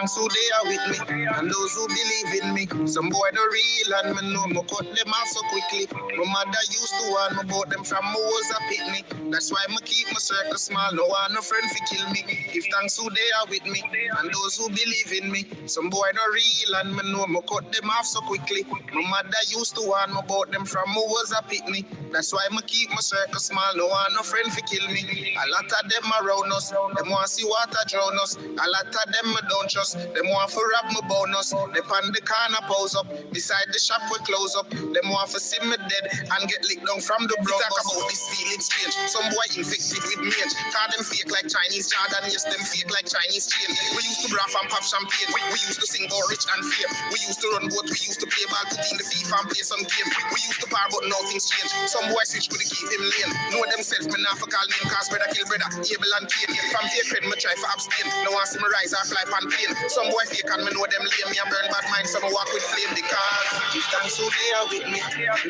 thanks who they are with me, and those who believe in me. Some boy the real, and me know me cut them off so quickly. My mother used to warn me about them from me was a pitney. That's why me keep my circle small, no one no friend fi kill me. Give thanks who they are with me, and those who believe in me. Some boy the real, and me know me cut them off so quickly. My mother used to warn me about them from me was a pitney. That's why me keep my circle small, no one no friend fi kill me. A lot of them around us, them want see water drown us. A lot of them me don't trust, them want for rob me bonus. They pan the corner pose up, beside the shop we close up. Them want for see me dead and get licked down from the blood. Talk about this feeling strange, some boy infected with mange. Call them fake like Chinese Jordan, yes them fake like Chinese chain. We used to braff and pop champagne, we used to sing about rich and fame. We used to run boat, we used to play ball, put in the FIFA and play some game. We used to par but nothing's changed. Some boy switch could keep him lane. Know themselves, me not for call name, cause brother kill brother, Abel and Cain. From fake friend, me try for abstain. No one see me rise or fly pan plane. Some boy fake and me know them lame. Me and burn bad mind, some walk with flame. Because give thanks who they are with me,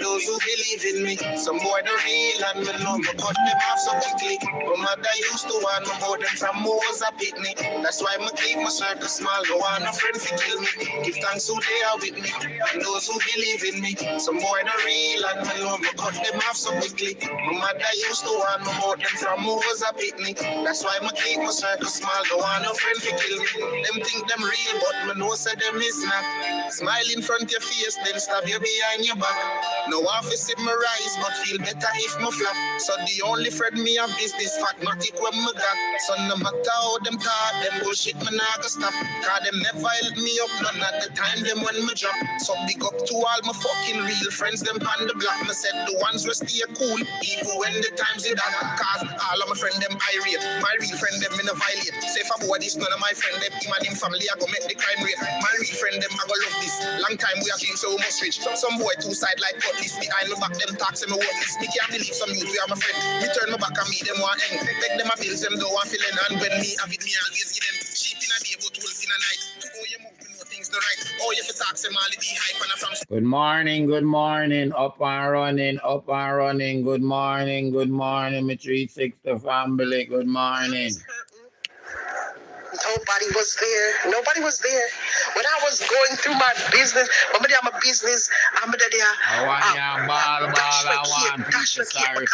those who believe in me. Some boy the real, and me know me cut them off so quickly. My mother used to warn me about them from me was a pitney. That's why me keep my circle small, no one no friend fi kill me. Give thanks who they are with me, and those who believe in me. Some boy the real, and me know me cut them off so quickly. My mother used to warn me about them from me was a pitney. That's why me keep my circle small, no one no friend fi kill me. Them think them real, but me know say them is not. Smile in front of your face, then stab you behind your back. No one fi see me rise, but feel better if me flap. So the only friend me have is this pragmatic when me got. So no matter how them talk, them bullshit me nah go stop. Cause them never help me up, none at the time them when me drop. So big up to all my fucking real friends, them pan the block. Me said the ones will stay cool, even when the times is that. Cause all of my friend them irate, my real friend them in a violate. Say if I boy this, none of my friend them, him and him family I go make the crime rate. My real friend them I go love this. Long time we have been so much rich. Some boy two side like cutlass behind me back them talks and me worthless. Me can't believe some youth we are my friend. Me turn my back and me them want end. Take them a bills them don't want feeling, and when me have it me always give them. Sheep in a day but wolves in a night. To how you move me know things the right. Oh you fi talk them all the hype and from. Good morning, up and running. Good morning, my 360 family. Good morning. Nobody was there. When I was going through my business, I'm a business, I'm there. I want sorry,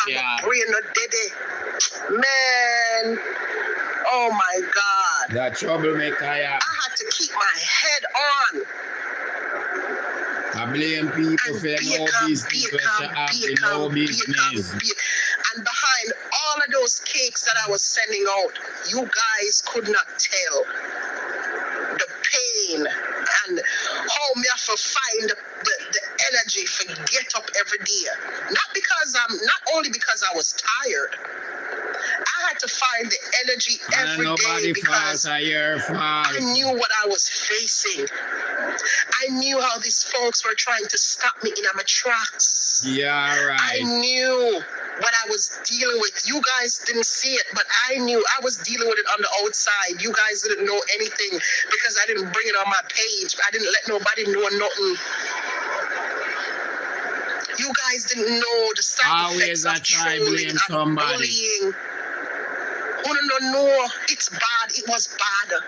man. Oh my God. That troublemaker, yeah. I had to keep my head on. I blame people for no business. And behind all of those cakes that I was sending out, you guys could not tell the pain and how me have to find the energy for get up every day. Not only because I was tired. I had to find the energy every day because I knew what I was facing. I knew how these folks were trying to stop me in my tracks. Yeah, right. I knew what I was dealing with. You guys didn't see it, but I knew I was dealing with it on the outside. You guys didn't know anything because I didn't bring it on my page. I didn't let nobody know nothing. You guys didn't know the side effects of trolling and bullying. No, it's bad. It was bad.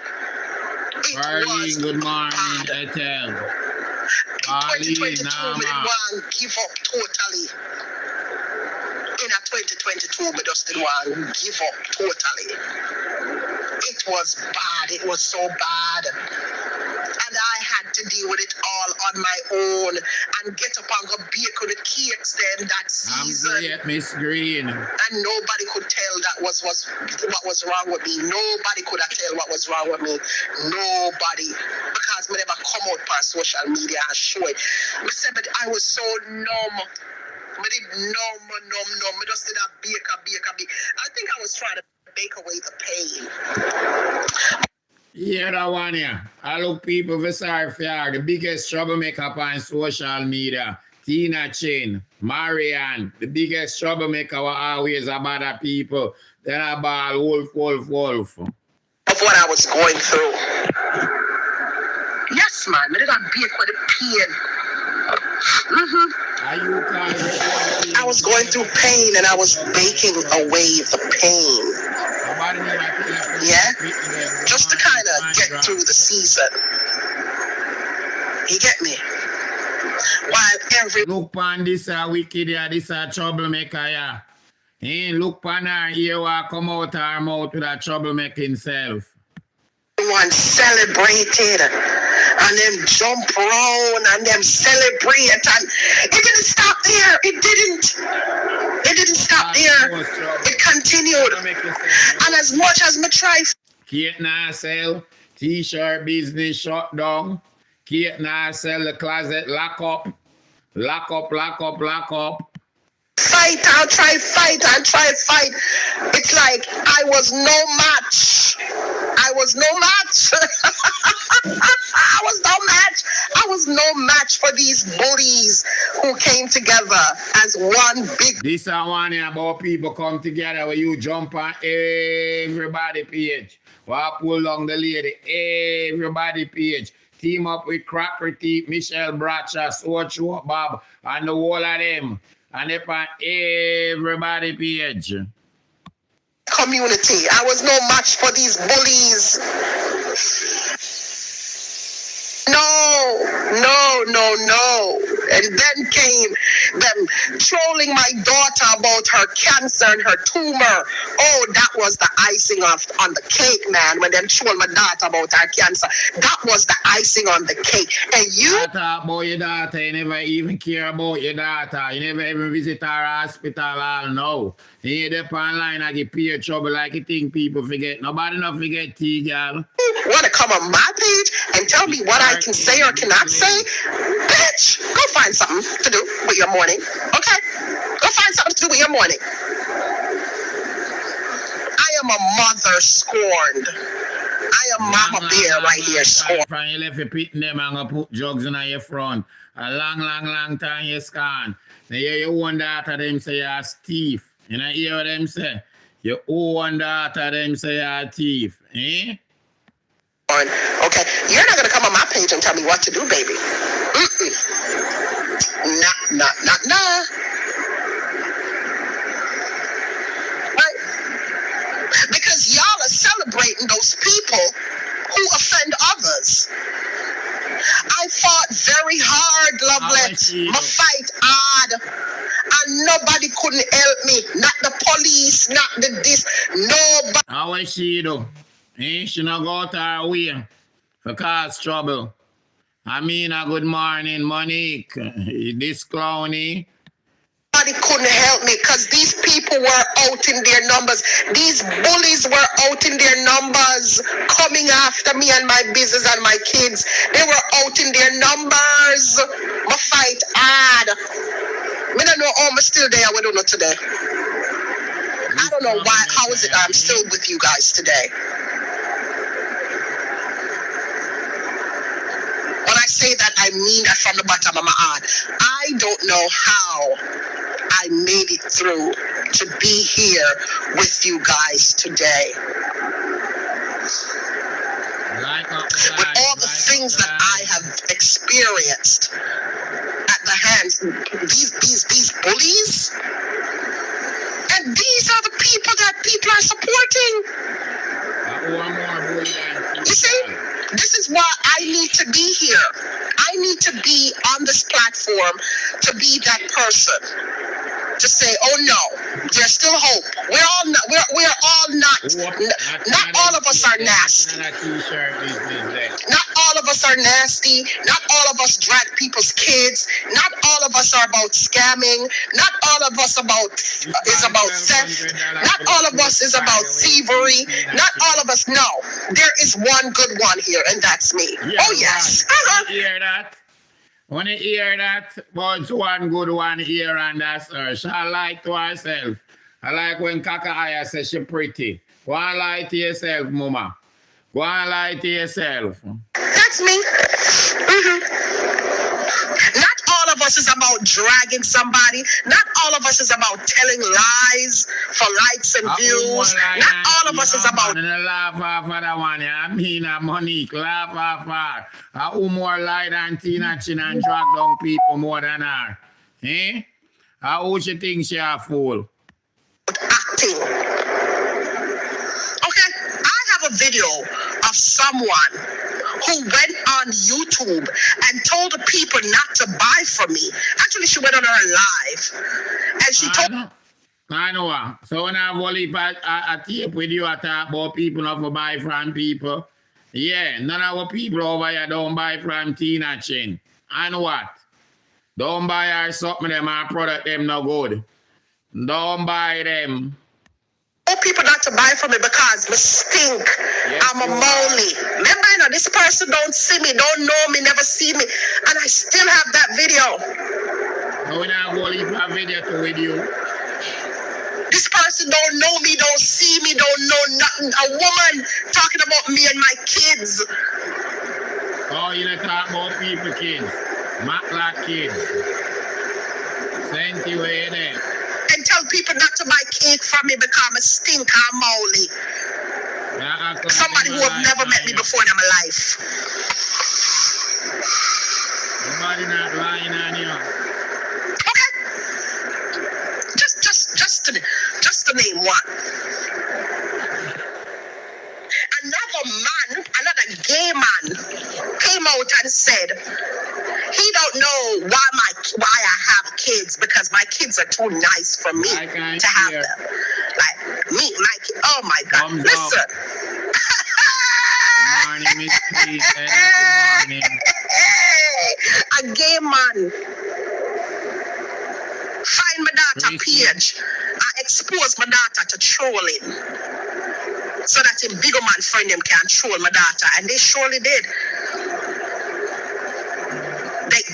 Good morning, Ethel. In 2022, we didn't want to give up totally. In 2022, we just didn't want to give up totally. It was bad. It was so bad. And I had to deal with it all on my own and get up and go bake with the cakes then that season. Miss Green. And nobody could tell that was what was wrong with me. Nobody could have tell what was wrong with me. Nobody. Because me never come out on social media and show it. I said, but I was so numb. I did numb. I just did a bake. I think I was trying to bake away the pain. Yeah, that one, yeah. I look people for sorry for you. The biggest troublemaker on social media. Tina Chin, Marianne, the biggest troublemaker were always about the people. Then about wolf. Of what I was going through. Yes, man. I did not bake with the pain. I was going through pain and I was baking away the pain. Yeah? Just to kind of get through the season. You get me? While every Look pan this wicked, this troublemaker, yeah. Look pan her, here come out her mouth with a troublemaking self. everyone celebrated and them jump around and them celebrate, and it didn't stop there. It didn't stop there. It continued. And as much as me try, Kate now sell t-shirt business shut down. Kate now sell the closet lock up. fight, I'll try fight. It's like I was no match. I was no match for these bullies who came together as one big. This is one about people come together where you jump on everybody page. Well, pull down the lady, everybody page. Team up with Cracker Teeth, Michelle Bradshaw, Sword Bob, and the whole of them. And they on everybody page. Community. I was no match for these bullies. No. And then came them trolling my daughter about her cancer and her tumor. Oh, that was the icing on the cake, man. When them troll my daughter about her cancer, that was the icing on the cake. And you talk about your daughter, you never even care about your daughter. You never even visit her hospital. All no. You get up online and get peer trouble like you think people forget. Nobody not forget T-Gyal. Want to come on my page and tell me what I can say or cannot say? Bitch, go find something to do with your morning. Okay? Go find something to do with your morning. I am a mother scorned. I am Mama Bear right here scorned. From you left your pitting them and gonna put drugs in your front. A long time you scan. Now you own daughter them say you're a thief. You know hear what them say? Your own daughter them say you're a thief. Eh? Okay, you're not gonna come on my page and tell me what to do, baby. Nah. Right? Because y'all are celebrating those people who offend others. I fought very hard, Loveless. My fight hard. And nobody couldn't help me. Not the police, not the this, nobody. How is she though? She not go out her way for cause trouble. I mean, a good morning, Monique. This clowny. Nobody couldn't help me because these people were out in their numbers. These bullies were out in their numbers, coming after me and my business and my kids. They were out in their numbers. My fight hard. I don't know, I'm still there. We don't know today. I don't know why. How is it I'm still with you guys today? When I say that, I mean that from the bottom of my heart. I don't know how I made it through to be here with you guys today. With all the things that I have experienced at the hands, these bullies, and these are the people that people are supporting. You see? This is why I need to be here. I need to be on this platform to be that person. To say, oh no, there's still hope. We're all not all of us are nasty. Not all of us are nasty. Not all of us drag people's kids. Not all of us are about scamming. Not all of us is about theft. Not all of us is about thievery. Not all of us. No, there is one good one here, and that's me. Yeah, oh yes. Hear that? When you hear that, but one good one here and that's her. She like to herself. I like when Kaka Aya says she pretty. Go and lie to yourself, mama. Go and lie to yourself. That's me. Not all of us is about dragging somebody. Not all of us is about telling lies for likes and views. Not all of us is about... Laugh off of that one. I mean, Monique, laugh off her. Who more lie than Tina Chin and drag down people more than her? Eh? Who she think she a fool? Acting. Okay, I have a video of someone who went on YouTube and told the people not to buy from me. Actually, she went on her live and she told. I know. So when I have a tape with you, I talk about people not to buy from people. Yeah, none of our people over here don't buy from Tina Chin. And what? Don't buy her something them our product them no good. Don't buy them. People not to buy from me because me stink. Yes, I'm a molly. Remember, you know, this person don't see me, don't know me, never see me, and I still have that video. No, we not going to leave a video to with you. This person don't know me, don't see me, don't know nothing. A woman talking about me and my kids. Oh, you not talk about people, kids. Matlock kids. Sent you away there. And tell people not to buy cake from me because I stink, I'm molly. Somebody who have never met me before in my life. Nobody not lying on you. Okay. Just to name one. Another gay man came out and said he don't know why I have kids because my kids are too nice for me to have them. Like me, oh my God! Thumbs Listen. Good morning, Miss P. Good morning. A gay man find my daughter page and expose my daughter to trolling. So that him bigger man friend them can troll my daughter. And they surely did.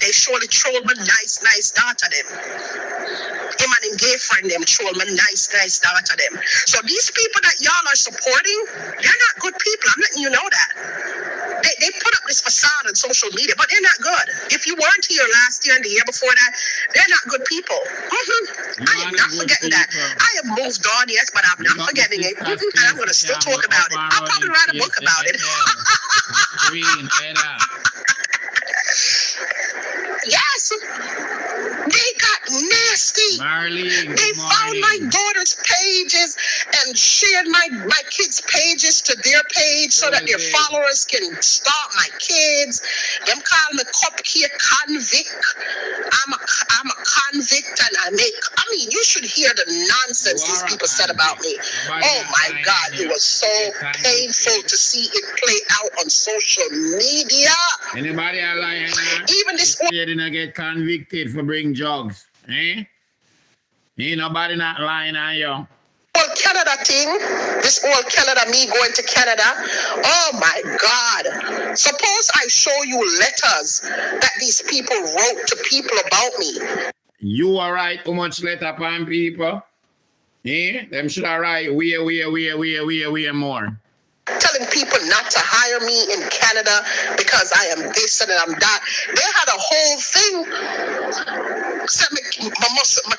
They surely trolled my nice daughter them. Him and him gay friend them troll my nice daughter them. So these people that y'all are supporting, they're not good people. I'm letting you know that. They put up this facade on social media, but they're not good. If you weren't here last year and the year before that, they're not good people. I am not forgetting that. I have moved on, yes, but I'm not forgetting it. And I'm going to still talk about it. I'll probably write a book about it. Yes. They got nasty. Marlene, they found my daughter's pages and shared my kids' pages to their page so that their followers can stalk my kids. Them call me cupcake convict. I'm a convict and I mean, you should hear the nonsense these people said about me. Oh my God, it was so painful to see it play out on social media. Anybody lying? Even this they didn't get convicted for bringing drugs. Eh? Ain't nobody not lying on you. Whole Canada thing, this whole Canada, me going to Canada. Oh my God. Suppose I show you letters that these people wrote to people about me. You are right too much letter upon people. Eh? Them should have write way more. Telling people not to hire me in Canada because I am this and I'm that. They had a whole thing. Said I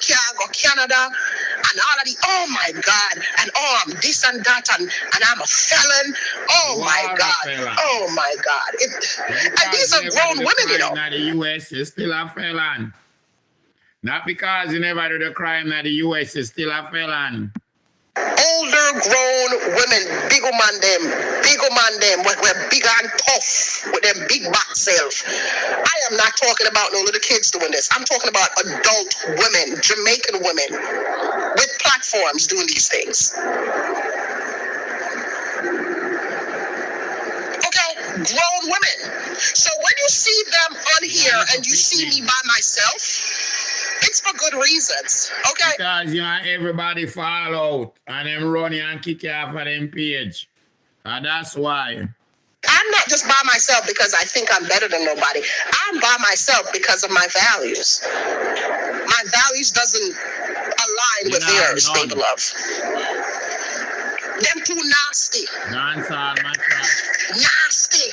can't go Canada and all of the, oh my God, and oh, I'm this and that and I'm a felon. Oh my God. Oh my God. And these are grown women, you know. In the US is still a felon. Not because you never do the crime in the US is still a felon. Older grown women, big man them, we're big and tough with them big back self. I am not talking about no little kids doing this. I'm talking about adult women, Jamaican women with platforms doing these things. Okay, grown women. So when you see them on here and you see me by myself, it's for good reasons, okay? Because you know everybody fall out and them run you and kick you off of them page. And that's why. I'm not just by myself because I think I'm better than nobody. I'm by myself because of my values. My values doesn't align with theirs, baby love. Them too nasty. Nasty.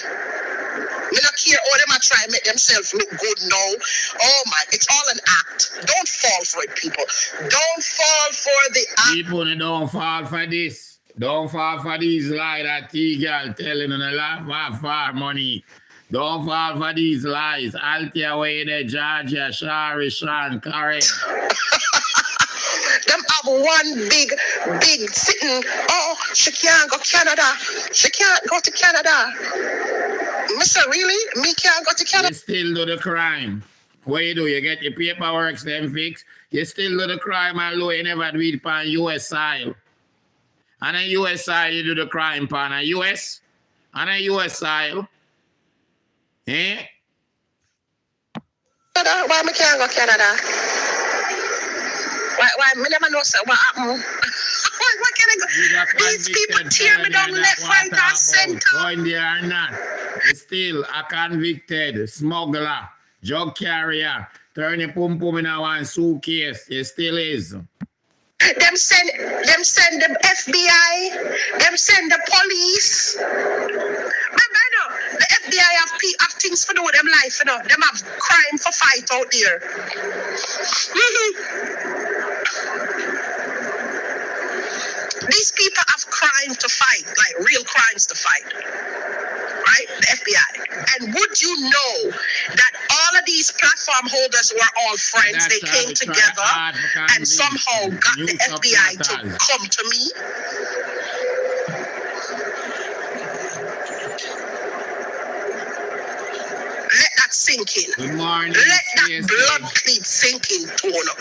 Me not care all them I try and make themselves look good now. Oh my, it's all an act. Don't fall for it, people. Don't fall for the act. People don't fall for this. Don't fall for these lies that T-Gyal telling you to laugh for money. Don't fall for these lies. Aunty away there, Georgia, Shari, Sean, Karen. Them have one big sitting. Oh, she can't go Canada. She can't go to Canada. Mister, really? Me can't go to Canada. You still do the crime. What you do? You get your paperwork them fixed. You still do the crime and low you never do it upon US soil. And a US soil you do the crime upon a US. And a US soil. Eh? Canada? Why me can't go Canada? Why me never know sir what happened? What can I go? These people tear me down left, right, and center. Going there or not. You're still a convicted smuggler, drug carrier, turn your pum pum in one suitcase. You still is. Them send the FBI, them send the police. Remember, the FBI have things for do with them life, Them have crime for fight out there. These people have crime to fight, like real crimes to fight. Right? The FBI. And would you know that all of these platform holders were all friends? They came together and somehow got the FBI to come to me. Let that sink in. Good morning. Let that blood clean sink in, Tono.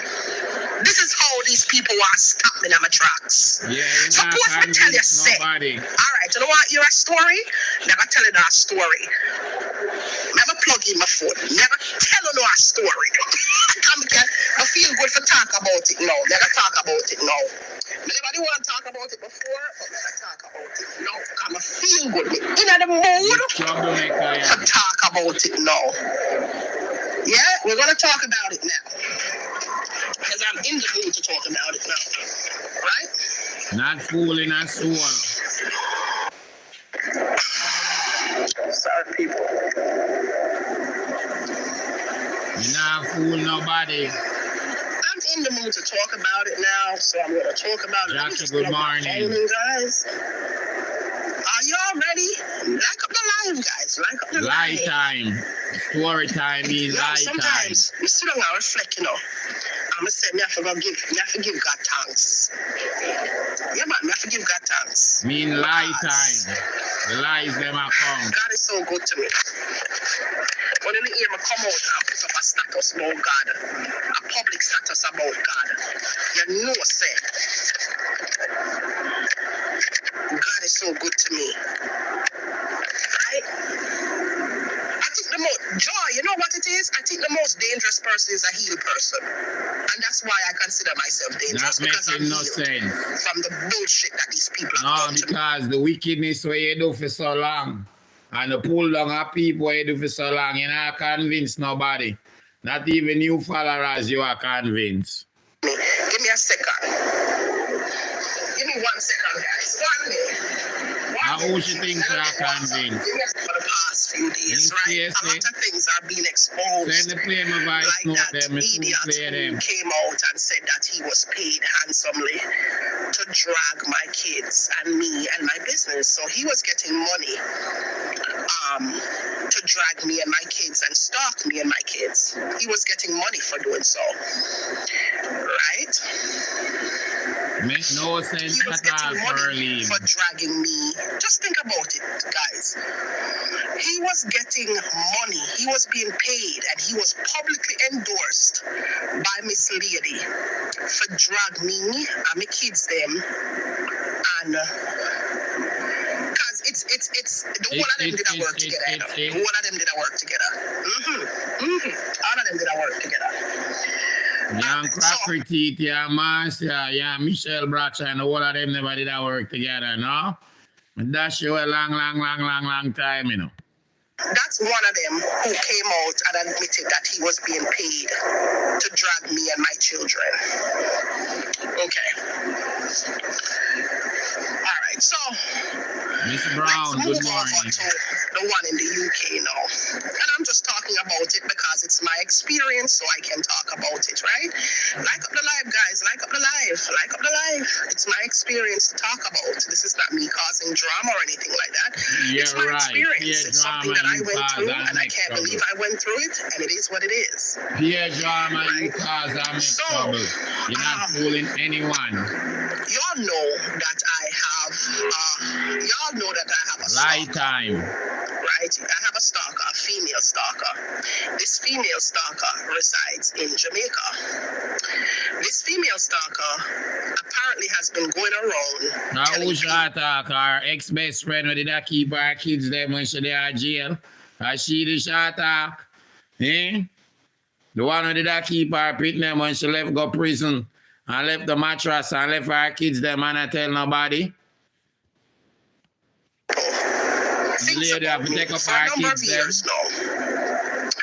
This is how these people want to stop me in my tracks. Yeah, suppose me tell you, say, all right, you know what, you're a story? Never tell you that story. Never plug in my phone. Never tell you no a story. I feel good for talk about it now. Never talk about it now. Nobody want to talk about it before, but never talk about it now. Because I feel good. In the mood to talk about it now. Yeah, we're going to talk about it now. Because I'm in the mood to talk about it now. Right? Not fooling us soul. Sorry, people. You're not fooling nobody. I'm in the mood to talk about it now, so I'm going to talk about it. Jackie, good morning. Guys. Are y'all ready? Like up the live, guys. Like up the live. Light time. Story time means light sometimes time. We sit down and reflect, I'm going to say, me have to give God thanks. Yeah, man, me have to give God thanks. Mean light time. The lies them are come. God is so good to me. When you hear me come out and put up a status about God, a public status about God, you know, say, God is so good to me. Right? I think the most joy, you know what it is? I think the most dangerous person is a healed person. And that's why I consider myself dangerous. Not because I'm making no healed sense. from the bullshit that these people No, have done to me. because the wickedness what you do for so long and the pull down of people what you do for so long, you're not convinced nobody. Not even new followers you are convinced. Give me a second. Give me 1 second, guys. 1 minute. How she thinks you are convinced? For the past few days, right? Yes, a lot of things are being exposed. Send the play my voice like note that them, idiot who came out and said that he was paid handsomely to drag my kids and me and my business. So he was getting money to drag me and my kids and stalk me and my kids. He was getting money for doing so. Right? Make no sense He was at all, getting money Pearlie. for dragging me. Just think about it, guys. He was getting money. He was being paid, and he was publicly endorsed by Miss Lady for drag me and my kids them, and because it's the whole of them did work together. The whole of them did work together. All of them did work together. Young Crockery Teeth, yeah, Marcia, yeah, Michelle Bracha, and all of them never did that work together, no? But that's you a long time, you know. That's one of them who came out and admitted that he was being paid to drag me and my children. Okay. All right, so Miss Brown, let's good move morning. over to the one in the UK now. And I'm just talking about it because it's my experience, so I can talk about it, right? Like up the live, guys. Like up the live. Like up the live. It's my experience to talk about. This is not me causing drama or anything like that. Yeah, It's my right. experience. Peer It's something drama that I you went cause through, and and I make can't trouble. believe I went through it, and it is what it is. Peer drama you Right. cause and make So, trouble. You're not fooling anyone. Y'all know that I have a Lie stalker, time. right? I have a stalker, a female stalker. This female stalker resides in Jamaica. This female stalker apparently has been going around Now telling who people, shot our ex-best friend who did that keep our kids them when she there in jail? Is she the shot talk? Eh? The one who did that keep her pit them when she left go prison and left the mattress and left her kids them and not tell nobody? The thinks lady have about to me take up for her a number of kids them. years now.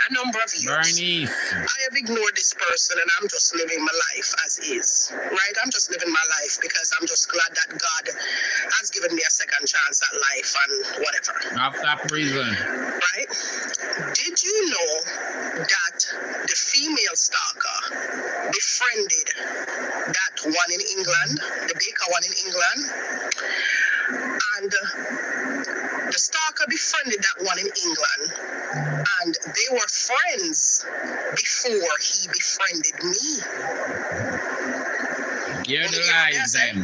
A number of years. Bernice. I have ignored this person and I'm just living my life as is, right? I'm just living my life because I'm just glad that God has given me a second chance at life and whatever, After prison. right? Did you know that the female stalker befriended that one in England, the baker one in England? And the stalker befriended that one in England, and they were friends before he befriended me. Hear Wanna the hear what lies they're then.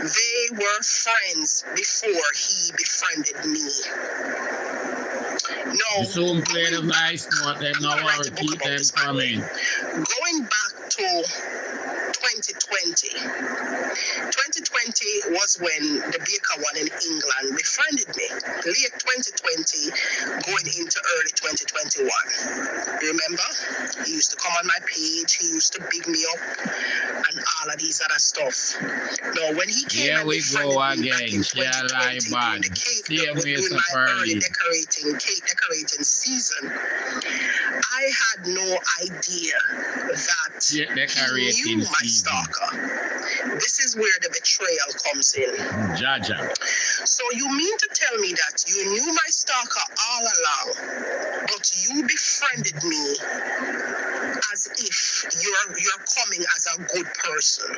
They were friends before he befriended me. No. You soon play the vice note, them I'm no gonna write worry, a book keep about them this, by the way. coming. Going back to 2020. 2020 was when the baker one in England befriended me. Late 2020, going into early 2021. Remember? He used to come on my page, he used to big me up, and all of these other stuff. Now, when he came Here and we befriended go me back in again. She a lie 2020 bad. during the cake, Same way during so my early early. cake decorating season, I had no idea that Cake he decorating knew my season. stalker. This is where the betrayal comes in. Jaja. So you mean to tell me that you knew my stalker all along, but you befriended me as if you're coming as a good person,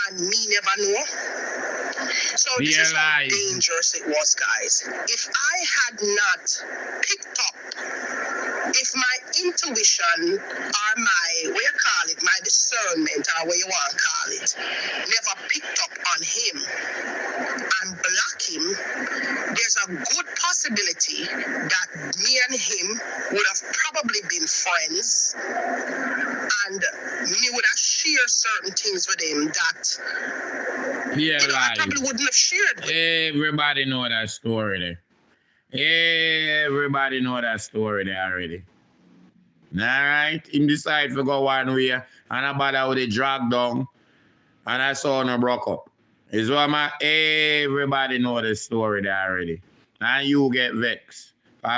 and me never know? So this is how Realize. dangerous it was, guys. If I had not picked up, if my intuition or my, what you call it, my discernment or what you want to call it, never picked up on him and block him, there's a good possibility that me and him would have probably been friends, and me would have shared certain things with him that I probably Realize. wouldn't have shared with him. Everybody know that story there. Everybody know that story there already. Alright? Him decide to go one way and I bother with the drag down and I saw no broke up. Is what everybody know the story there already. And you get vexed.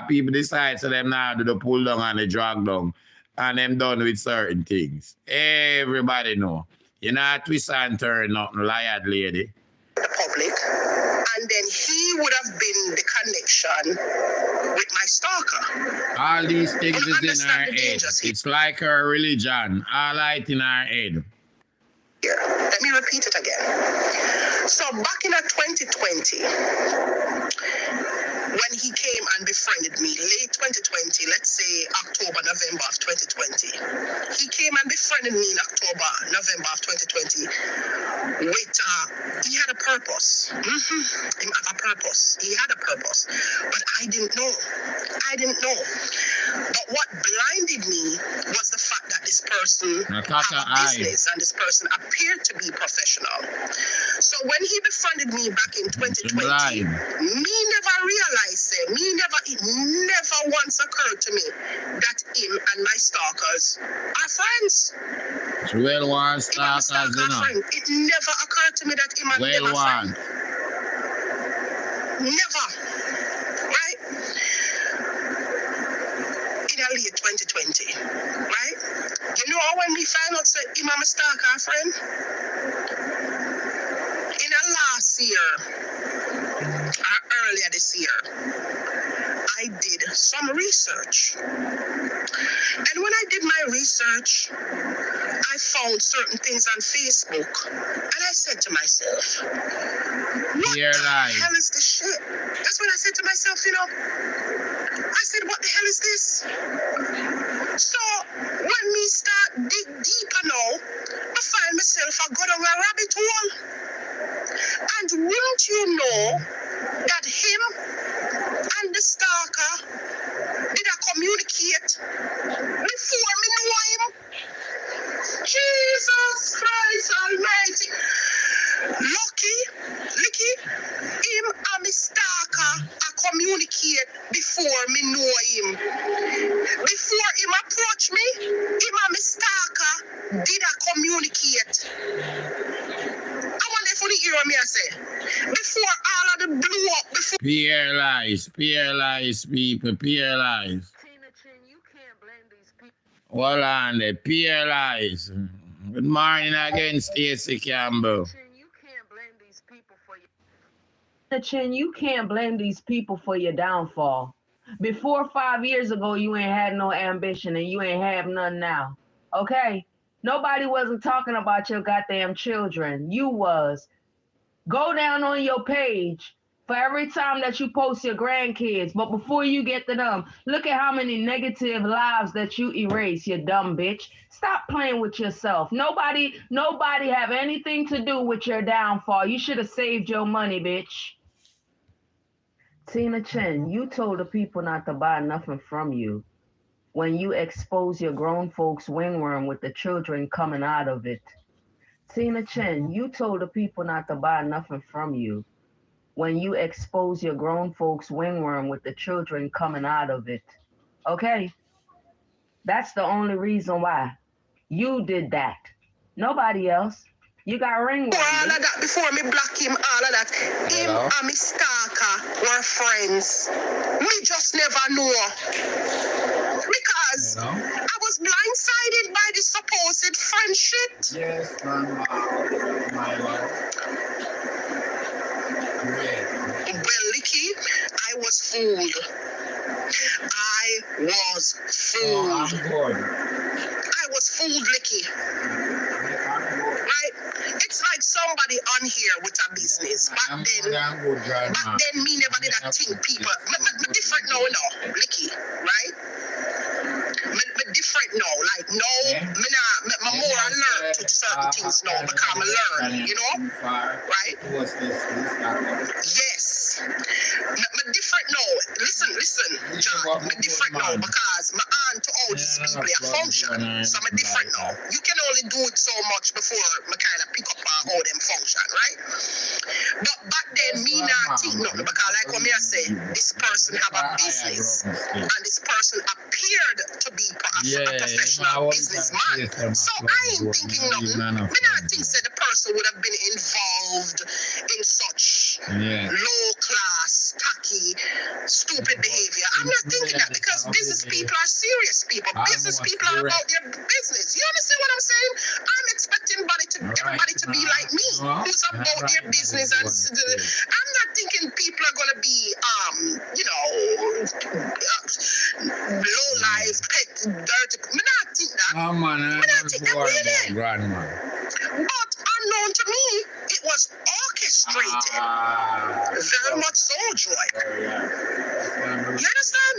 People decide so them now do the pull down and the drag down and them done with certain things. Everybody know. You know, twist and turn nothing, liar lady. The public, and then he would have been the connection with my stalker. All these things You is in understand our the head. dangers here? It's like our religion. All light in our head. Here, let me repeat it again. So back in 2020, when he came and befriended me, late 2020, let's say October, November of 2020, he came and befriended me in October, November of 2020 with, he had a purpose. He had a purpose. He had a purpose. But I didn't know. But what blinded me was the fact that this person had a business and this person appeared to be professional. So when he befriended me back in 2020, me never realized it never once occurred to me that him and my stalkers are friends. Well one stalkers, you know. It never occurred to me that him and them are friends. Never. Right? In a late 2020. Right? You know when we find out that him and my stalker friend? In a last year, or earlier this year, I did some research. And when I did my research, I found certain things on Facebook. And I said to myself, Pure the lies. hell is this shit? That's when I said to myself, you know, I said, what the hell is this? So when me start dig deeper now, I find myself I go down a rabbit hole. And wouldn't you know that him and the stalker did I communicate before me know him? Jesus Christ Almighty. Licky, him and me stalker I communicate before me know him. Before him approach me, him and me stalker did I communicate. I wonder if you hear me I say. Before all of the blew up, before Pure lies, people, pure lies. Tina Chin, you can't blame these people. Hold on there, pure lies. Good morning again, Stacey Campbell. Chin, you can't blame these people for your. Chin, you can't blame these people for your downfall. Before 5 years ago, you ain't had no ambition and you ain't have none now. Okay? Nobody wasn't talking about your goddamn children. You was. Go down on your page for every time that you post your grandkids. But before you get to them, look at how many negative lives that you erase, you dumb bitch. Stop playing with yourself. Nobody have anything to do with your downfall. You should have saved your money, bitch. Tina Chin, you told the people not to buy nothing from you when you expose your grown folks' wingworm with the children coming out of it. Tina Chin, you told the people not to buy nothing from you when you expose your grown folks' wingworm with the children coming out of it. Okay? That's the only reason why. You did that. Nobody else. You got ringworm. all of that, before me block him, all of that, him Hello? and me stalker were friends. Me just never know. Because Hello? I was blindsided by the supposed friendship. Yes, my love. Great. Well, Licky, I was fooled. I was Oh, I'm fooled. good. I was fooled, Licky. I'm good. Right? It's like somebody on here with a business. Back I'm then, good, I'm good, back grandma. then me never did that thing, people. Me different now, Licky, right? Me different now. Like now, Yeah. me more alert to certain things now because I learn, you know? Right? What's this? Yes. Me different now. Listen, John. Me different now because my aunt to all these people are function. So me different now. You can only do it so much before me kind of pick up on how them function, right? But back then, me not think nothing because like what me I say, this person have a business and this person appeared to be a professional businessman. So I ain't thinking nothing. Me not think say the person would have been involved in such low class, tacky, stupid behavior. I'm not thinking that because business people are serious people. Business people are about their business. You understand what I'm saying? I'm expecting everybody to be like me, who's about their business. And I'm not thinking people are gonna be, low life, pet, dirty. Me not think that. Oh man, I'm not think that really. grandma. But unknown to me, it was orchestrated. Very much so, Joy. You understand?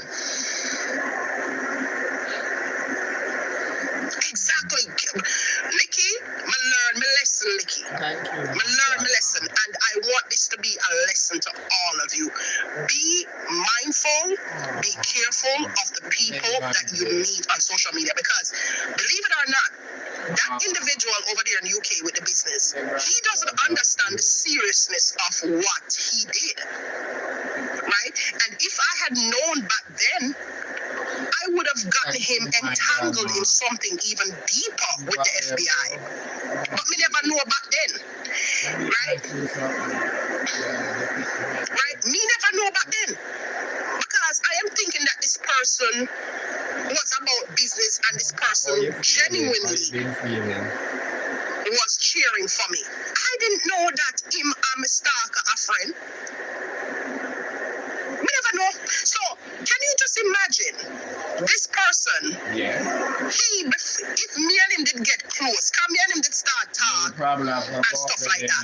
Exactly. Licky, me learn my lesson, Licky. Thank you. Me learn my lesson, and I want this to be a lesson to all of you. Be mindful, be careful of the people that you meet on social media because, believe it or not, that individual over there in the UK with the business, he doesn't understand the seriousness of what he did, right? And if I had known back then, I would have gotten him entangled in something even deeper with the FBI. But me never know back then, right? Right? Me never know back then. Because I am thinking that this person was about business and this person genuinely was cheering for me. I didn't know that him and my stalker a friend. We never know. So, can you just imagine this person? Yeah. If me and him did get close, come me and him did start talk. and stuff like that.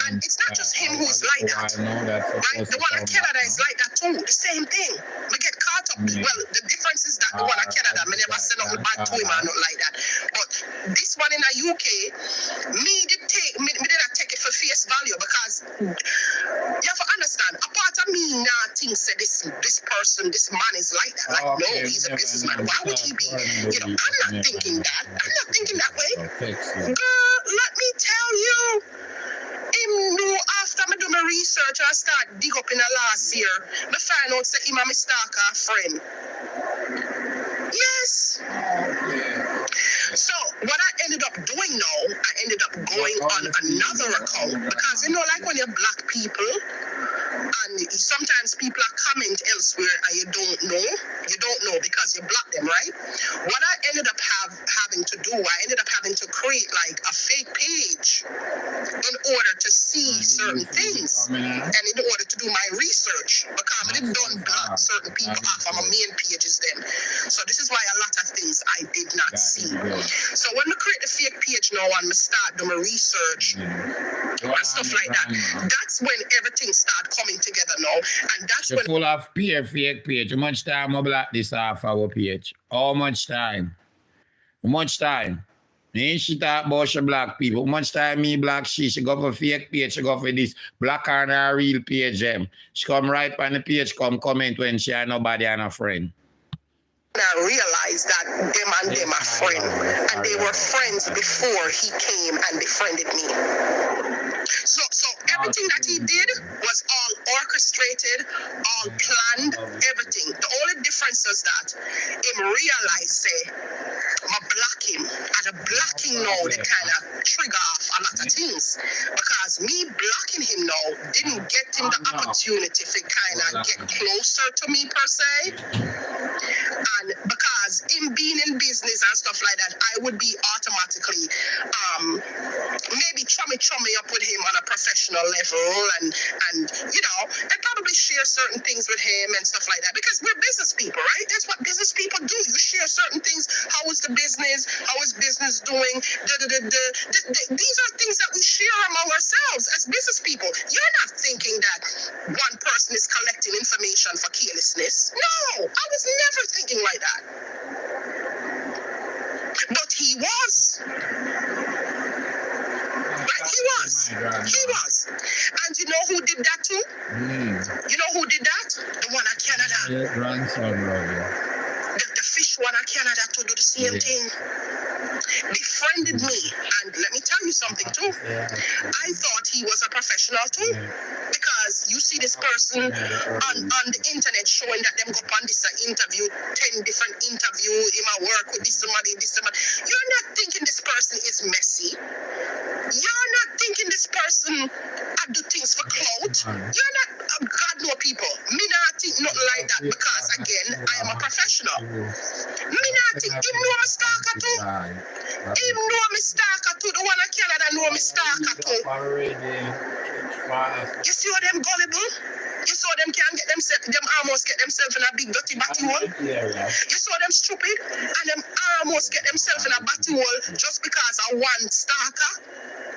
And it's not just him who's like that, right? The one in Canada is like that too. The same thing. We get caught up. Well, the difference is that the one in Canada, me never said nothing bad to him or nothing like that. But this one in the UK, me did not take it for face value because you have to understand. A part of me now thinks that this person, this man is like that. Like, no, he's a businessman. Why would he be? You know, I'm not thinking that. I'm not thinking that way. Girl, let me tell you. Him know after me do my research and start dig up in the last year, me find out say him and me stalker friend. Yes. So what I ended up doing now, I ended up going on another account because you know, like when you're black people, and sometimes people are comment elsewhere and you don't know because you block them, right? What I ended up having to do, I ended up having to create like a fake page in order to see certain things and in order to do my research because I didn't block certain people off of my main pages then. So this is why a lot of things I did not see. So when I create the fake page now and I start doing my research and stuff like that, that's when everything start coming together now, and that's when full of fake page. How much time I block this off our page? How much time? How much time? Me she talk about she black people. How much time me black she go for fake page, she go for this black on her real page. She come right on the page, come comment when she had nobody and a friend. I realized that them and them are friends, and they were friends before he came and befriended me. So everything that he did was all orchestrated, all planned, everything. The only difference is that him realized, say, I block him. And the blocking now, they kind of trigger off a lot of things. Because me blocking him now didn't get him the opportunity to kind of get closer to me per se. And because him being in business and stuff like that, I would be automatically maybe chummy up with him on a professional level and you know, and probably share certain things with him and stuff like that, because we're business people, right? That's what business people do. You share certain things. How is the business? How is business doing? These are things that we share among ourselves as business people. You're not thinking that one person is collecting information for carelessness. No, I was never thinking like that. But he was. Right, he was. He was. And you know who did that too? You know who did that? The one in Canada. Your grandson, The fish one in Canada to do the same thing. Befriended me. And let me tell you something too. I thought he was a professional too. Because you see this person on the internet showing that them go on this interview, 10 different interview, in my work with this somebody. You're not thinking this person is messy. You're not thinking this person I do things for clout. You're not, God know people. Me not think nothing like that because again, I am a professional. Me not think, him know me stalker too. Him know me stalker too. The one in Canada know me stalker too. You see how them gullible? You saw them can't get themselves, them almost get themselves in a big dirty batty hole. You saw them stupid and them almost get themselves in a batty hole just because of one stalker.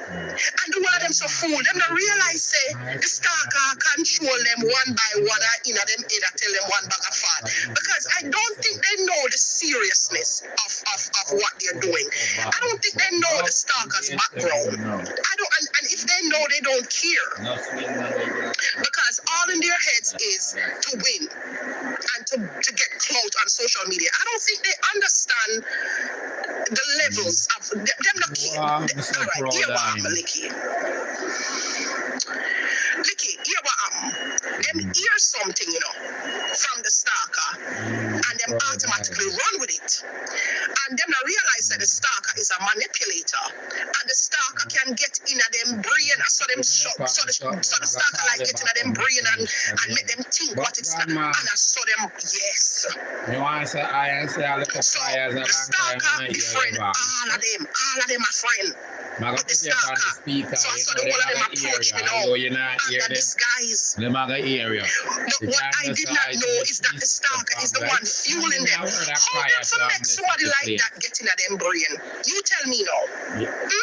And the one of them so fool, them don't realize say the stalker control them one by one and in them head and tell them one bag of fat. Because I don't think they know the seriousness of what they're doing. I don't think they know the stalker's background. I don't, and if they know, they don't care. Because all in their heads is to win and to get clout on social media. I don't think they understand the levels of them not care. All right, here what happened, Licky, here what happened. Them hear something, you know, from the stalker, and them automatically run with it. And them not realize that the stalker is a manipulator, and the stalker can get in at them brain, so the stalker like get in at them brain and make them think what it's not. And I saw them, yes. You want to say I say I look at so the stalker befriend all of them are friend. I'm with the put you up on the stalker. speaker. So I You saw know, the whole of them them are the approach me area. now Although you not hear under them, disguise. them are the area. But If what you I did not know is that the stalker is the one fueling them. How them for make somebody like that get in at them brain? You tell me now.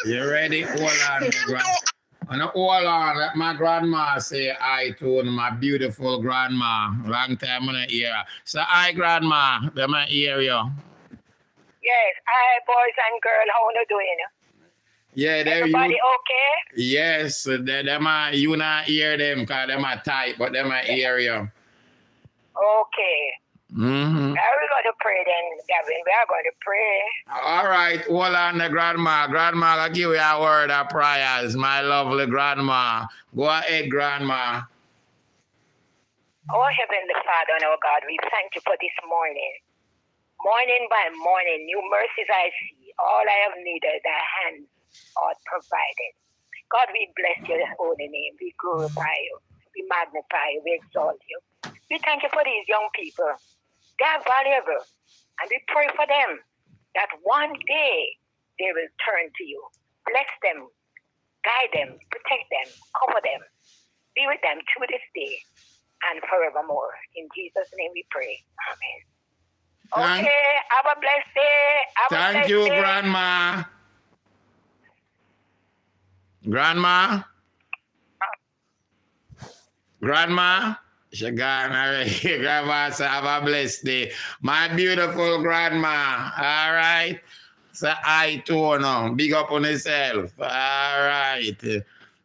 You ready? Hold on, Them don't and hold on, let my grandma say hi to my beautiful grandma. Long time in the ear. So hi grandma, them I hear you. Yes, hi boys and girls, how you doing? Yeah, there Everybody you. okay? Yes, them are, you not hear them because them are tight, but them I hear you. Okay. Mm-hmm. Now we're going to pray then, Gavin. We are going to pray. All right, hold on, the grandma. Grandma, I'll give you a word of prayers, my lovely grandma. Go ahead, grandma. Oh, Heavenly Father and our God, we thank you for this morning. Morning by morning, new mercies I see. All I have needed, thy hands are provided. God, we bless your holy name. We glorify you. We magnify you. We exalt you. We thank you for these young people. They are valuable. And we pray for them that one day they will turn to you. Bless them, guide them, protect them, cover them. Be with them through this day and forevermore. In Jesus' name we pray. Amen. Okay, have a blessed day. Thank you, Grandma. Grandma? Grandma? She gone already. Grandma, so have a blessed day. My beautiful grandma. All right. So I too now. Big up on yourself. All right.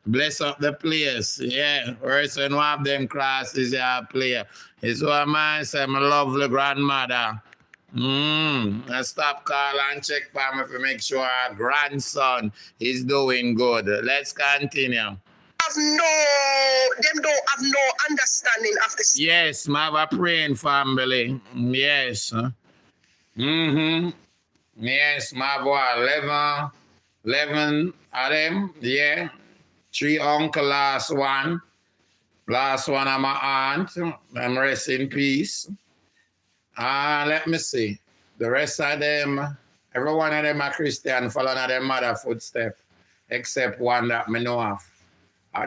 Bless up the place. Yeah. First when one of them classes you play. It's what man say, my lovely grandmother. And stop call and check for me to make sure our grandson is doing good. Let's continue. Them don't have no understanding of this. Yes, my have a praying family. Yes. Yes, my boy, 11 of them. Yeah. 3 uncle, last one. Last one of my aunt. I'm rest in peace. Let me see. The rest of them, every one of them are Christian, following their mother footstep, except one that me know of.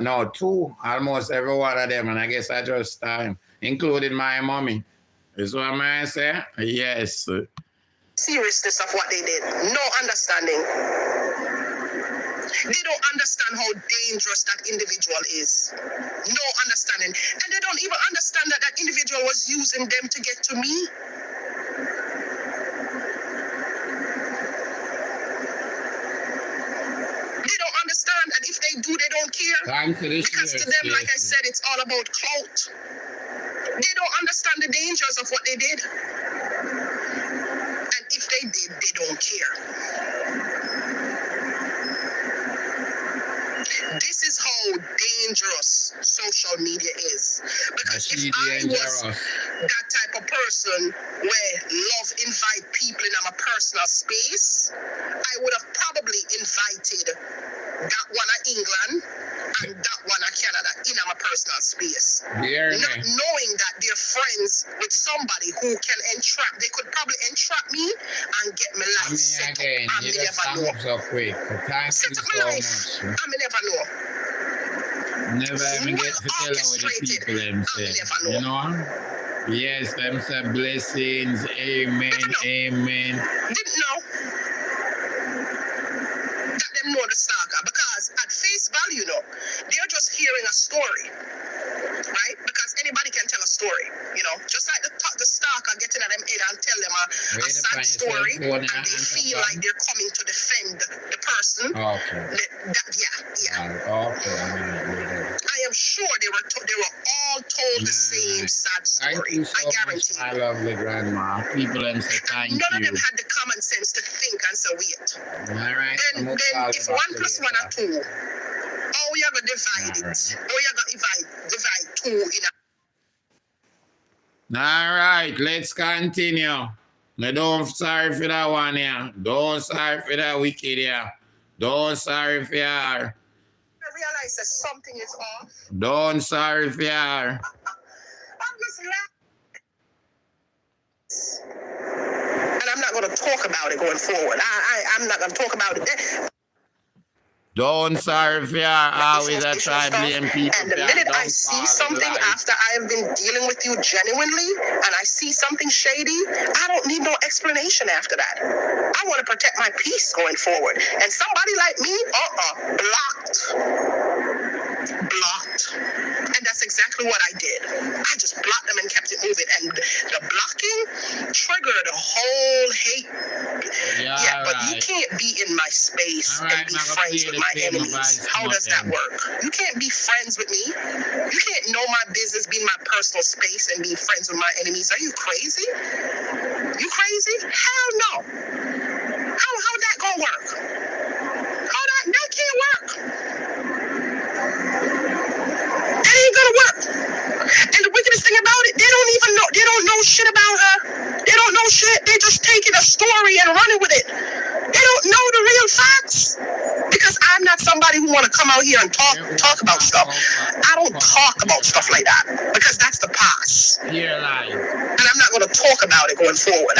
No, 2, almost every one of them, and I guess I just time, including my mommy. Is what I say? Yes. Seriousness of what they did. No understanding. They don't understand how dangerous that individual is. No understanding. And they don't even understand that that individual was using them to get to me. They don't understand, and if they do, they don't care. Because to them, like I said, it's all about clout. They don't understand the dangers of what they did. And if they did, they don't care. This is how dangerous social media is. Because if I was that type of person where love invite people in my personal space, I would have probably invited that one of England and that one of Canada in my personal space. Not knowing that they're friends with somebody who can entrap. They could probably entrap me and get my life set up. I may never know. Set up my life. I may never know. Never even get to tell what the people them say. You know? Yes, them say blessings. Amen. Amen. Didn't know. That them know the stalker, because at face value, they're just hearing a story, right? Because anybody can tell a story, just like the stalker getting at them head and tell them a sad story, and they feel like they're coming to defend the person. Okay. I am sure they were all told the same sad story. Thank you so I guarantee. Much, my lovely grandma. People them say thank you. None of them had the common sense to think and say, wait. All right. Then if 1 + 1 are 2, how you gonna divide it? How you gonna divide 2 in a... All right, let's continue. No, don't sorry for that one here. Don't sorry for that wicked here. Don't sorry for her. I realize that something is off. Don't sorry for her. I'm just laughing. And I'm not going to talk about it going forward. I'm not going to talk about it. Don't sorry for always I try stuff. blame people. And the minute I see something after I have been dealing with you genuinely, and I see something shady, I don't need no explanation after that. I want to protect my peace going forward. And somebody like me, blocked. And that's exactly what I did. I just blocked them and kept it moving. And the blocking triggered a whole hate. Yeah, but you can't be in my space and be friends with my enemies. How does that work? You can't be friends with me. You can't know my business, be in my personal space, and be friends with my enemies. Are you crazy? You crazy? Hell no. How that gonna work? That can't work. That ain't gonna work. And the wickedest thing about it, they don't know shit about her. They don't know shit. They just taking a story and running with it. They don't know the real facts. Because I'm not somebody who want to come out here and talk about stuff. I don't talk about stuff like that. Because that's the past. Here lies. And I'm not going to talk about it going forward.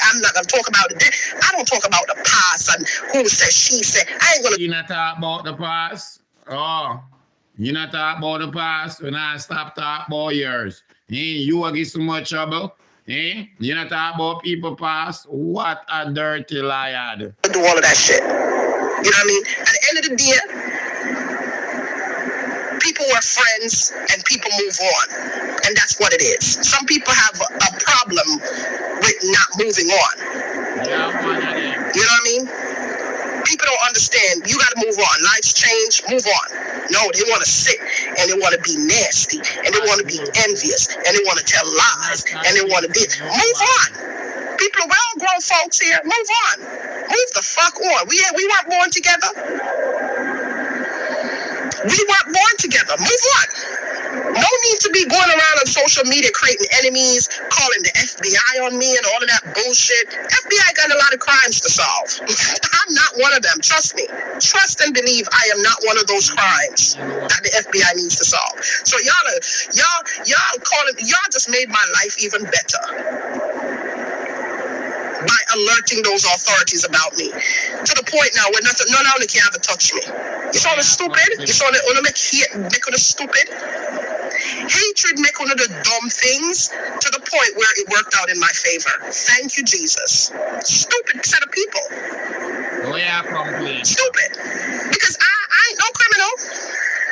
I'm not going to talk about it. I don't talk about the past and who said, she said. I ain't going to. You not talk about the past? Oh. You not talk about the past when I stop talking about yours. You will get so much trouble. You not talk about people past. What a dirty liar. Do all of that shit. You know what I mean? At the end of the day, people were friends and people move on. And that's what it is. Some people have a problem with not moving on. Yeah, you know what I mean? People don't understand. You got to move on. Life's changed. Move on. No, they want to sit and they want to be nasty and they want to be envious and they want to tell lies and they want to do. Move on. People are well-grown folks here. Move on. Move the fuck on. We weren't born together. We weren't born together. Move on. No need to be going around on social media creating enemies, calling the FBI on me and all of that bullshit. FBI got a lot of crimes to solve. I'm not one of them. Trust me. Trust and believe I am not one of those crimes that the FBI needs to solve. So y'all just made my life even better by alerting those authorities about me. To the point now where none of them can ever touch me. You saw the stupid? You saw the make the stupid? Hatred make one of the dumb things to the point where it worked out in my favor. Thank you, Jesus. Stupid set of people. Oh yeah, complete. Stupid. Because I ain't no criminal.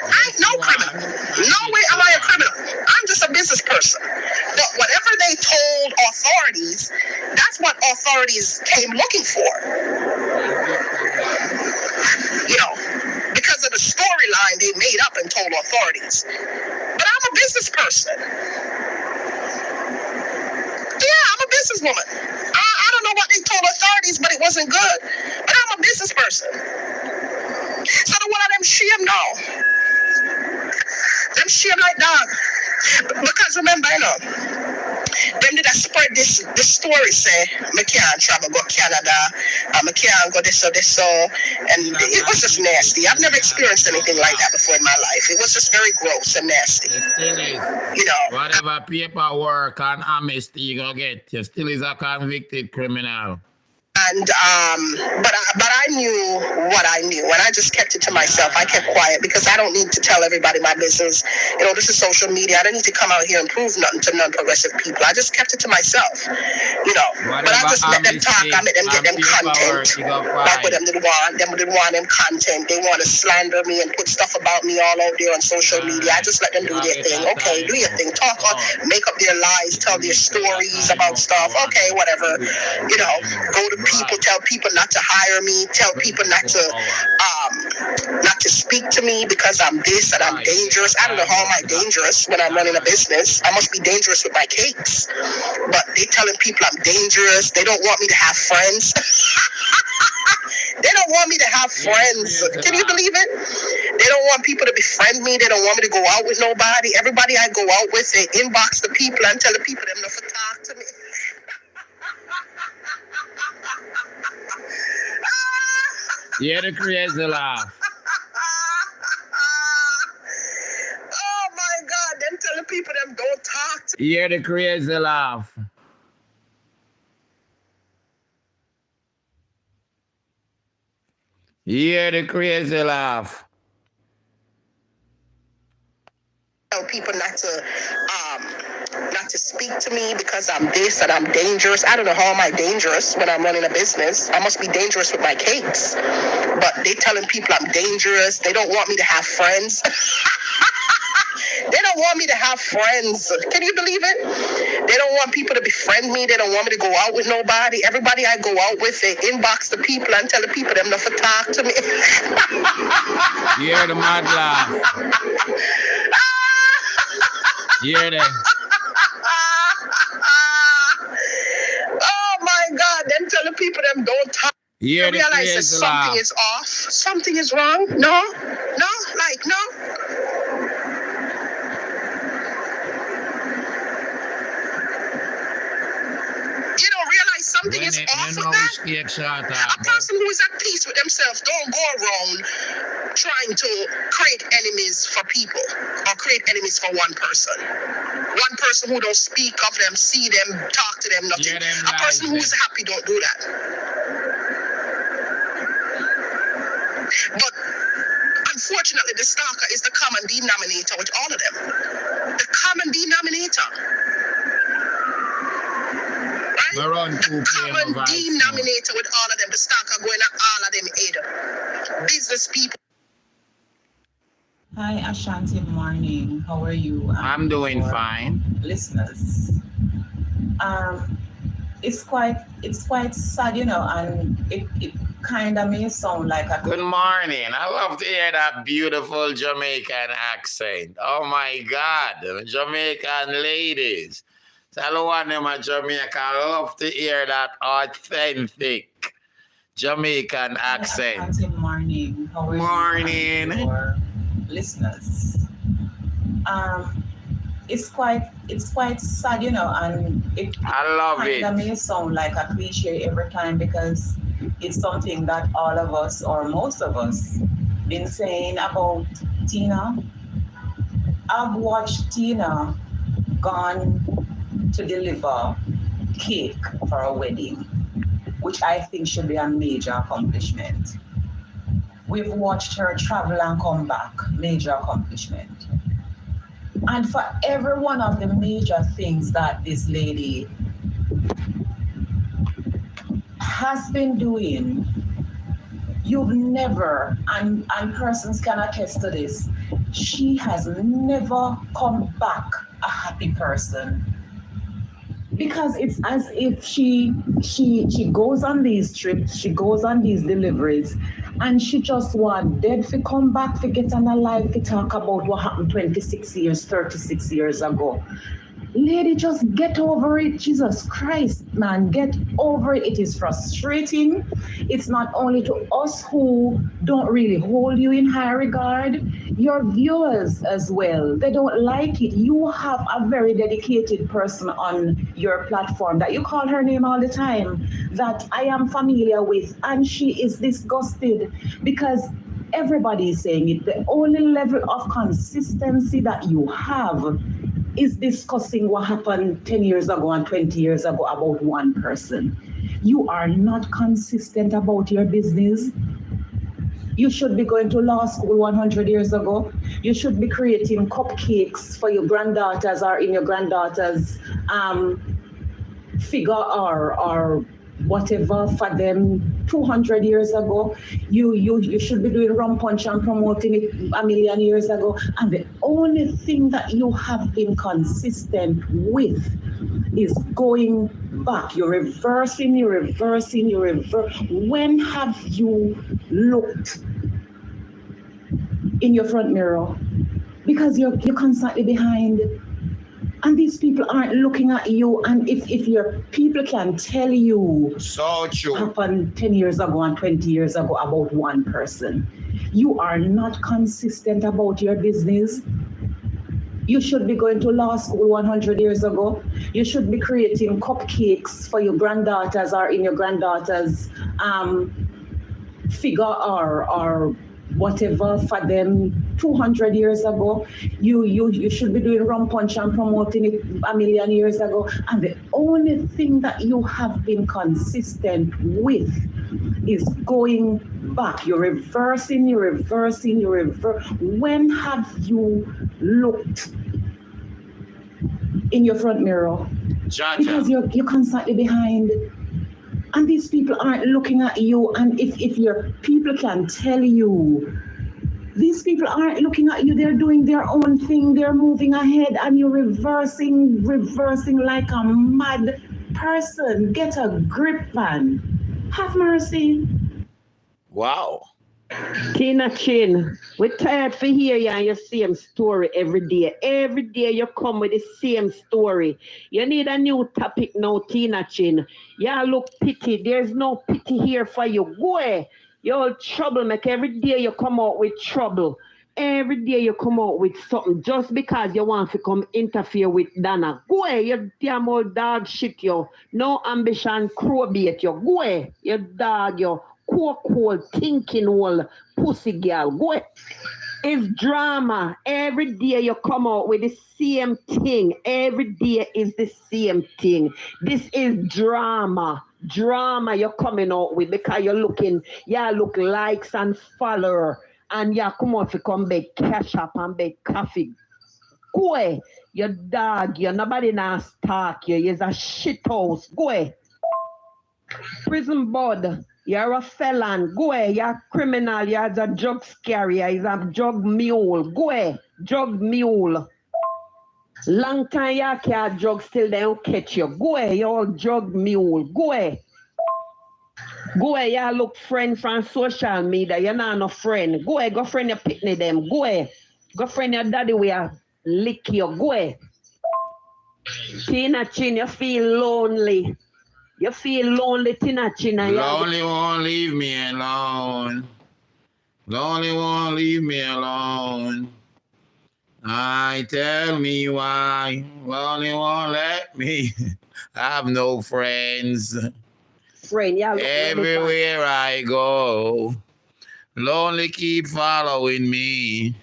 I ain't no criminal. No way am I a criminal. I'm just a business person. But whatever they told authorities, that's what authorities came looking for. You know, because of the storyline they made up and told authorities. But I'm a business person. Yeah, I'm a businesswoman. I don't know what they told authorities, but it wasn't good. But I'm a business person. So the one of them shame now. Them shame like dog. Because remember, you know, them did I spread this story say, I can't travel go Canada, I can't go this or, and it was just nasty. I've never experienced anything like that before in my life. It was just very gross and nasty. It still is. You know. Whatever paperwork and amnesty you gonna get, you still is a convicted criminal. And but I knew what I knew, and I just kept it to myself. I kept quiet because I don't need to tell everybody my business. You know, this is social media. I don't need to come out here and prove nothing to non-progressive people. I just kept it to myself. You know, but I just let them talk. I made them get them content. Like what them did want them content. They want to slander me and put stuff about me all out there on social media. I just let them do their thing. Okay, do your thing. Talk on, make up their lies, tell their stories about stuff. Okay, whatever. You know, go to people, tell people not to hire me, tell people not to speak to me because I'm this and I'm dangerous. I don't know how am I dangerous when I'm running a business. I must be dangerous with my cakes. But they telling people I'm dangerous. They don't want me to have friends. They don't want me to have friends. Can you believe it? They don't want people to befriend me. They don't want me to go out with nobody. Everybody I go out with, they inbox the people and tell the people them not to talk to me. Yeah, the crazy laugh. Oh my God, them telling people them don't talk to me. Yeah, the crazy laugh. Yeah, the crazy laugh. Tell people not to speak to me because I'm this and I'm dangerous. I don't know how am I dangerous when I'm running a business. I must be dangerous with my cakes. But they telling people I'm dangerous. They don't want me to have friends. They don't want me to have friends. Can you believe it? They don't want people to befriend me. They don't want me to go out with nobody. Everybody I go out with, they inbox the people and tell the people them not to talk to me. You hear the mad laugh. You hear that? Oh my God, them tell the people them don't talk. You hear the Realize that crazy something laugh. is off. Something is wrong. No. You don't realize something is off with that? A person who is at peace with themselves don't go around trying to create enemies for people or create enemies for one person. One person who don't speak of them, see them, talk to them, nothing. A person who is happy don't do that. But unfortunately, the stalker is the common denominator with all of them. The common denominator. Right? The common denominator with all of them. The stalker going at all of them head. Business people. Hi, Ashanti. Morning. How are you? I'm doing fine. Listeners, it's quite sad, you know, and it kind of may sound like a Good morning. I love to hear that beautiful Jamaican accent. Oh my God, Jamaican ladies. Tell one of them at Jamaica, I love to hear that authentic Jamaican accent. Ashanti. Morning. How are Morning. you? Your listeners, it's quite sad, you know, and I love kind of may sound like a cliche every time because it's something that all of us or most of us been saying about Tina. I've watched Tina gone to deliver cake for a wedding, which I think should be a major accomplishment. We've watched her travel and come back, major accomplishment. And for every one of the major things that this lady has been doing, you've never, and persons can attest to this, she has never come back a happy person. Because it's as if she goes on these trips, she goes on these deliveries, and she just want dead to come back to get on alive to talk about what happened 26 years, 36 years ago. Lady, just get over it. Jesus Christ, man, get over it. It is frustrating. It's not only to us who don't really hold you in high regard, your viewers as well. They don't like it. You have a very dedicated person on your platform that you call her name all the time that I am familiar with, and she is disgusted because everybody is saying it. The only level of consistency that you have is discussing what happened 10 years ago and 20 years ago about one person. You are not consistent about your business. You should be going to law school 100 years ago. You should be creating cupcakes for your granddaughters or in your granddaughter's figure or whatever for them 200 years ago. You should be doing rum punch and promoting it a million years ago. And the only thing that you have been consistent with is going back. You're reversing. When have you looked in your front mirror? Because you're constantly behind. And these people aren't looking at you. And if your people can tell you so true what happened 10 years ago and 20 years ago about one person, you are not consistent about your business. You should be going to law school 100 years ago. You should be creating cupcakes for your granddaughters or in your granddaughter's figure or whatever for them 200 years ago. You should be doing rum punch and promoting it a million years ago. And the only thing that you have been consistent with is going back. You're reversing. When have you looked in your front mirror? Because you're constantly behind. And these people aren't looking at you. And if your people can tell you, these people aren't looking at you. They're doing their own thing. They're moving ahead, and you're reversing like a mad person. Get a grip, man. Have mercy. Wow. Tina Chin, we're tired for hear you and your same story every day. Every day you come with the same story. You need a new topic now, Tina Chin. Yeah, look pity. There's no pity here for you. Go away. You're all troublemaker. Every day you come out with trouble. Every day you come out with something just because you want to come interfere with Donna. Go away, you damn old dog shit, you. No ambition, crowbait, you. Go away, you dog, you. Cold thinking old pussy girl. Go ahead. It's drama. Every day you come out with the same thing. Every day is the same thing. This is drama. Drama you're coming out with because you're looking, look likes and follower. And come out to come beg cash up and beg coffee. Go ahead. You dog, you nobody now stalk you. You're a shit house. Go ahead. Prison board. You're a felon. Go ahead. You're a criminal. You're a drug carrier. You're a drug mule. Go ahead. Drug mule. Long time you can't drug still they don't catch you. Go ahead. You're all drug mule. Go ahead. Go ahead. You look friend from social media. You're not no friend. Go ahead. Go friend your pitney them. Go ahead. Go friend your daddy where lick you. Go ahead. Tina Chin, you feel lonely. You feel lonely, Tina Chin. Lonely won't leave me alone. Lonely won't leave me alone. I tell me why. Lonely won't let me have no friends. Friend, everywhere I go, lonely keep following me.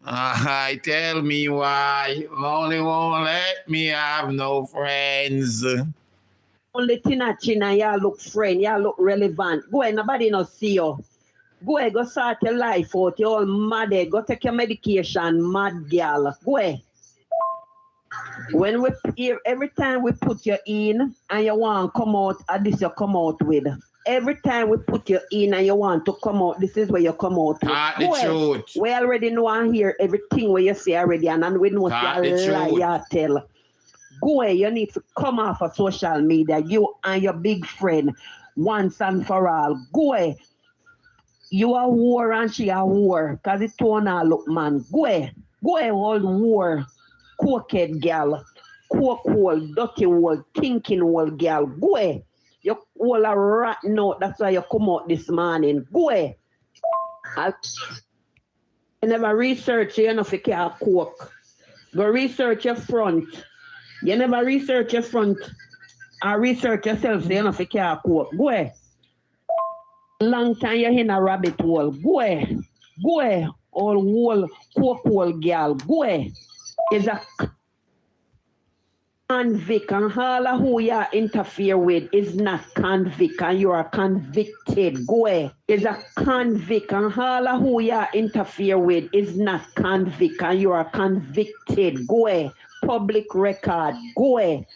I tell me why. Lonely won't let me have no friends. Only Tina Chin and y'all look friend, y'all look relevant. Go ahead, nobody no see you. Go ahead, go start your life out. You're all mad. Go take your medication, mad girl. Go ahead. When every time we put you in and you want to come out, this you come out with. Every time we put you in and you want to come out, this is where you come out with. The truth. We already know and hear everything what you say already, and we know what you lie, you tell. Go ahead, you need to come off of social media, you and your big friend, once and for all. Go ahead. You are war and she are war, because it don't all look, man. Go ahead. Go ahead, old war. Cokehead girl. Coke hole, dirty hole, thinking hole girl. Go ahead. You all are rotten out, that's why you come out this morning. Go ahead. You never research, you know if you can't coke. Go research your front. You never research your front or research yourself, so you know if you can't cope. Go ahead. Long time you're in a rabbit hole. Go ahead. Go ahead. All whole, coke hole girl. Go ahead. Is a convict, and all of who you interfere with is not convict, and you are convicted. Go ahead. Is a convict, and all of who you interfere with is not convict, and you are convicted. Go ahead. Public record. Go ahead.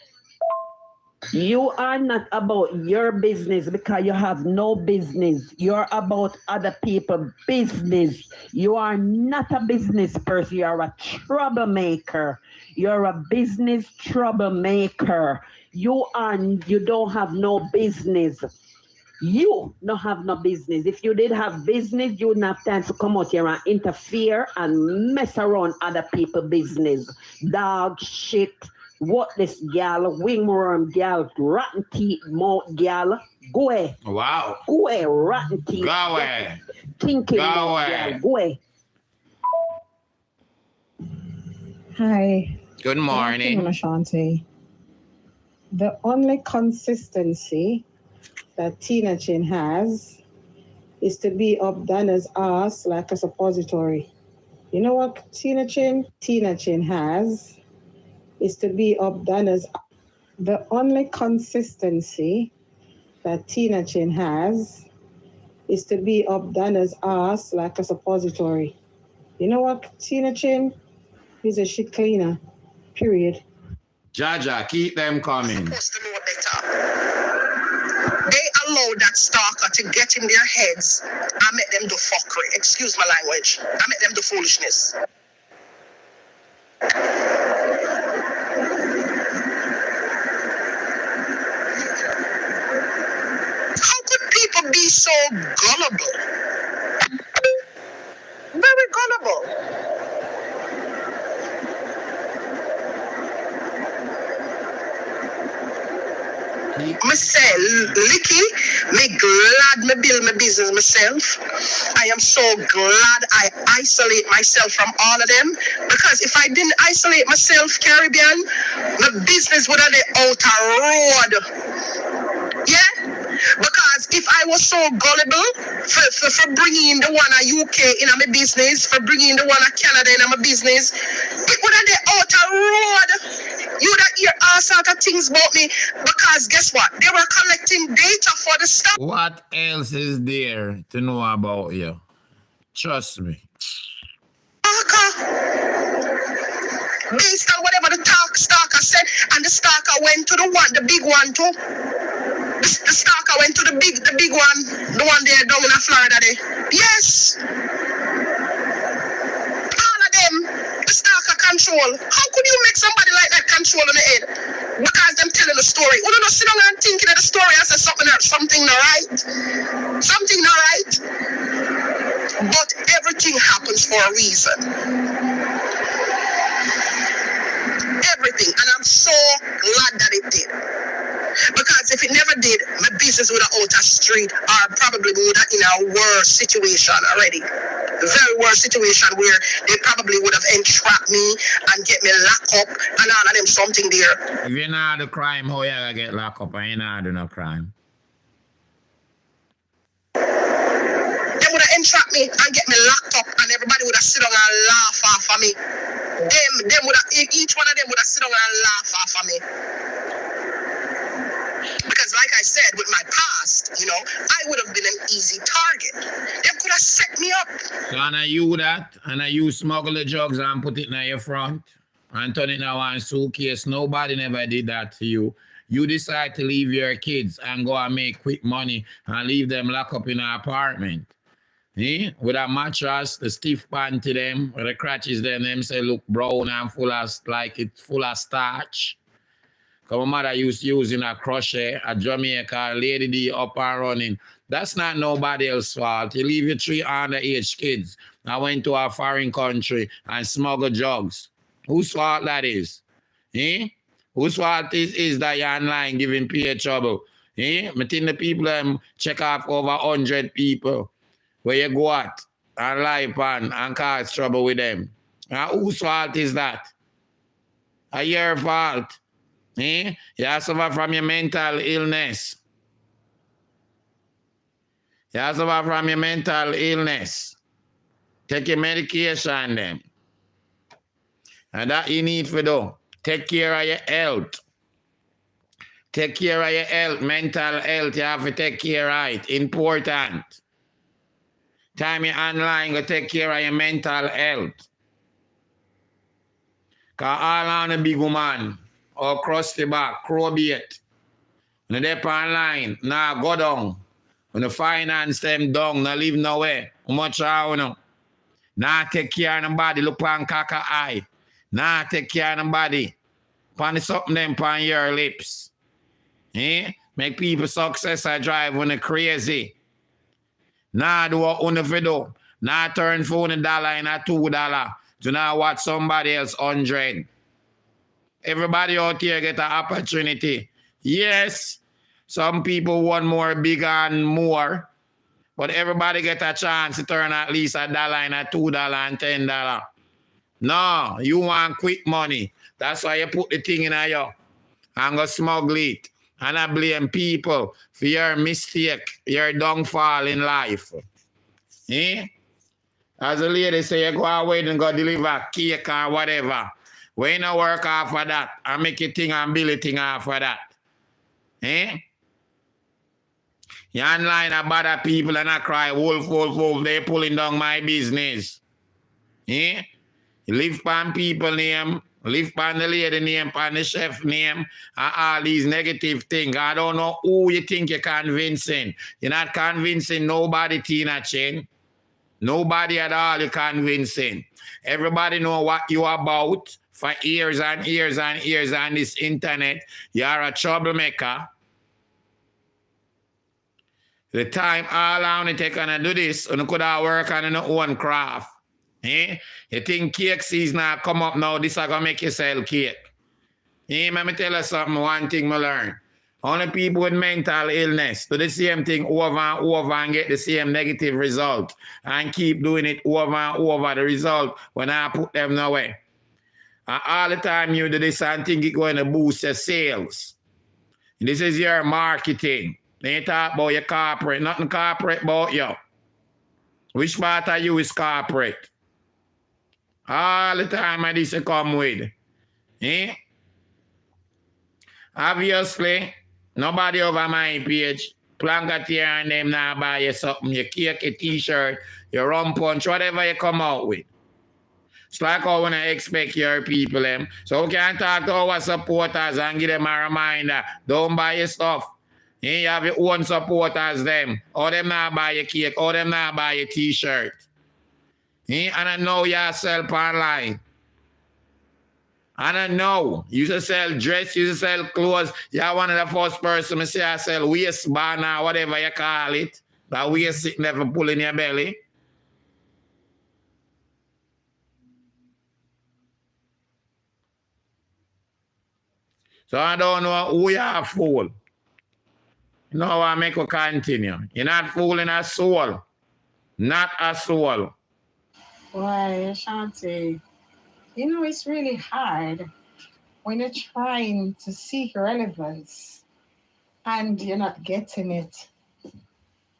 You are not about your business because you have no business. You're about other people's business. You are not a business person. You're a troublemaker. You're a business troublemaker. You don't have no business. You don't have no business. If you did have business, you wouldn't have time to come out here and interfere and mess around other people's business. Dog shit. What this gal, wingworm gal, rotten teeth mouth gal, go away. Wow. Go away, rotten teeth. Go away. Thinking mouth gal, go away. Hi. Good morning. Aunty. The only consistency that Tina Chin has is to be up Donna's ass like a suppository. You know what Tina Chin has is to be up Donna's. The only consistency that Tina Chin has is to be up Donna's ass like a suppository. You know what, Tina Chin? He's a shit cleaner. Period. Jaja, keep them coming. Supposed to know better. They allowed that stalker to get in their heads and make them do fuckery. Excuse my language. And make them do foolishness. How could people be so gullible? Very gullible. Me say, Licky, me glad me build my business myself. I am so glad I isolate myself from all of them, because if I didn't isolate myself, Caribbean, my business would have been out a road. Yeah? Because if I was so gullible for bringing the one at UK in my business, for bringing the one at Canada in my business, it would have been out a road. You would hear all sort of things about me, because guess what? They were collecting data for the stuff. What else is there to know about you? Trust me. Based on whatever the stalker said, and the stalker went to the big one too. The stalker went to the big one, the one there down in Florida there. Yes. All of them. The stalker control. How could you make somebody like that control in the head? Because them telling the story. You don't sit down and thinking of the story and say something not right. Something not right. But everything happens for a reason. Everything. And I'm so glad that it did. Because if it never did, my business would have out a street, or probably would have in a worse situation already. A very worse situation where they probably would have entrapped me and get me locked up and all of them something there. If you're not the crime, how you gonna get locked up and you're not doing no crime? They would have entrapped me and get me locked up, and everybody would have sit down and laugh off of me. Them would have, each one of them would have sit down and laugh off of me. Because like I said, with my past, you know, I would have been an easy target. They could have set me up. So and you that, and you smuggle the drugs and put it in your front and turn it in one suitcase. Nobody never did that to you. You decide to leave your kids and go and make quick money and leave them locked up in an apartment. With a mattress, the stiff pan to them, with the crutches them say look brown and full of, like it's full of starch. Because my mother used to using a crochet, a Jamaica, Lady D up and running. That's not nobody else's fault. You leave your 3 underage kids. I went to a foreign country and smuggle drugs. Whose fault that is? Whose fault is that you're online giving peer trouble? I think the people check off over 100 people where you go at and lie upon and cause trouble with them. Whose fault is that? Your fault. You suffer from your mental illness. You suffer from your mental illness. Take your medication then. And that you need to do. Take care of your health. Take care of your health, mental health. You have to take care of it. Important. Time you're online, go take care of your mental health. Because all on a big woman, or cross the back, crow bait. When they're online, now go down. When the finance them down, now leave nowhere. How much you know? Now take care of nobody, look on caca eye. Now take care of nobody. Pan something them on your lips. Make people success I drive when they're crazy. Now do what on the video. Now turn for $1 and a $2. Do not watch somebody else 100. Everybody out here get an opportunity. Yes, some people want more, bigger and more. But everybody get a chance to turn at least $1 and a $2 and $10. No, you want quick money. That's why you put the thing in you and go smuggle it. And I blame people for your mistake, your downfall in life. As a lady say, you go away and go deliver cake or whatever. When you work off of that and make a thing and build a thing off of that. You online a bother people and I cry, wolf, wolf, wolf, they pulling down my business. Yeah? You live on people name, live on the lady name, on the chef name, and all these negative things. I don't know who you think you're convincing. You're not convincing nobody, Tina Chin. Nobody at all you're convincing. Everybody know what you about for years and years and years on this internet. You're a troublemaker. The time all on it take and do this, and you could have work on your own craft. Eh? You think cake season now come up now, this is gonna make you sell cake. Eh? Let me tell you something, one thing I learned. Only people with mental illness do the same thing over and over and get the same negative result and keep doing it over and over. The result when I put them nowhere. And all the time you do this and think it's going to boost your sales. This is your marketing. They talk about your corporate, nothing corporate about you. Which part of you is corporate? All the time I this come with. Eh? Obviously, nobody over my page. Planketeer and them now buy you something. You cake, a t-shirt, your rum punch, whatever you come out with. It's like how when I expect your people them. So we can talk to our supporters and give them a reminder. Don't buy your stuff. You have your own supporters them. Or them not buy your cake. Or them not buy your t-shirt. And I know yourself online. And I know. You used to sell dress. You used to sell clothes. You're one of the first person to say I sell waistband or whatever you call it. That waist never pull in your belly. So I don't know who you are fool. You know I make you continue. You're not fooling a soul. Not a soul. Why, Ashanti? You know, it's really hard when you're trying to seek relevance and you're not getting it.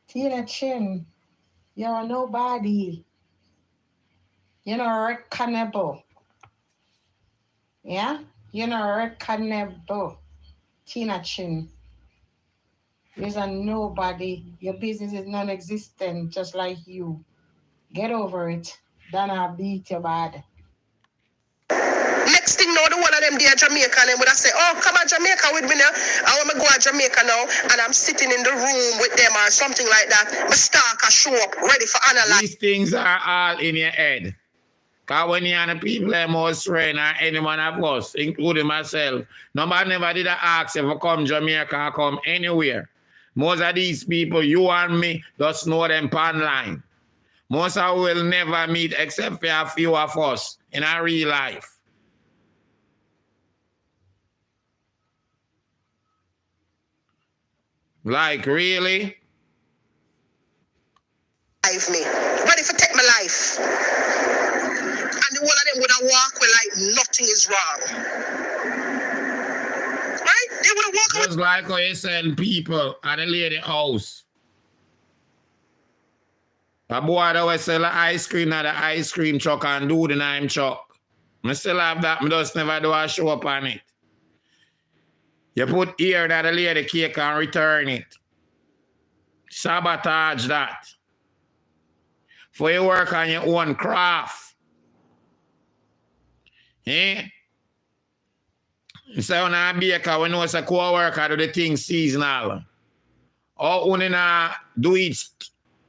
Tina Chin, you're nobody. You're not reckonable. Yeah? You're not reckonable. Tina Chin. You're a nobody. Your business is non-existent, just like you. Get over it. Donna beat your bad. Next thing now, the one of them there Jamaica, and them would have say, oh, come on Jamaica with me now. I want to go to Jamaica now, and I'm sitting in the room with them or something like that. My stalker show up, ready for analyze. These things are all in your head. Because when you're the people that most train or any one of us, including myself, nobody never did ask if I come Jamaica or come anywhere. Most of these people, you and me, just know them online. Most of will never meet except for a few of us in our real life. Like, really? Me, ready for take my life. And the one of them would have walked with like nothing is wrong. Right? They would have walked Just like how you send people at the lady house. A boy that will sell ice cream at the ice cream truck and do the name truck. I still have that, I just never do a show up on it. You put here that the lady cake and return it. Sabotage that. For you work on your own craft. Eh? So when I baker, when you say co-worker do the thing seasonal. Or when you do it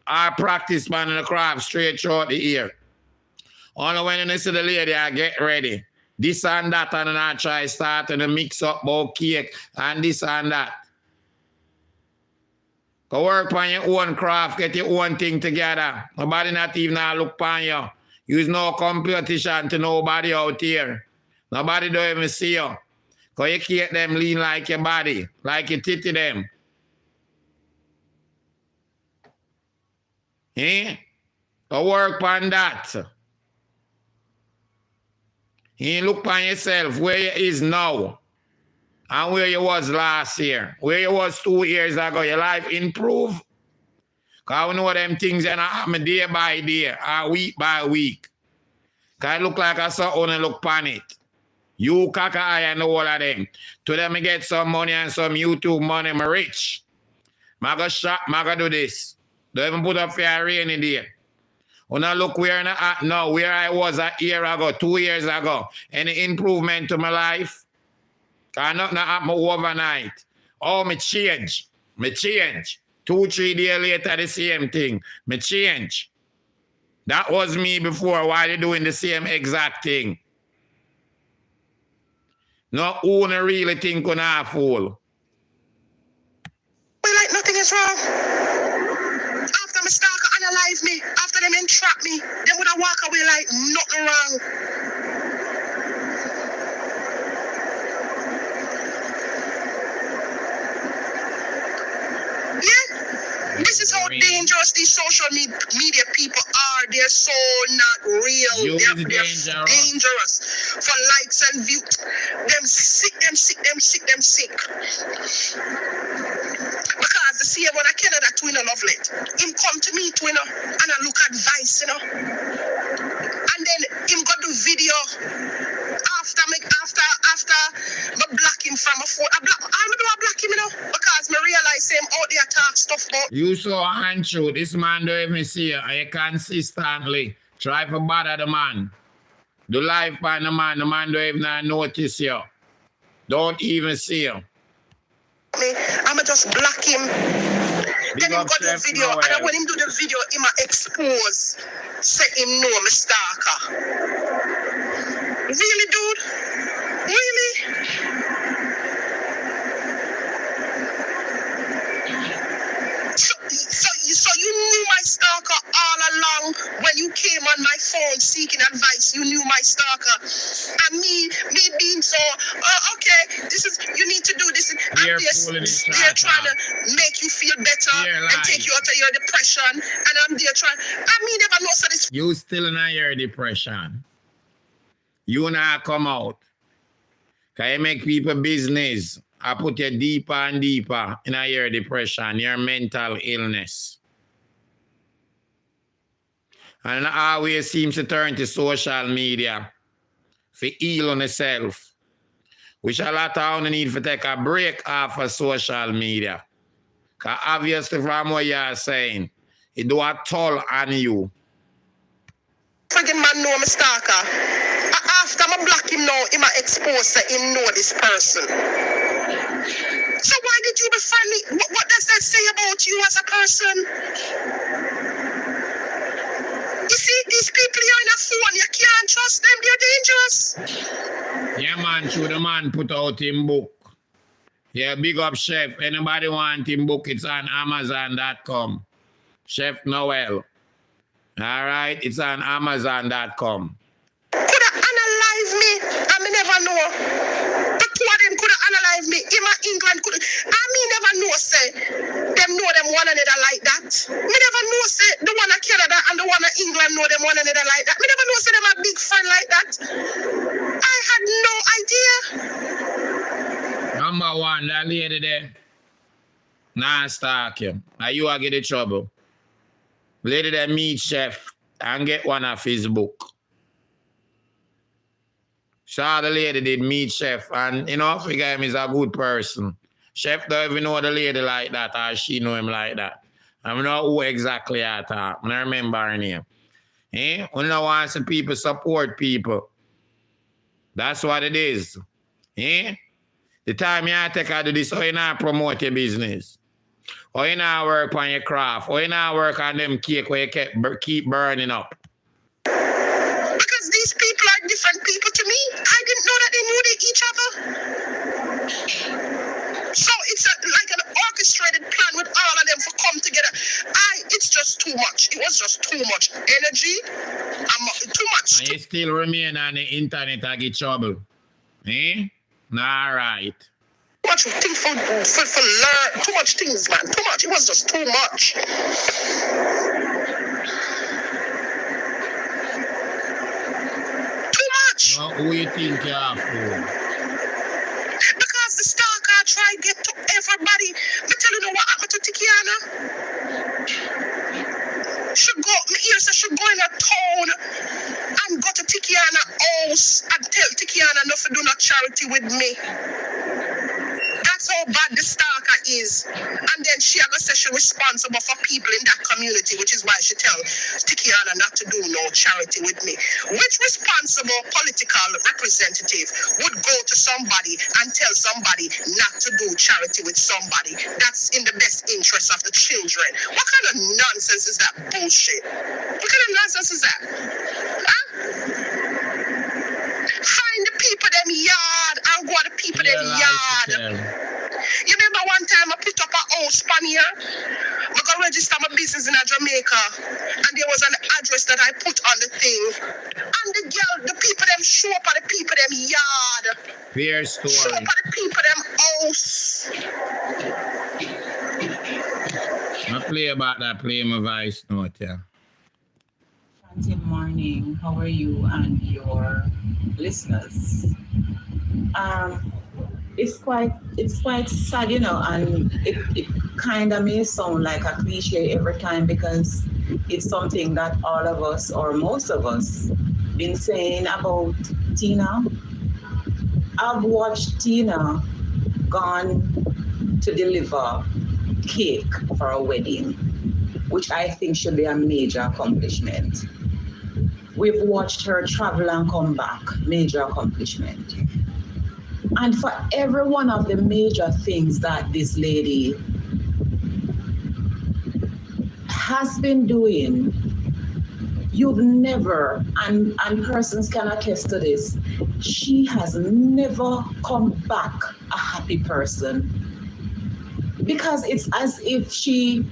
or practice man in the craft straight throughout the year. Only when you see the lady, I get ready. This and that, and then I try starting to mix up about cake and this and that. Go work on your own craft, get your own thing together. Nobody not even look on you. Use no competition to nobody out here. Nobody don't even see you. Because you keep them lean like your body, like you titty them. Eh? Go work on that. You look on yourself where you is now and where you was last year, where you was 2 years ago. Your life improved. Because we know them things that happen day by day or week by week. Because it look like I saw only look on it. You caca eye and all of them. To them I get some money and some YouTube money, I'm rich. Maga shop, maga do this. Don't even put up for a rainy day. When I look where I'm at now, where I was a year ago, 2 years ago, any improvement to my life? Because nothing happened overnight. Oh, me change. Me change. 2, 3 days later, the same thing. Me change. That was me before. Why they doing the same exact thing? No one really think on a fool. Like nothing is wrong. After my stalker analyze me, after them entrap me, then would I walk away like nothing wrong. Yeah, this is how dangerous these social media people are. They're so not real. They're dangerous for likes and views. Them sick. Because the same when I Canada twin love it. Him come to me twin and I look advice, you know. And then him got the video after me block him from a phone. I block him, you know, because me realize him out there talk stuff about. You saw Aunty, this man don't even see you, and you consistently try to bother the man. Do life by the man don't even notice you. Don't even see you. I'ma just block him. Then him got the video, and then when him do the video, him a expose. Say him know me stalker. Really, dude? Really? So you knew my stalker all along when you came on my phone seeking advice. You knew my stalker, and me being so okay. This is you need to do this. They're trying to make you feel better and take you out of your depression. And I'm there trying. I mean, never know so this. You still in your depression. You not come out. Can you make people business? I put you deeper and deeper in your depression, your mental illness. And it always seems to turn to social media for heal on yourself. Which a lot of you need to take a break off of social media. Because obviously from what you're saying, it do a toll on you. Friggin' man know me stalker. After I block him now, he might expose that him know this person. So why did you befriend me? What does that say about you as a person? You see, these people here in a phone, you can't trust them, they're dangerous. Yeah, man, should the man put out him book. Yeah, big up Chef. Anybody want him book, it's on Amazon.com. Chef Noel. All right, it's on Amazon.com. Could have analyzed me, I may never know. The two of them could have analyzed me. In England could I never know, say, them know them one another like that. Me never know, say, the one of Canada and the one of England know them one another like that. Me never know, say, them a big friend like that. I had no idea. Number one, that lady there. Nah, stalk you. Now you are getting trouble. Lady that meet Chef and get one of his book. So the lady did meet Chef and you know, figure him is a good person. Chef don't even know the lady like that or she know him like that. I don't know who exactly I thought. I don't remember her name. Eh? We don't want some people support people. That's what it is. Eh? The time you take out of this, or you not promote your business. Or you not work on your craft. Or you not work on them cake where you keep burning up. Because these people are different people to me. I didn't know that they knew each other. So it's like an orchestrated plan with all of them to come together. It's just too much. It was just too much energy. Too much. And you still remain on the internet and get trouble. Eh? All right. Too much things for learn. Too much things, man. Too much. It was just too much. Too much. Well, who you think you are for? Because the stalker tried to get to everybody. Me tell you know what happened to Tikiana? She go in a town and go to Tikiana house and tell Tikiana not to do no charity with me. That's how bad the stalker is, and then she gonna say she's responsible for people in that community, which is why she tell T-Gyal not to do no charity with me. Which responsible political representative would go to somebody and tell somebody not to do charity with somebody that's in the best interest of the children? What kind of nonsense is that bullshit? What kind of nonsense is that? Huh? Find the people them yard and go to the people them yard. You remember one time I put up a house pan here? I got register my business in Jamaica, and there was an address that I put on the thing. And the girl, the people them show up at the people them yard. Fair Show story. up at the people them house. I play about that, play my voice note, yeah. Good morning. How are you and your listeners? It's quite sad, you know, and it kind of may sound like a cliche every time because it's something that all of us or most of us been saying about Tina. I've watched Tina gone to deliver cake for a wedding, which I think should be a major accomplishment. We've watched her travel and come back, major accomplishment. And for every one of the major things that this lady has been doing, you've never, and persons can attest to this, she has never come back a happy person. Because it's as if she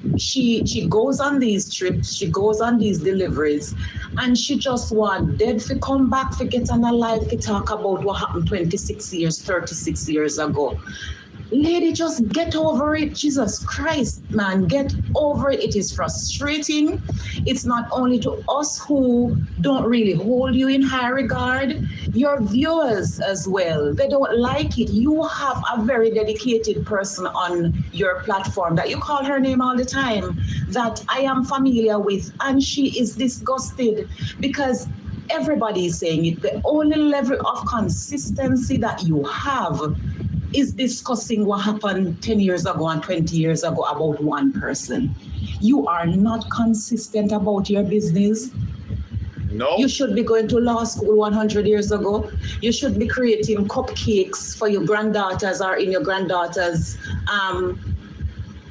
goes on these trips, she goes on these deliveries, and she just want dead to come back, to get on a live to talk about what happened 26 years, 36 years ago. Lady, just get over it. Jesus Christ, man, get over it. It is frustrating. It's not only to us who don't really hold you in high regard, your viewers as well. They don't like it. You have a very dedicated person on your platform that you call her name all the time that I am familiar with, and she is disgusted because everybody is saying it. The only level of consistency that you have is discussing what happened 10 years ago and 20 years ago about one person. You are not consistent about your business. No. You should be going to law school 100 years ago. You should be creating cupcakes for your granddaughters or in your granddaughter's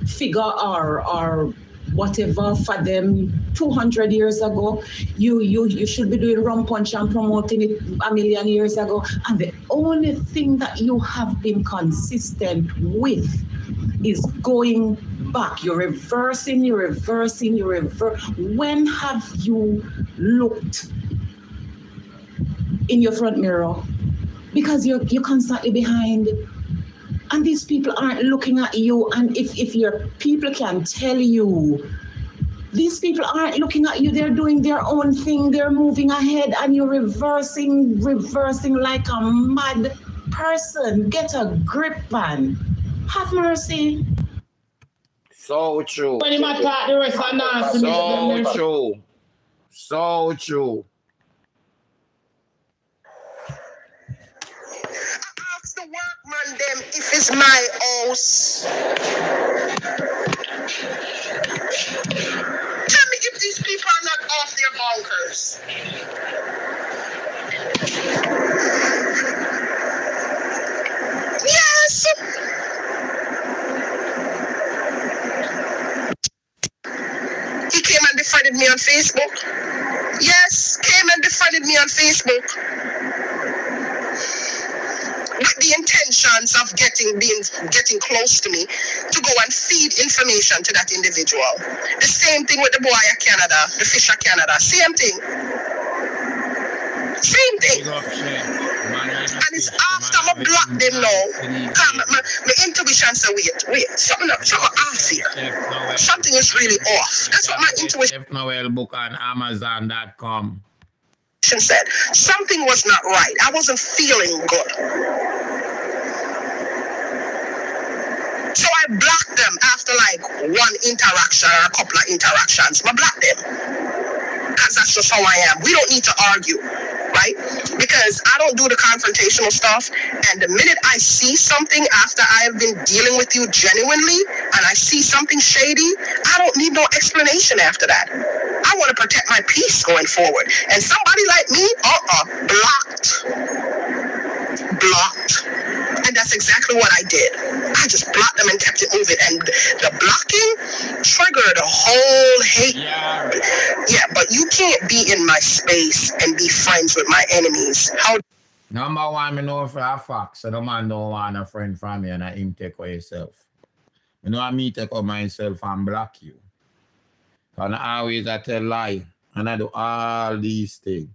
figure or whatever for them 200 years ago. You should be doing rum punch and promoting it a million years ago. And the only thing that you have been consistent with is going back. You're reversing. When have you looked in your front mirror? Because you're constantly behind. And these people aren't looking at you. And if your people can tell you, these people aren't looking at you. They're doing their own thing. They're moving ahead, and you're reversing like a mad person. Get a grip, man. Have mercy. So true. When you attack the rest of us, So true. So true. Ask the workman them if it's my house. Tell me if these people are not off their bonkers. Yes. He came and defriended me on Facebook. Yes, came and defriended me on Facebook. With the intentions of getting close to me to go and feed information to that individual. The same thing with the boy of Canada, the fish of Canada. Same thing. Same thing. And it's after I block them now. My intuition says, wait, something off here. Something is really off. That's what my intuition Noel book on Amazon.com. said. Something was not right. I wasn't feeling good. So I blocked them after like one interaction or a couple of interactions. I blocked them. Because that's just how I am. We don't need to argue. right? Because I don't do the confrontational stuff. And the minute I see something after I have been dealing with you genuinely, and I see something shady, I don't need no explanation after that. I want to protect my peace going forward. And somebody like me, blocked. And that's exactly what I did. I just blocked them and kept it moving. And the blocking triggered a whole hate. Yeah, but you can't be in my space and be friends with my enemies. How? Number one, me know for a fact, so the man don't want a friend from me and I him take away yourself. You know, I me take out myself and block you. And always I tell lie. And I do all these things.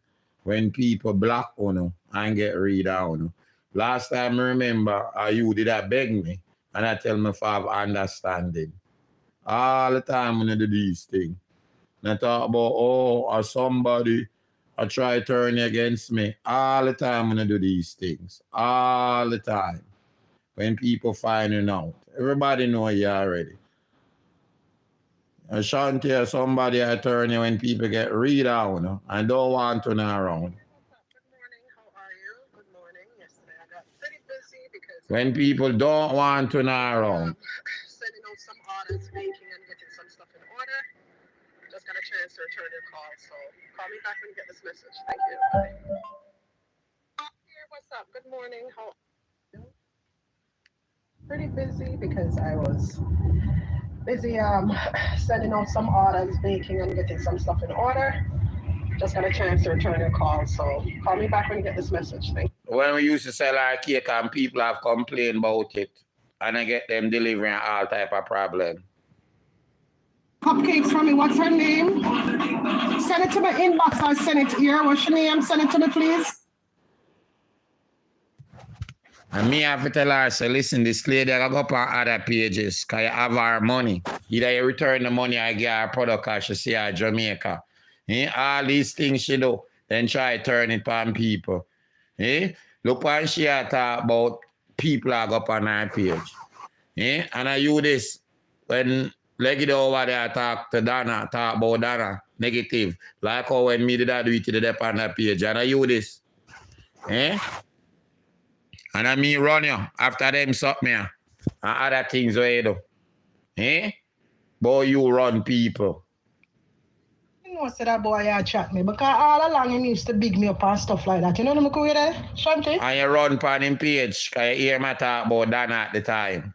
When people block on and get rid of. Last time I remember, you did that beg me. And I tell my father understanding. All the time when I do these things. And I talk about, somebody I try to turn against me. All the time when I do these things. All the time. When people finding out. Everybody know you already. Ashanti, somebody I turn you when people get rid of and don't want to know around. When people don't want to know around. Sending out some orders, making and getting some stuff in order. Just got a chance to return your call, so call me back when you get this message. Thank you. Here, what's up? Good morning. How? Pretty busy because I was busy sending out some orders, baking and getting some stuff in order. Just got a chance to return your call, so call me back when you get this message. Thank you. When we used to sell our cake and people have complained about it, and I get them delivering all type of problem. Cupcakes for me, what's her name? Send it to my inbox, I'll send it here. What's your name? Send it to me, please. And me have to tell her, say, listen, this lady I go up on other pages, because you have her money. Either you return the money or get her product because she see her Jamaica. All these things she do, then try to turn it on people. Look when she talk about people that go up on her page. And I use this when Leggy over there talk to Donna, talk about Donna, negative. Like how when me did I do it to the dep on that page. And I use this. And I me run you after them suck me and other things where you do. Boy, you run people. You know, say that boy you chat me because all along he used to big me up and stuff like that. You know what I'm going there, Shanti? And you run on him page because you hear me talk about Donna at the time.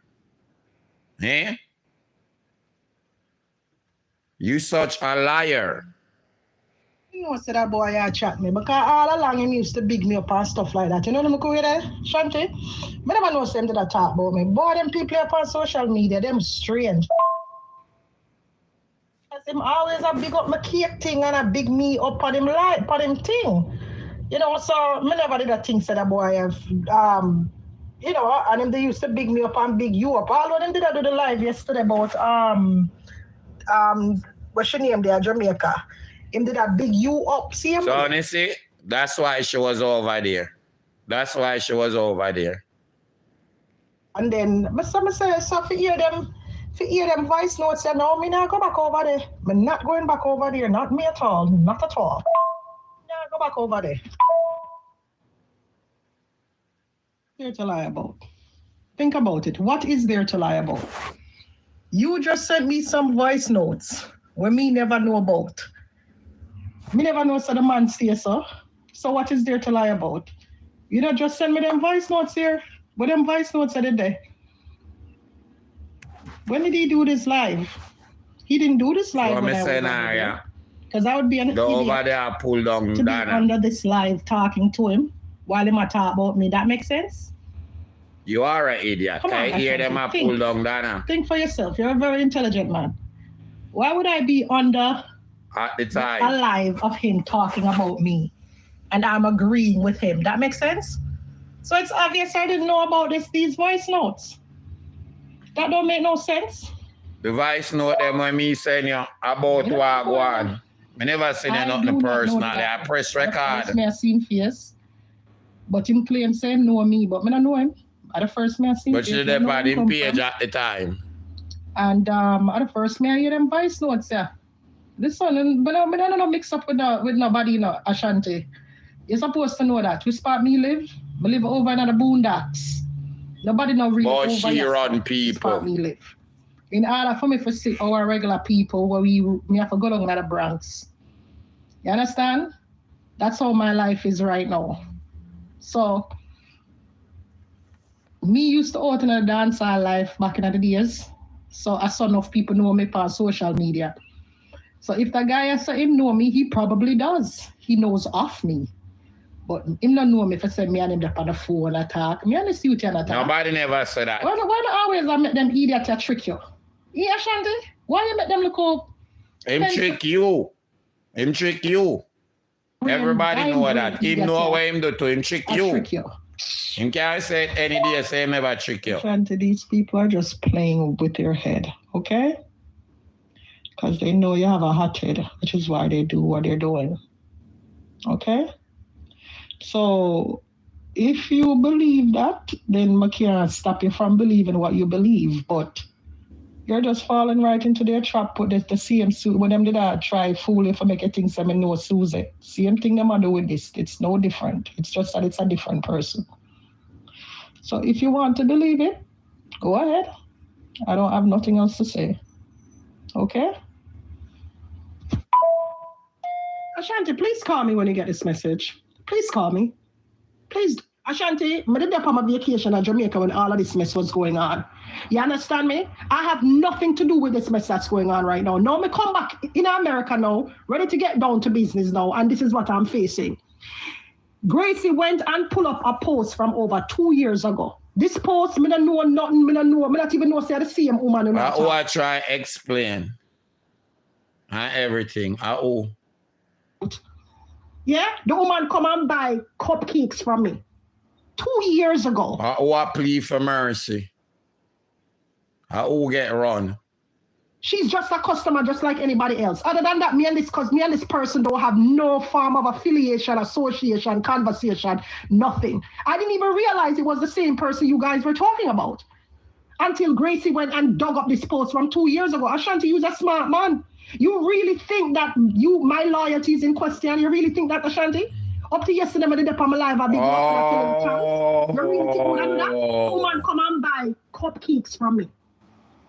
You such a liar. You know, say that boy you chat me because all along he used to big me up and stuff like that. You know what I'm going there, Shanti? I never know them to that talk about me. Boy, them people up on social media, them strange. Him always a big up my cake thing and a big me up on him life, on him thing. You know, so me never did that thing said that boy have you know, and them they used to big me up and big you up. Although them did I do the live yesterday about what's your name there, Jamaica. Him did that big you up, see him? So honestly, that's why she was over there. That's why she was over there. And then I say so for hear them voice notes, say, no, me not go back over there. I'm not going back over there, not me at all, not at all. Yeah, go back over there. There to lie about. Think about it. What is there to lie about? You just sent me some voice notes where me never know about. Me never know so the man say so. So what is there to lie about? You don't just send me them voice notes here. But them voice notes are there. When did he do this live? He didn't do this live. So when I was because I would be an idiot over there pull down to Donna. Be under this live talking to him while he might talk about me. That makes sense? You are an idiot. I hear them a pull down Donna. Think for yourself. You're a very intelligent man. Why would I be under at the time a live of him talking about me and I'm agreeing with him? That makes sense? So it's obvious I didn't know about these voice notes. That don't make no sense. The voice note them when me saying you about what go on. I never seen nothing personal. I press record. Me I seen face. But him claim saying know me, but me not know him. At the first me I seen but you did on him page at the time. And at the first me I hear them voice notes, yeah. This one, but I don't mix up with nobody, Ashanti. You're supposed to know that. Which part me live? I live over in the boondocks. Nobody know really But over she here. run Which part people. me live. In order for me to see our regular people where me have to go down to the Bronx. You understand? That's how my life is right now. So, me used to out in a dancehall life back in the days. So, I saw enough people know me on social media. So, if the guy said him know me, he probably does. He knows of me. But him not know me if I say me and him up on the phone and talk. Me and the suit and talk. Nobody never said that. Why not always I make them idiot to trick you? Yeah, Shanti? Why you make them look up? Him trick you. Him trick you. Everybody know that. Him know what him do to him trick I you. trick you. Him can't say it any day, say him never trick you. Shanti, these people are just playing with your head, okay? Because they know you have a hot head, which is why they do what they're doing. Okay? So, if you believe that, then I can't stop you from believing what you believe, but you're just falling right into their trap with the same suit. When them did that, try fool you for make you think someone know Susie. Same thing them do with this. It's no different. It's just that it's a different person. So if you want to believe it, go ahead. I don't have nothing else to say. Okay? Ashanti, please call me when you get this message. Please call me. Please. Ashanti, I did on my vacation in Jamaica when all of this mess was going on. You understand me? I have nothing to do with this mess that's going on right now. Now, me come back in America now, ready to get down to business now, and this is what I'm facing. Gracie went and pulled up a post from over 2 years ago. This post, me don't know nothing, me not even know say the same woman. I try explain. Everything. Yeah, the woman come and buy cupcakes from me 2 years ago. I plea for mercy. I get run. She's just a customer, just like anybody else. Other than that, me and this person don't have no form of affiliation, association, conversation, nothing. I didn't even realize it was the same person you guys were talking about until Gracie went and dug up this post from 2 years ago. Ashanti, you're a smart man. You really think that my loyalty is in question? You really think that, Ashanti? Up to yesterday, I did up on my live. I did You really think I do that? Woman come and buy cupcakes from me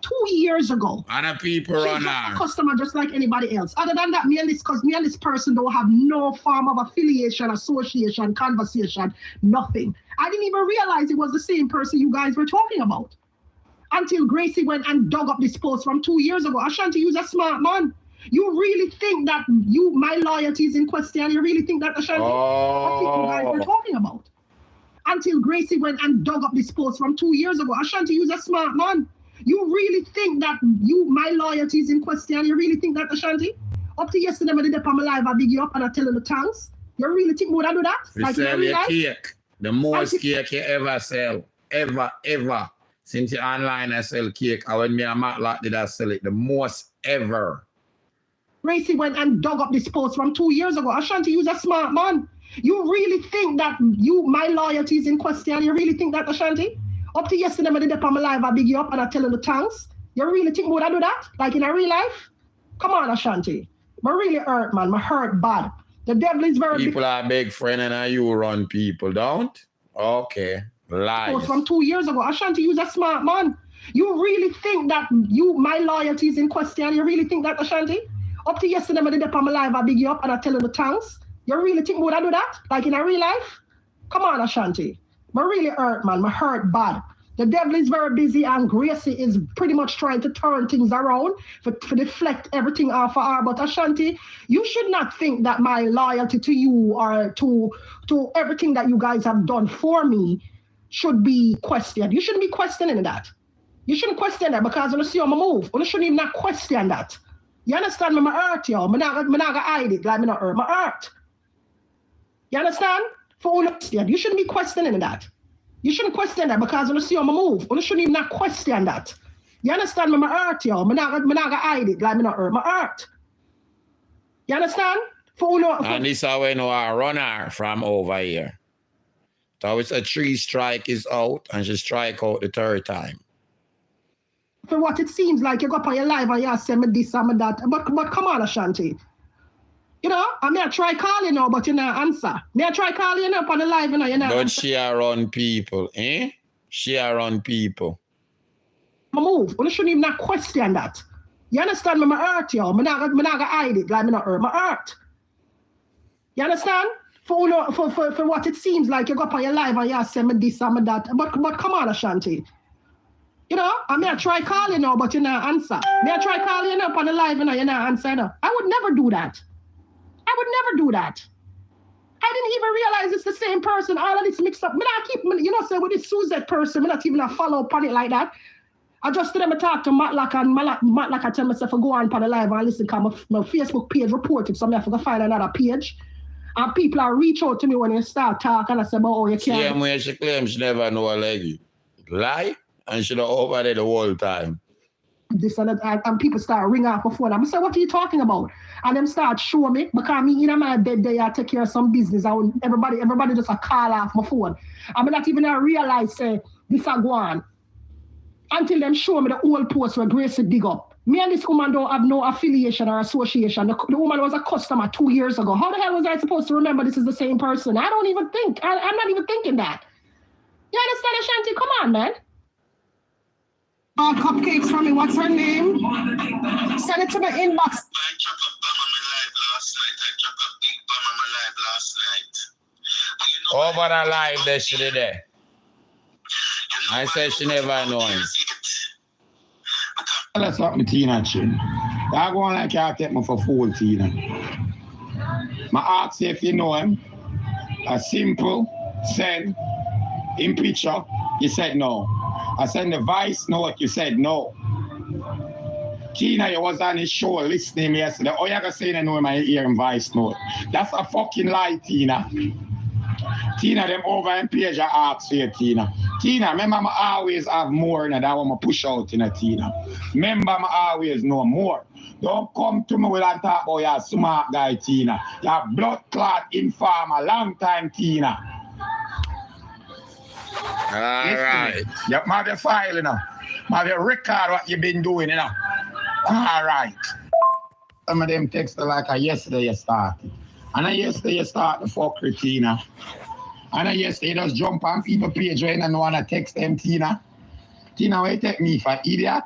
2 years ago. And the people She's run just her. a customer, just like anybody else. Other than that, me and this person don't have no form of affiliation, association, conversation, nothing. I didn't even realize it was the same person you guys were talking about until Gracie went and dug up this post from 2 years ago. Ashanti, you're a smart man. You really think that my loyalty is in question? You really think that, Ashanti? That's what you guys were talking about until Gracie went and dug up this post from 2 years ago. Ashanti, you're a smart man. You really think that my loyalty is in question? You really think that, Ashanti? Up to yesterday, I did up on my live, I big you up and I tell you the thanks. You really think would I do that? You sell your cake. The most cake you ever sell. Ever. Since you're online, I sell cake. And when me and Matlock did I sell it, the most ever. Gracie went and dug up this post from 2 years ago. Ashanti, you're a smart man. You really think that my loyalty is in question? You really think that, Ashanti? Up to yesterday, I did up on my live, I big you up and I tell you the thanks. You really think would I do that? Like in a real life? Come on, Ashanti. I really hurt, man. I hurt bad. The devil is very people are big friend and you run people, don't? Okay. Lies. From 2 years ago. Ashanti, you're a smart man. You really think that my loyalty is in question? You really think that, Ashanti? Up to yesterday, I did up on my live, I big you up and I tell you the thanks. You really think would I do that? Like in a real life? Come on, Ashanti. I really hurt, man. I hurt bad. The devil is very busy and Gracie is pretty much trying to turn things around for deflect everything off of her. But Ashanti, you should not think that my loyalty to you or to everything that you guys have done for me should be questioned. You shouldn't be questioning that. You shouldn't question that because when you see how I move, you shouldn't even not question that. You understand me? I hurt you. I'm not going to hide it like I'm not hurt. I hurt. You understand? You shouldn't be questioning that. You shouldn't question that because when you see how I move, you shouldn't even not question that. You understand me? I hurt you. I'm not going to hide it like I'm not hurt. I hurt. You understand? And this is how we know our runner from over here. So it's a 3 strike is out and she strike out the 3rd time. For what it seems like, you go up on your live and you say me this and me that. But come on, Ashanti. You know, I may try calling now, but you not answer. May I try calling up on the live, you know, you not But answer. she around people, eh? She around people. I move. Well, you shouldn't even not question that. You understand me? I hurt you. I'm not gonna hide it like me not hurt. I hurt. You understand? For what it seems like you go up on your live and you say me this and me that. But come on, Ashanti. You know, I may try calling now, but you not answer. May I try calling up on the live, you know, you not answer. No. I would never do that. I would never do that. I didn't even realize it's the same person. All of this mixed up. Me not keep, you know, say with this Suzette person, me not even a follow up on it like that. I just today I talk to Matlock and Matlock I tell myself I go on the live and listen because my Facebook page reported, so I have to go find another page. And people are reach out to me when they start talking and I say, oh, you can't. Same way she claims she never know a leggy. Lie? And she don't over there the whole time. This and that, and people start ring off my phone. I'm say, what are you talking about? And them start showing me because me in my bed there, I take care of some business. Everybody just a call off my phone. I'm not even realize say this a go on. Until them show me the old post where Gracie dig up. Me and this woman don't have no affiliation or association. The woman was a customer 2 years ago. How the hell was I supposed to remember this is the same person? I don't even think. I'm not even thinking that. You understand, Ashanti? Come on, man. Cupcakes from me. What's her name? Send it to my inbox. I chuck up bomb on my live last night. I chuck up big bomb on my live last night. But you know, Over the live that she did there. I said she never know him. Tell us something, Tina Chin. I go on like you take me for fool, Tina. I ask you if you know him. A simple send in picture. You said no. I send the voice note. You said no. Tina, you was on his show listening yesterday. Oh, you gonna say I know him, I hear him voice note. That's a fucking lie, Tina. Tina, them over and page I ask for you, Tina. Tina, remember I always have more than that when I push out in a Tina. Remember I always know more. Don't come to me with and talk about you're a smart guy, Tina. You're a blood clot informer, long time, Tina. All right. You have your file, you know. You have your record what you've been doing, you know. All right. Some of them texts are like yesterday you started. And yesterday you start the fuckery, Tina. And yesterday you just jump on people page when and want to text them, Tina. Tina, why you take me for idiot?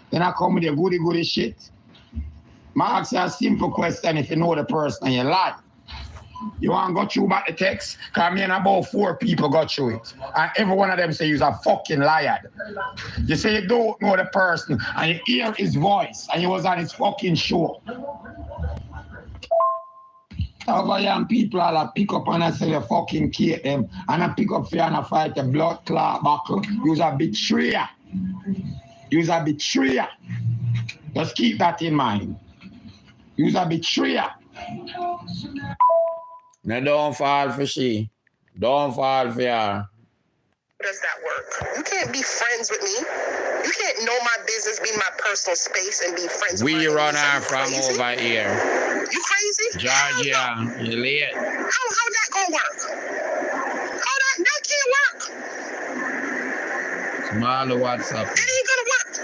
Then I come with your goody shit. I ask you a simple question if you know the person and you lie. You want to go through back the text? Because me and about 4 people got through it. And every one of them say you're a fucking liar. You say you don't know the person and you hear his voice and he was on his fucking show. Over young people all pick up and I say you fucking kill them. And I pick up for you and I fight a blood clot buckle. You're a betrayer. You're a betrayer. Just keep that in mind. You're a betrayer. Now don't fall for she. Don't fall for her. How does that work? You can't be friends with me. You can't know my business, be my personal space, and be friends with me. We run her from over here. You crazy? Georgia, you late. How that gonna work? That can't work. Small WhatsApp. It ain't gonna work.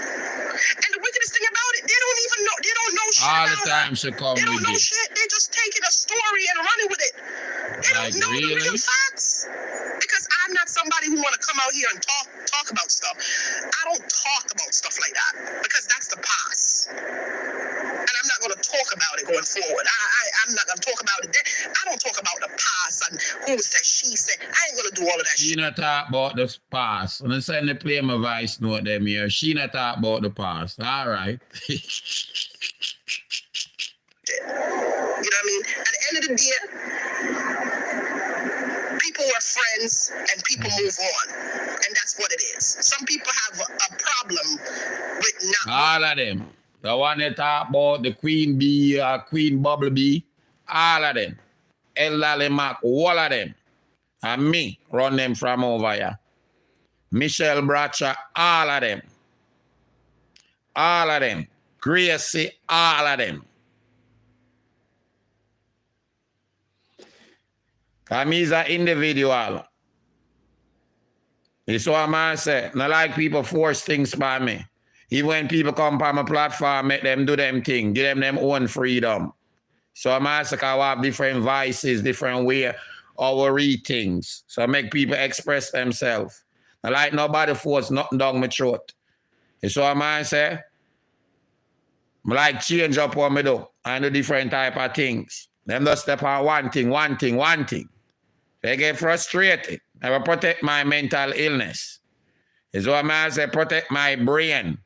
And the wickedest thing about it, they don't even know. They don't know shit. All the time she come They don't with know this. shit. They just taking a story and running with it. They Like, don't know really? the real facts. Because I'm not somebody who want to come out here and talk about stuff. I don't talk about stuff like that because that's the past. And I'm not going to talk about it going forward. I'm not going to talk about it. I don't talk about the past and who said, she said. I ain't going to do all of that She shit. not talk about the past. And I send the play my voice note them here. She not talk about the past. All right. You know what I mean? At the end of the day, people are friends and people move on. And that's what it is. Some people have a problem with not. All of them. The one that talk about the Queen Bee, Queen Bubble Bee. All of them. Elderly Mac, all of them. And me run them from over here. Michelle Bradshaw, all of them. All of them. Gracie, all of them. I'm an individual. It's what I say. Not like people force things by me. Even when people come on my platform, make them do them thing. Give them own freedom. So I'm asking how we have different vices, different way how we read things. So I make people express themselves. I like nobody force nothing down my throat. You see what I say? I like change up what I do. I do different type of things. Them just step on one thing. They get frustrated. I will protect my mental illness. Is what I say, protect my brain.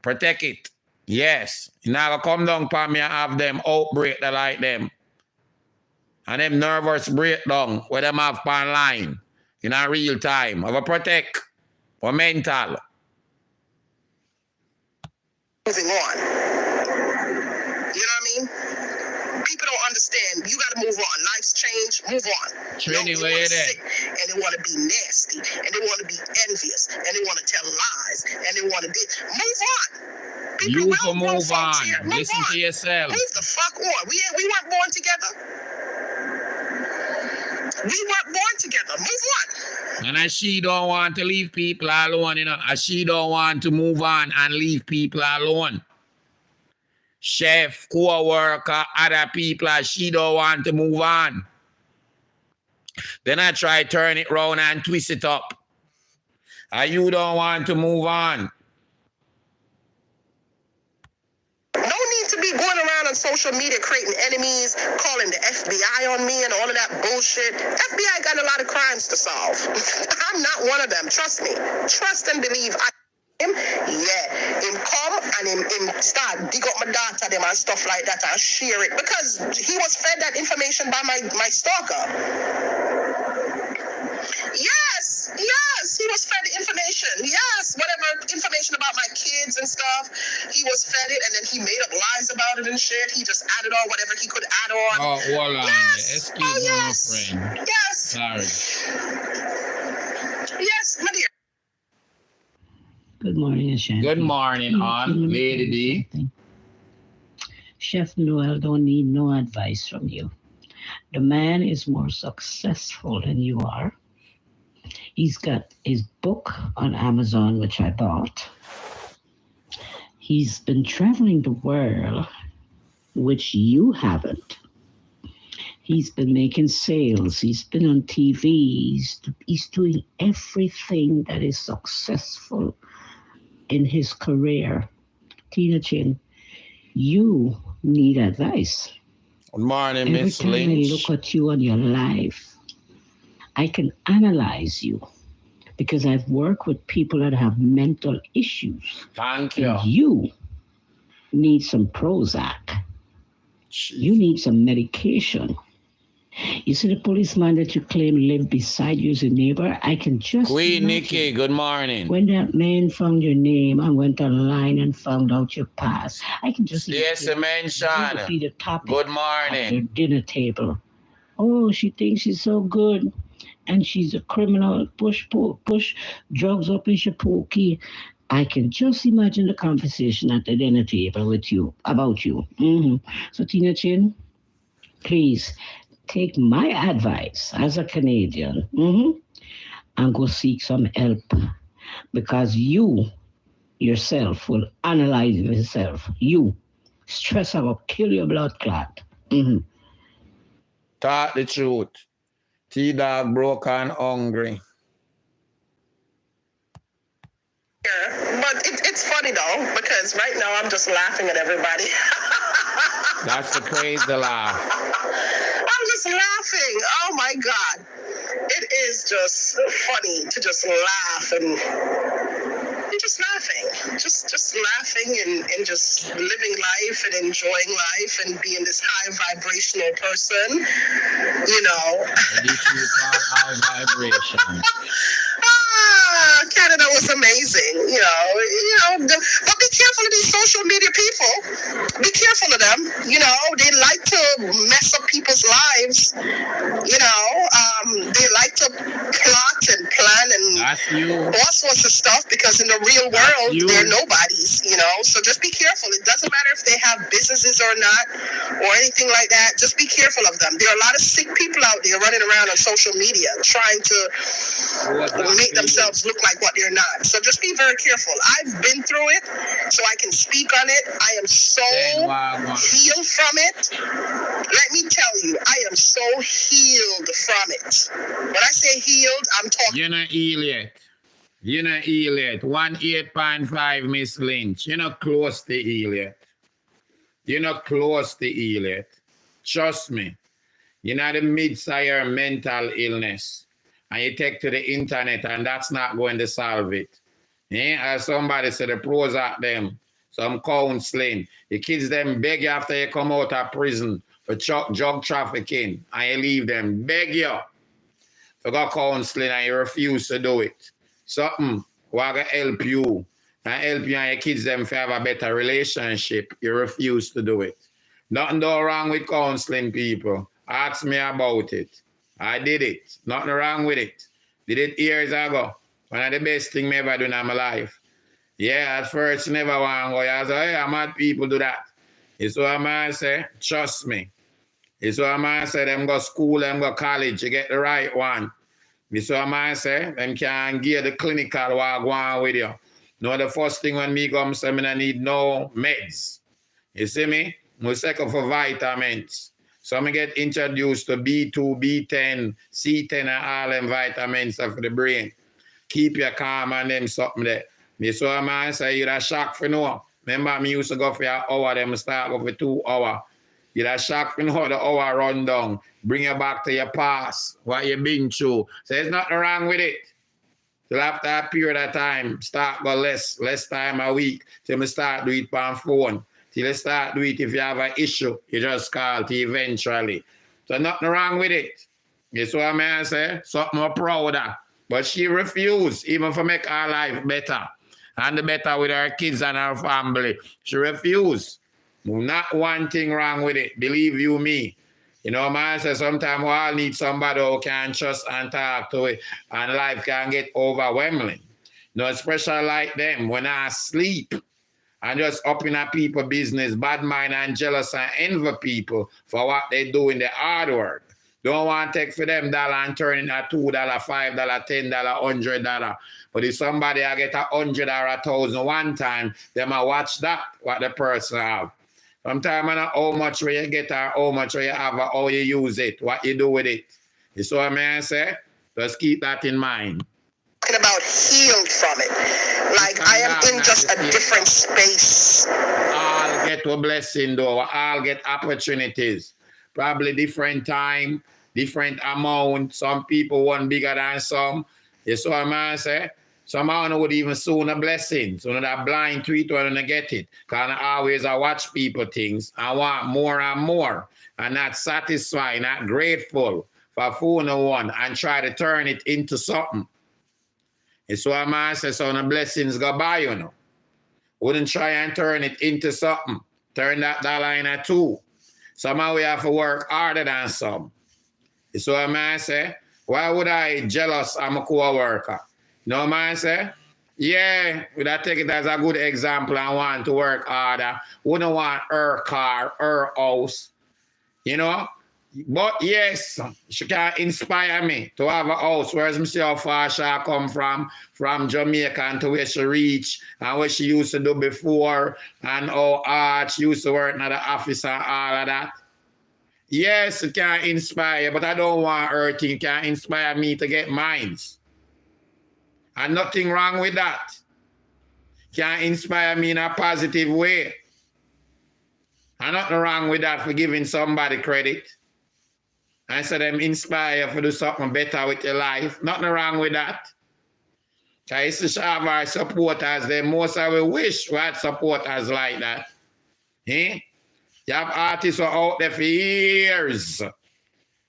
Protect it. Yes. You now come down upon me and have them outbreak that like them. And them nervous breakdown where them have pan line in a real time. I will protect our mental. Moving on. You know what I mean? People don't understand. You got to move on. Life's changed. Move on. Trini, they where want you to at? sit and they want to be nasty and they want to be envious and they want to tell lies and they want to be. Move on. People You will for grow move folks on. here. Move Listen on. to yourself. Move the fuck on. We weren't born together. We weren't born together. Move on. And as she don't want to leave people alone, you know, as she don't want to move on and leave people alone. Chef, co-worker, other people, as she don't want to move on. Then I try turn it round and twist it up. And you don't want to move on. No need to be going around on social media creating enemies, calling the FBI on me and all of that bullshit. FBI got a lot of crimes to solve. I'm not one of them. Trust me. Trust and believe. Him come and him start dig up my data them and stuff like that and share it because he was fed that information by my stalker. Yes, he was fed the information. Yes, whatever information about my kids and stuff, he was fed it and then he made up lies about it and shit. He just added on whatever he could add on. Oh, hold on. Yes. Excuse me, yes. my friend. Yes. Sorry. Yes, my dear. Good morning, Chef. Good morning, Aunt Lady D. Chef Noel don't need no advice from you. The man is more successful than you are. He's got his book on Amazon, which I bought. He's been traveling the world, which you haven't. He's been making sales. He's been on TV. He's doing everything that is successful in his career. Tina Chin, you need advice. Good morning, Every Miss time Lynch. I look at you on your life, I can analyze you because I've worked with people that have mental issues. Thank you. And you need some Prozac. You need some medication. You see the policeman that you claim lived beside you as a neighbor? I can just Queen imagine Nikki, good morning. when that man found your name and went online and found out your past. I can just Yes, imagine mention. be the topic Good at morning. your dinner table. Oh, she thinks she's so good, and she's a criminal. Push drugs up in your pokey. I can just imagine the conversation at the dinner table with you about you. So Tina Chin, please take my advice as a Canadian and go seek some help because you yourself will analyze yourself. You stress will kill your blood clot. Talk the truth. T-Dog broke and hungry. But it's funny though, because right now I'm just laughing at everybody. That's the crazy laugh. I'm just laughing. Oh my God. It is just funny to just laugh and you're just laughing. Just laughing and just living life and enjoying life and being this high vibrational person. You know. High vibration. Canada was amazing, but be careful of these social media people. Be careful of them. They like to mess up people's lives. They like to plot and plan man and all sorts of stuff, because in the real world, they're nobodies, you know? So just be careful. It doesn't matter if they have businesses or not or anything like that. Just be careful of them. There are a lot of sick people out there running around on social media trying to make themselves look like what they're not. So just be very careful. I've been through it, so I can speak on it. I am so healed from it. Let me tell you, I am so healed from it. When I say healed, I'm talking. You're not healed yet. You're not healed yet. 18.5, Miss Lynch. You're not close to heal yet. You're not close to heal yet. Trust me. You're not a mid-sire mental illness. And you take to the internet, and that's not going to solve it. Yeah? As somebody said, the pros at them, some counseling. The kids them beg you after you come out of prison for drug trafficking, and you leave them. Beg you to go counseling, and you refuse to do it. Something will help you and your kids them to have a better relationship. You refuse to do it. Nothing wrong with counseling, people. Ask me about it. I did it. Nothing wrong with it. Did it years ago. One of the best things I ever done in my life. Yeah, at first never want to go. I say, hey, I'm mad people do that. It's what I'm going to say. Trust me. It's what I'm going to say. Them go school, them go college. You get the right one. It's what I'm going to say. Them can give the clinical what go on with you. No, the first thing when me come, say, I need no meds. You see me? I'm second for vitamins. So I'm get introduced to B2, B10, C10, and all them vitamins for the brain. Keep you calm and them something there. So I'm say you're a shock for no. Remember, me used to go for an hour, then start go for 2 hours. You're a shock for no, the hour run down. Bring you back to your past, what you've been through. So there's nothing wrong with it. Till after a period of time, start go less time a week. Till me start do it on phone. Till you start do it if you have an issue, you just call to eventually. So nothing wrong with it. That's what I say. Something more proud of. But she refused, even to make her life better. And the better with her kids and her family. She refused. Not one thing wrong with it. Believe you me. You know, man, say sometimes we all need somebody who can trust and talk to it. And life can get overwhelming. You know, especially like them, when I sleep. And just up in a people business, bad mind and jealous and envy people for what they do in the hard work. Don't want to take for them dollar and turn it at $2, $5, $10, $100. But if somebody I get $100 or $1,000 one time, then I watch that, what the person have. Sometimes I know how much where you get or how much where you have or how you use it, what you do with it. You see what I say? Just keep that in mind. Talking about healed from it. Like I am in just a different space. All get a blessing though. All get opportunities. Probably different time, different amount. Some people want bigger than some. You see what I say? Some would even soon a blessing. So that blind tweet when I get it. Because I always watch people things. I want more and more. And not satisfied, not grateful for phone one and try to turn it into something. It's what I say, so the blessings go by, you know. Wouldn't try and turn it into something. Turn that dollar into 2. Somehow we have to work harder than some. It's what I say. Why would I jealous I'm a co-worker? You know what I say? Yeah, would I take it as a good example and want to work harder? Wouldn't want her car, her house, you know? But yes, she can inspire me to have a house. Whereas me see how far she come from Jamaica and to where she reach and what she used to do before and how hard she used to work in the office and all of that. Yes, it can inspire you, but I don't want her thing. It can inspire me to get mines. And nothing wrong with that. It can inspire me in a positive way. And nothing wrong with that for giving somebody credit. And so them inspire you to do something better with your life. Nothing wrong with that. Because it's have our supporters. They most of we wish we had supporters like that. Eh? You have artists who are out there for years.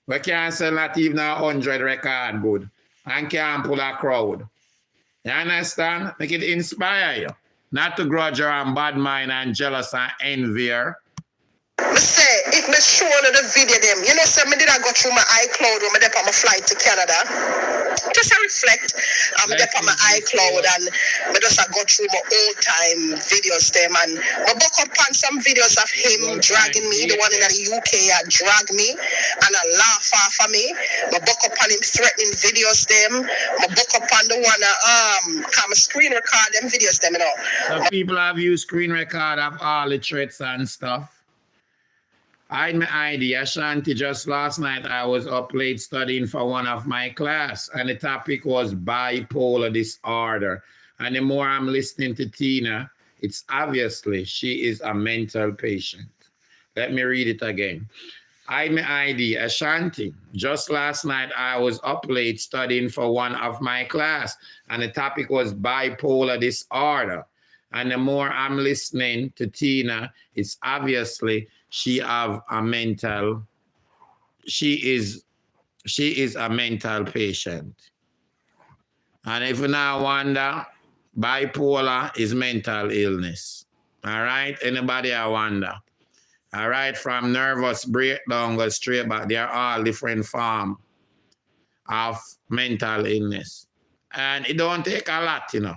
We can't sell not even 100 record good. And can't pull a crowd. You understand? Make it inspire you. Not to grudge her and bad mind and jealous and envy her. Me say, if me show you the video them, you know, so me did I go through my iCloud when me did on my flight to Canada. Just a reflect, me did on my iCloud and me just I go through my old time videos them and me book up on some videos of him dragging me, the one in the UK drag me and I laugh off of me. Me book up on him threatening videos them. Me book up on the one come screen record them videos them, you know. So people have used screen record of all the threats and stuff. I had my ID, Ashanti. Just last night, I was up late studying for one of my class, and the topic was bipolar disorder. And the more I'm listening to Tina, it's obviously she is a mental patient. Let me read it again. I had my ID, Ashanti. Just last night, I was up late studying for one of my class, and the topic was bipolar disorder. And the more I'm listening to Tina, it's obviously she is a mental patient. And if you now wonder, bipolar is mental illness. All right, anybody I wonder? All right, from nervous breakdown go straight back. They are all different forms of mental illness. And it don't take a lot, you know.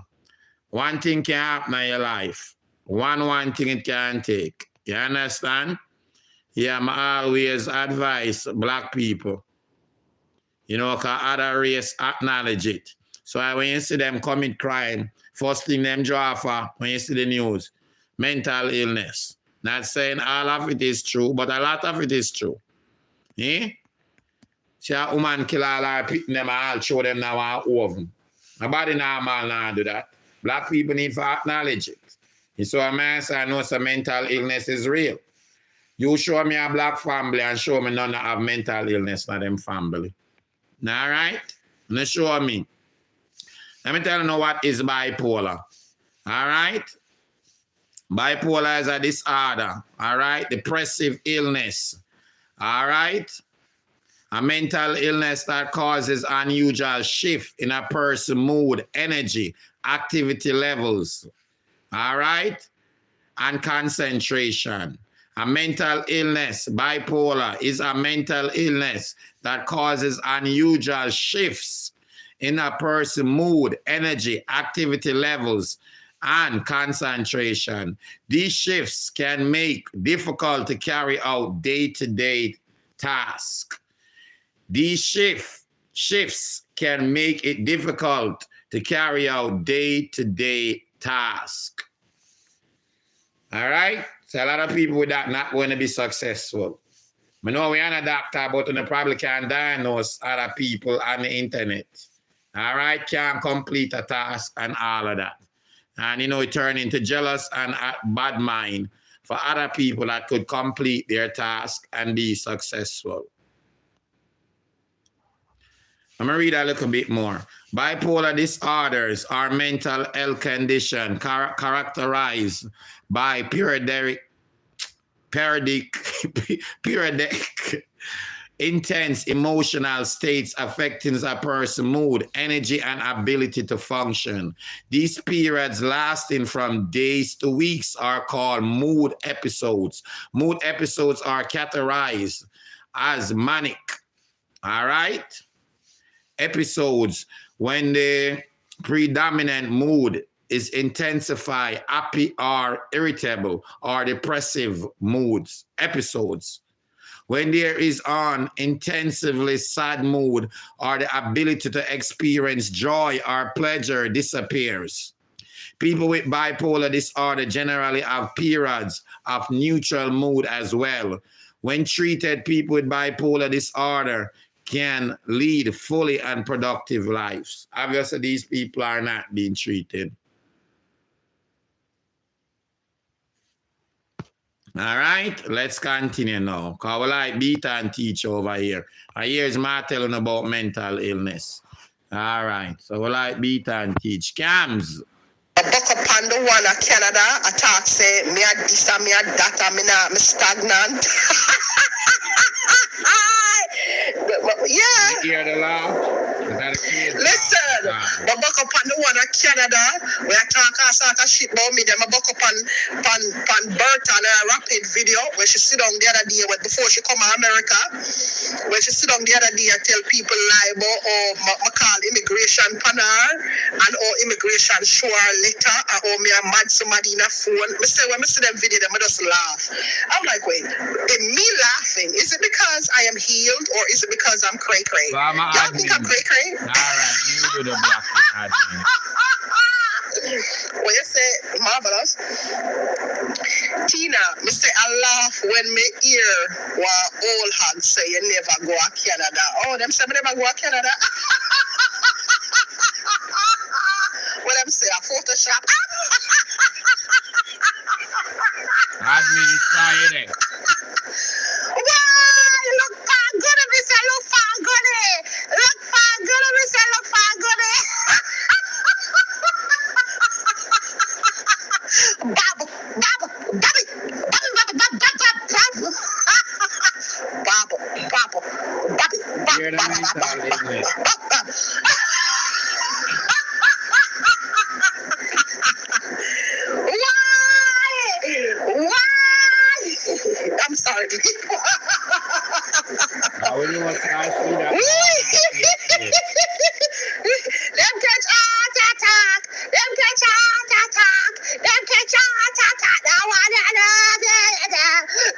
One thing can happen in your life. One thing it can take. You understand? Yeah, I always advise black people, you know, because other race acknowledge it. So when you see them commit crime, first thing them draw for when you see the news, mental illness. Not saying all of it is true, but a lot of it is true. Eh? See a woman kill all her people, them all show them now our oven. Nobody normal now do that. Black people need to acknowledge it. And so a man say, I know some mental illness is real. You show me a black family and show me none have mental illness in them family. All right? Now show me. Let me tell you now what is bipolar. All right? Bipolar is a disorder. All right? Depressive illness. All right? A mental illness that causes unusual shift in a person's mood, energy, activity levels. All right? And concentration. A mental illness, bipolar, is a mental illness that causes unusual shifts in a person's mood, energy, activity levels, and concentration. These shifts can make it difficult to carry out day-to-day tasks. These shifts can make it difficult to carry out day-to-day tasks. All right? So a lot of people with that not going to be successful. I know we are a doctor, but we probably can't diagnose other people on the internet. All right? Can't complete a task and all of that. And, you know, it turn into jealous and bad mind for other people that could complete their task and be successful. I'm going to read a little bit more. Bipolar disorders are mental health conditions characterized by periodic, intense emotional states affecting a person's mood, energy, and ability to function. These periods lasting from days to weeks are called mood episodes. Mood episodes are categorized as manic. All right? Episodes when the predominant mood is intensified, happy or irritable or depressive moods. Episodes when there is an intensively sad mood or the ability to experience joy or pleasure disappears. People with bipolar disorder generally have periods of neutral mood as well. When treated, people with bipolar disorder can lead fully and productive lives. Obviously, these people are not being treated. All right, let's continue now. Because we like beat and teach over here. Here's my telling about mental illness. All right, so we like beat and teach. Cams. I book upon the one of Canada. I talk say, me a this and me a that, me stagnant. Yeah. You hear the laugh? Listen, But buck up on the one of Canada, where I talk all sort of shit about me, then I buck up on Berta and a rapid video where she sit down the other day before she come to America. When she sit down the other day and tell people lie about my call immigration panel and all immigration show her letter and all me and mad somebody in a phone. I say when I see them video, them I just laugh. I'm like, wait, me laughing, is it because I am healed or is it because I'm cray-cray? Y'all think I'm cray-cray? Alright, you do the blocking admin. What you say, marvelous? Tina, me say I laugh when me hear what old hag say you never go to Canada. Oh, them say me never go to Canada. What them say, a Photoshop? Admin is Friday. Why? Look for good, me say look for good. Look for good, me say look for good. Babu, babu, babu, You're the mental English. Why? I'm sorry. When you want to ask me that, them catch heart attack. Them catch heart attack. Them catch heart attack.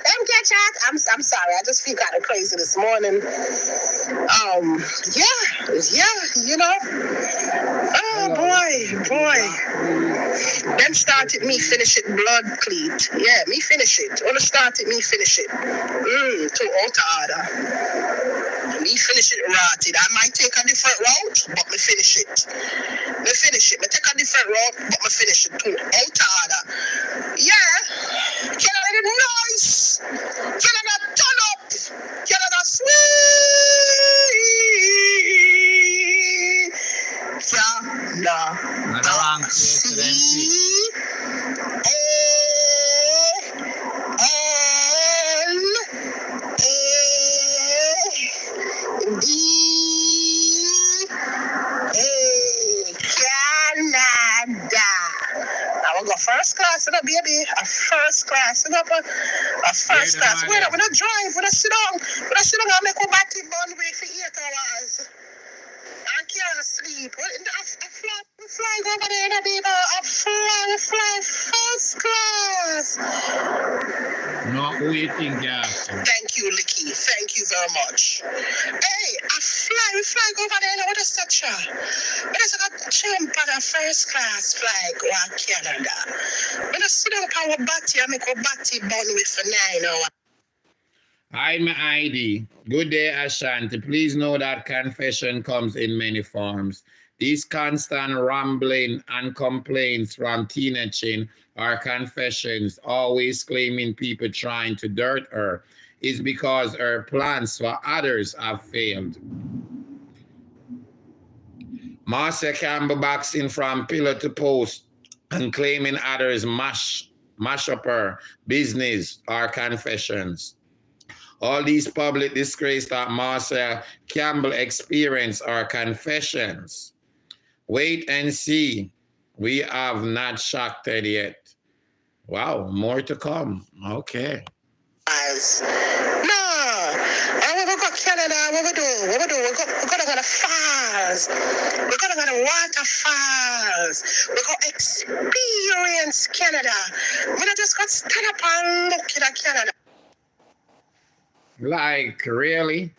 Them catch heart. I'm sorry. I just feel kind of crazy this morning. Yeah, you know. Oh boy. Them started me finish it blood cleat. Yeah, me finish it. Wanna start it, me finish it. To alter order. Me finish it rotted. I might take a different route, but me finish it. Me take a different route, but me finish it too. Alter order. Yeah. Canada nice. Canada turn up. Canada sweet. Canada sweet. Canada. Now we go first class, baby. A first class. We go a first class. We're not drive. We're not sit down. And make a batty bun wait for 8 hours. I can't sleep. I fly over there, baby. I fly first class. no, who you think, yeah? Thank you, Licky. Thank you very much. Hey, we fly over there with a structure. We just got jump on a first class flag to Canada. We just sit down on our batty and make a batty bun with for 9 hours. Hi, my ID. Good day, Ashanti. Please know that confession comes in many forms. These constant rambling and complaints from Tina Chin are confessions, always claiming people trying to dirt her, is because her plans for others have failed. Marcia Campbell boxing from pillar to post and claiming others mash up her business are confessions. All these public disgrace that Marcia Campbell experienced are confessions. Wait and see. We have not shocked her yet. Wow, more to come. Okay. No, we go to Canada. What we do? We're gonna go to falls. We're gonna go to waterfalls. We're gonna experience Canada. We're not just gonna stand up and look at Canada. Like, really?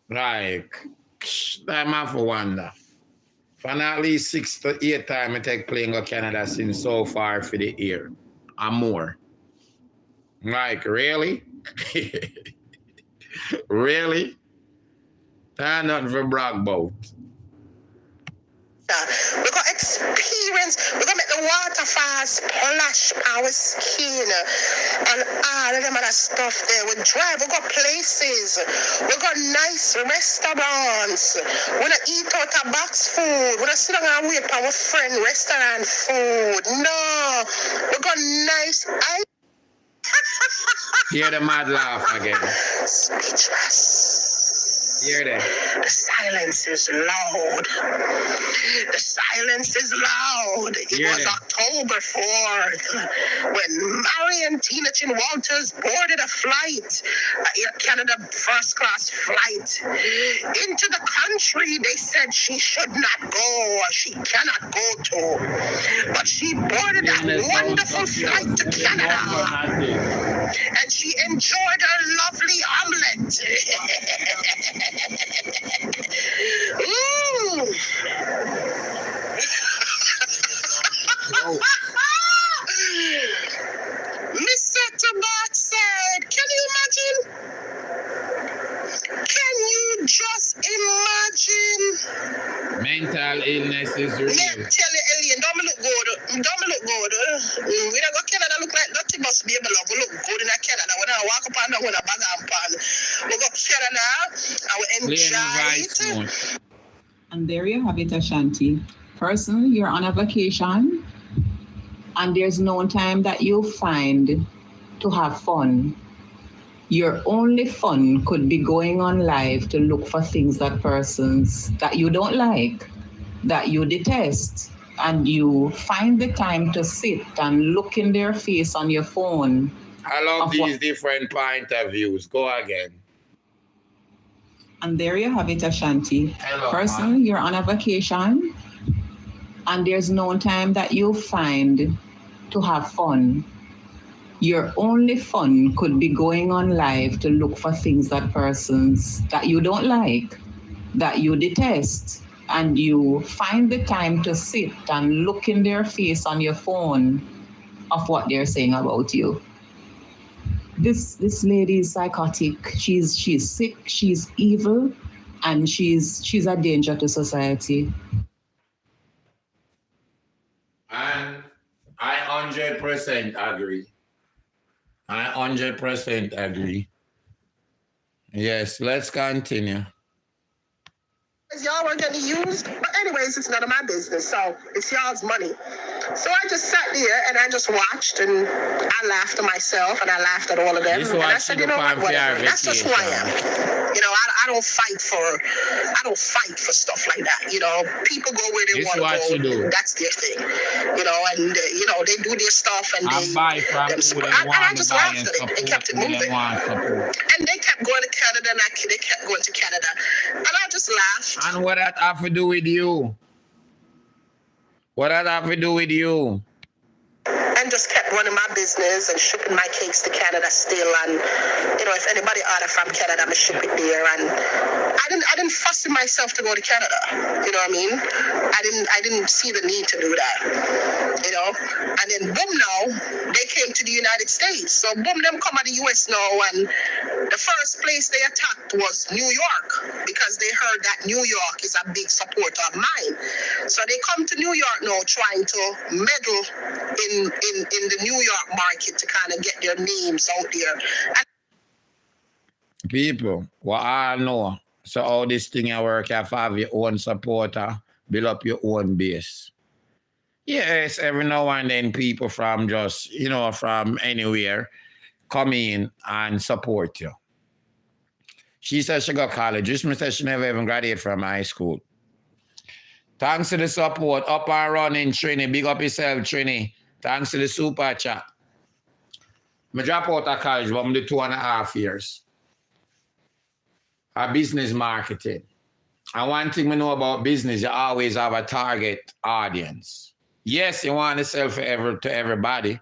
Like, I'm off for wonder. For at least 6 to 8 times I take plane go Canada since so far for the year. And more. Like, really? Really? That's nothing for brag about. We're going to experience, we're going to make the waterfalls splash our skin and all of them other stuff there. We drive, we go places, we go nice restaurants, we don't eat out of box food, we don't sit down and wait for our friend restaurant food. No, we go nice. Hear the mad laugh again. Speechless. Hear that? The silence is loud. The silence is loud. It Hear was that? October 4th when Marion Tina Chin Walters boarded a flight, Air Canada first class flight, into the country they said she should not go or she cannot go to. But she boarded that wonderful flight to Canada and she enjoyed her lovely omelette. Mr. Tbink said, can you imagine? Can you just imagine? Mental illness is real. Yeah, tell you, Alien, don't me look good. Don't me look good. We don't go Canada look like nothing must be able to look good in Canada. When I walk up and down with a bag and pan, we go Canada and we enjoy it. And there you have it, Ashanti. Person, you're on a vacation, and there's no time that you find to have fun. Your only fun could be going on live to look for things that persons that you don't like, that you detest, and you find the time to sit and look in their face on your phone. I love these different point of views. Go again. And there you have it, Ashanti. Hello, person, man. you're on a vacation, and there's no time that you find to have fun. Your only fun could be going on live to look for things that persons that you don't like, that you detest, and you find the time to sit and look in their face on your phone of what they're saying about you. This lady is psychotic. She's sick, she's evil, and she's a danger to society. And I 100% agree. I 100% agree. Yes, let's continue. Y'all were getting used, but anyways, it's none of my business, so it's y'all's money. So I just sat there and I just watched and I laughed at myself and I laughed at all of them. This And I what said, you you know what, do whatever. for That's just who I am. You know, I don't fight for stuff like that. You know, people go where they This want what to you go. do. That's their thing. You know, and you know, they do their stuff and I they buy from them who support. they And I want just to buy laughed and at it. They support kept it who they moving. want support. And they kept going to Canada and they kept going to Canada. And I just laughed. And what that have to do with you? What that have to do with you? And just kept running my business and shipping my cakes to Canada still. And you know, if anybody order from Canada, I'm ship it there. And I didn't fuss myself to go to Canada. You know what I mean? I didn't see the need to do that. You know? And then boom, now they came to the United States. So boom, them come to the US now, and the first place they attacked was New York because they heard that New York is a big supporter of mine. So they come to New York now trying to meddle in the New York market to kind of get their names out there. And People, what I know, so all this thing you work, you have to have your own supporter, build up your own base. Yes, every now and then people from just, you know, from anywhere come in and support you. She said she got college. This said she never even graduated from high school. Thanks to the support, up and running, Trini. Big up yourself, Trini. Thanks to the super chat. I drop out of college, but I'm the 2.5 years. A business marketing. And one thing we know about business, you always have a target audience. Yes, you want to sell to everybody,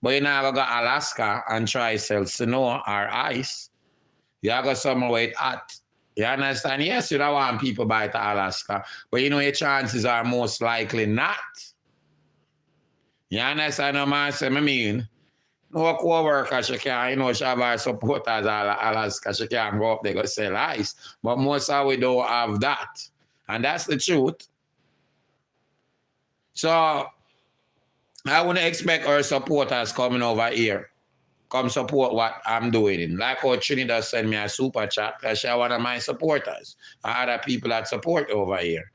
but you never go to Alaska and try to sell snow or ice. You go somewhere where it's hot. You understand? Yes, you don't want people buy to Alaska, but you know your chances are most likely not. You understand what I mean? No co-worker, she can't, you know, she have her supporters Alaska, she can't go up there go sell ice. But most of we don't have that. And that's the truth. So I wouldn't expect our supporters coming over here. Come support what I'm doing. Like how Trinidad sent me a super chat because she's one of my supporters. And other people that support over here.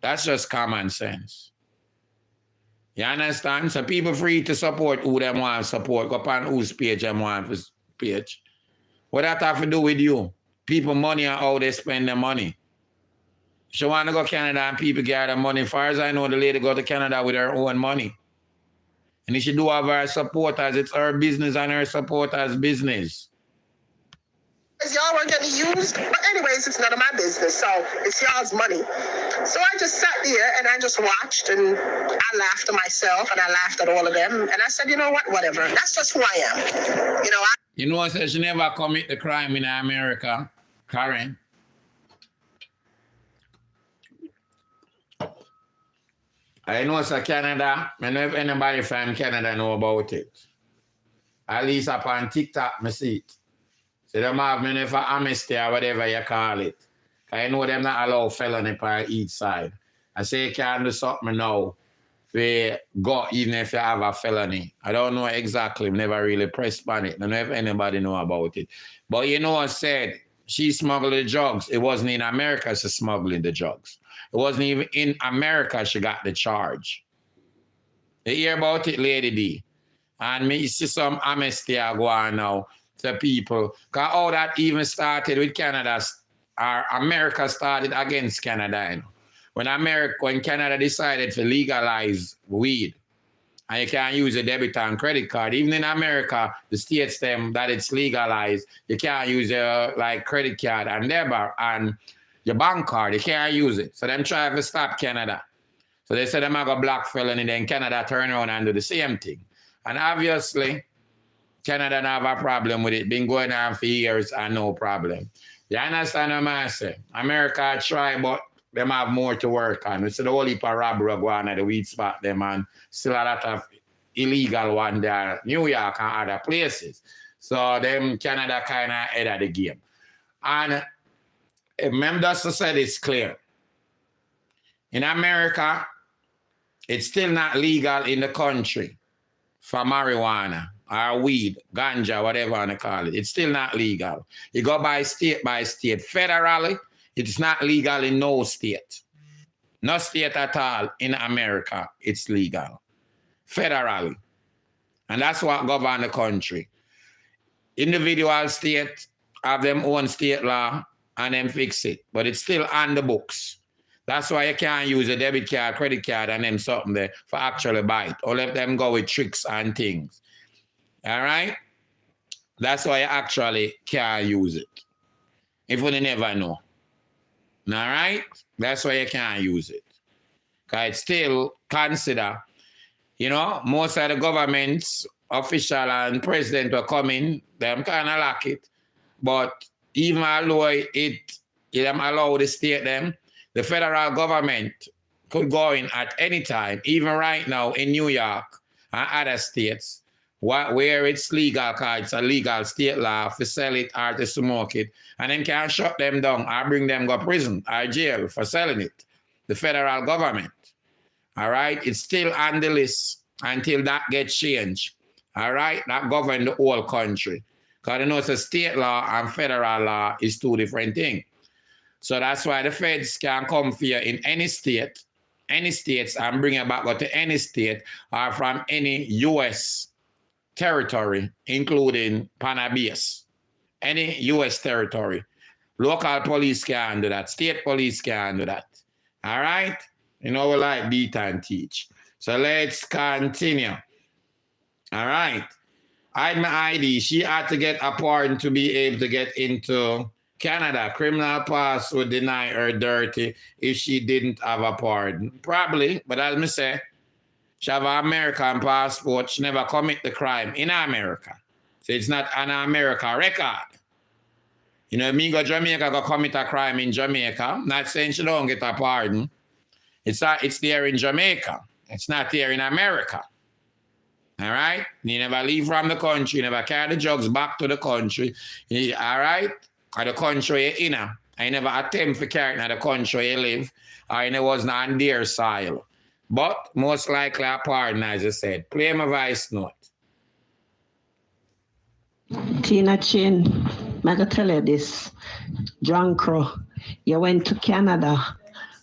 That's just common sense. You understand? So people free to support who they want to support. Go upon whose page they want to page. What that have to do with you? people money and how they spend their money. She want to go to Canada and people get her money. As far as I know, the lady go to Canada with her own money. And if she do have her supporters, it's her business and her supporters' business. Y'all were getting used, but anyways, it's none of my business, so it's y'all's money. So I just sat there and I just watched, and I laughed to myself and I laughed at all of them, and I said, you know what, whatever. That's just who I am. You know, I said she never commit the crime in America, Karen. I know it's Canada. I know if anybody from Canada know about it. At least upon TikTok, I see it. So them have me for amnesty or whatever you call it. I know them not allow felony on each side. I say you can't do something now for go even if you have a felony. I don't know exactly. Never really pressed on it. I don't know if anybody know about it. But you know I said she smuggled the drugs. It wasn't in America she smuggling the drugs. It wasn't even in America she got the charge. You hear about it, Lady D. And me see some amnesty go on now to people. Because how that even started with Canada, or America started against Canada. You know? When Canada decided to legalize weed, and you can't use a debit and credit card. Even in America, the states them that it's legalized, you can't use your like credit card and debit and your bank card, you can't use it. So them try to stop Canada. So they said them have a black felony, then Canada turn around and do the same thing. And obviously, Canada don't have a problem with it. Been going on for years and no problem. You understand what I'm saying? America try, but them have more to work on. We see the whole heap of robbery go on at the weed spot them and still a lot of illegal one there, New York and other places. So them Canada kind of ahead of the game. And remember just to say this clear. In America, it's still not legal in the country for marijuana or weed, ganja, whatever you want to call it. It's still not legal. You go by state. Federally, it's not legal in no state. No state at all in America, it's legal. Federally. And that's what governs the country. Individual state have them own state law and then fix it. But it's still on the books. That's why you can't use a debit card, credit card, and then something there for actually buy it. Or let them go with tricks and things. All right? That's why you actually can't use it. If you never know. All right? That's why you can't use it. Because it's still consider, you know, most of the government's official and president are coming, them kind of like it. But even although them allow the state them, the federal government could go in at any time, even right now in New York and other states, where it's legal, because it's a legal state law to sell it or to smoke it, and then can shut them down or bring them to prison or jail for selling it. The federal government. All right? It's still on the list until that gets changed. All right? That governs the whole country. Because you know it's a state law and federal law is two different things. So that's why the feds can come for you in any state, any states, and bring it back to any state or from any U.S. territory, including Panabase. Any U.S. territory. Local police can do that. State police can do that. All right? You know, we like beat and teach. So let's continue. All right. Hide my ID. She had to get a pardon to be able to get into Canada. Criminal past would deny her dirty if she didn't have a pardon. Probably, but as me say, she have an American passport. She never commit the crime in America. So it's not an America record. You know, me go Jamaica, go commit a crime in Jamaica. Not saying she don't get a pardon. It's there in Jamaica. It's not there in America. All right? You never leave from the country. You never carry the drugs back to the country. All right? Or the country you're in. I never attempt to carry it in the country you live. Or it was not on their soil. But most likely a pardon, as I said. Play my voice note. Tina Chin, I'm going to tell you this. John Crow, you went to Canada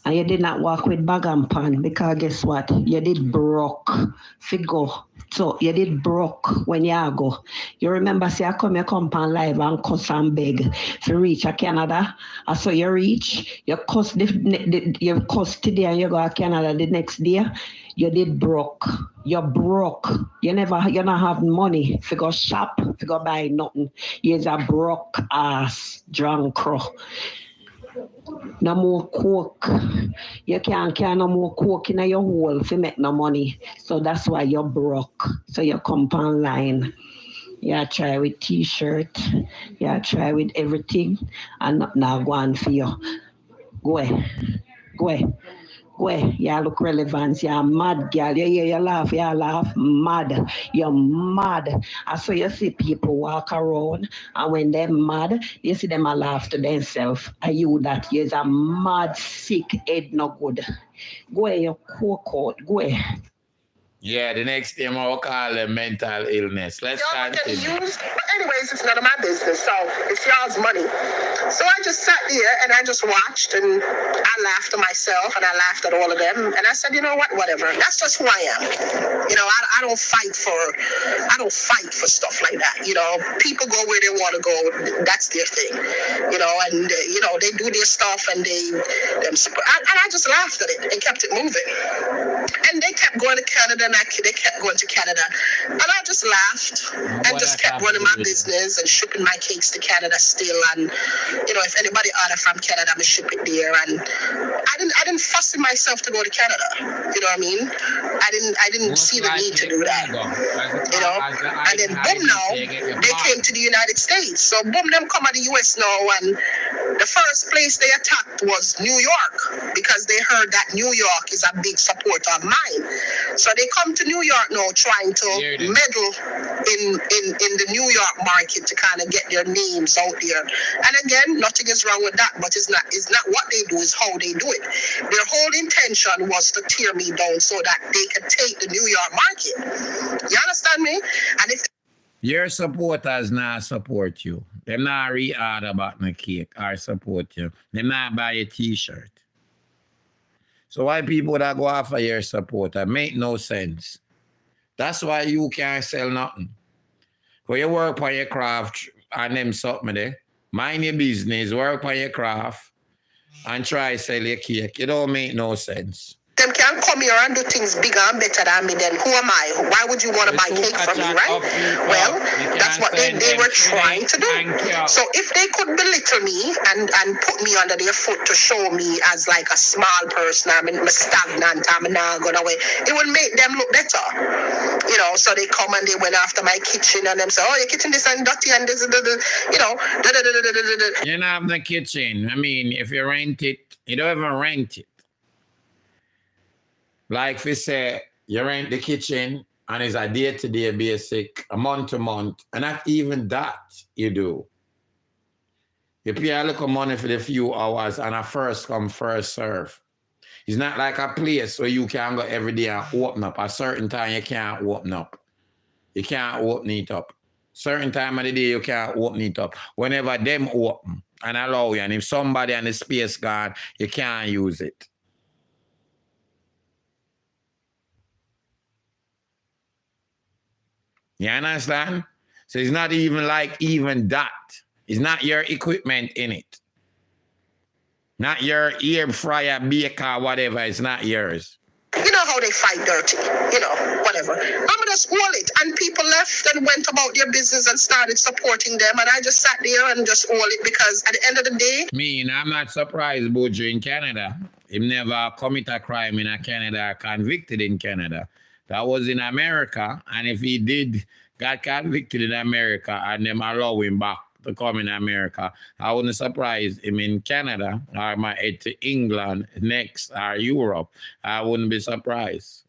And you did not walk with bag and pan because guess what? You did broke. Figure. So you did broke when you go. You remember say I come on live and cuss and beg to reach a Canada. And so you reach, you cuss you cuss today and you go to Canada the next day. You did broke. You're broke. You not have money to go shop, to go buy nothing. You're a broke ass drunk crow. No more coke. You can't carry no more coke in your hole to make no money. So that's why you're broke. So you come online. You try with t-shirt. You try with everything. And nothing now go on for you. Go away. Go away. Go away. You look relevant. You're mad, girl. You laugh. Mad. You're mad. And so you see people walk around, and when they're mad, you see them a laugh to themselves. Are you that? You're a mad, sick head, no good. Go away, you coke out. Go away. Yeah, the next thing I'll call it mental illness. Let's continue. But anyways, it's none of my business, so it's y'all's money. So I just sat there and I just watched and I laughed to myself and I laughed at all of them. And I said, you know what, whatever. That's just who I am. You know, I don't fight for stuff like that. You know, people go where they want to go. That's their thing. You know, and, you know, they do their stuff and and I just laughed at it and kept it moving. And they kept going to Canada and they kept going to Canada. And I just laughed and just kept running my business and shipping my cakes to Canada still. And, you know, if anybody order from Canada, I'm going to ship it there. And I didn't fuss myself to go to Canada. You know what I mean? I didn't see the need to do that. You know? And then boom now, they came to the United States. So boom, them come to the US now. And the first place they attacked was New York because they heard that New York is a big supporter of mine. So they come to New York now trying to meddle in the New York market to kind of get their names out there. And again, nothing is wrong with that, but it's not what they do, it's how they do it. Their whole intention was to tear me down so that they could take the New York market. You understand me? And if your supporters not support you. Them not re-order about the cake or support you. Them not buy a t-shirt. So why people that go after your supporter make no sense. That's why you can't sell nothing. Because you work on your craft and them something there. Mind your business, work on your craft and try sell your cake. It don't make no sense. Them can't come here and do things bigger and better than me, then who am I? Why would you want to buy cake from me, right? Well, that's what they were trying to do. So if they could belittle me and put me under their foot to show me as like a small person, I'm stagnant, I'm not going away, it would make them look better. You know, so they come and they went after my kitchen and them say, oh, your kitchen this and dirty and this, you know, You don't have the kitchen. I mean, if you rent it, you don't even rent it. Like if you say you rent the kitchen and it's a day-to-day basic, a month-to-month, and not even that you do. You pay a little money for the few hours and a first come, first serve. It's not like a place where you can go every day and open up. A certain time you can't open up. You can't open it up. Certain time of the day you can't open it up. Whenever them open and allow you, and if somebody on the space gone, you can't use it. You understand? So it's not even like even that. It's not your equipment in it. Not your air fryer, baker, whatever. It's not yours. You know how they fight dirty, you know, whatever. I'm just hold it. And people left and went about their business and started supporting them. And I just sat there and just hold it because at the end of the day... I'm not surprised Bojo in Canada. He never commit a crime in Canada, convicted in Canada. That was in America. And if he did got convicted in America and them allow him back to come in America, I wouldn't surprise him in Canada or might head to England next or Europe. I wouldn't be surprised.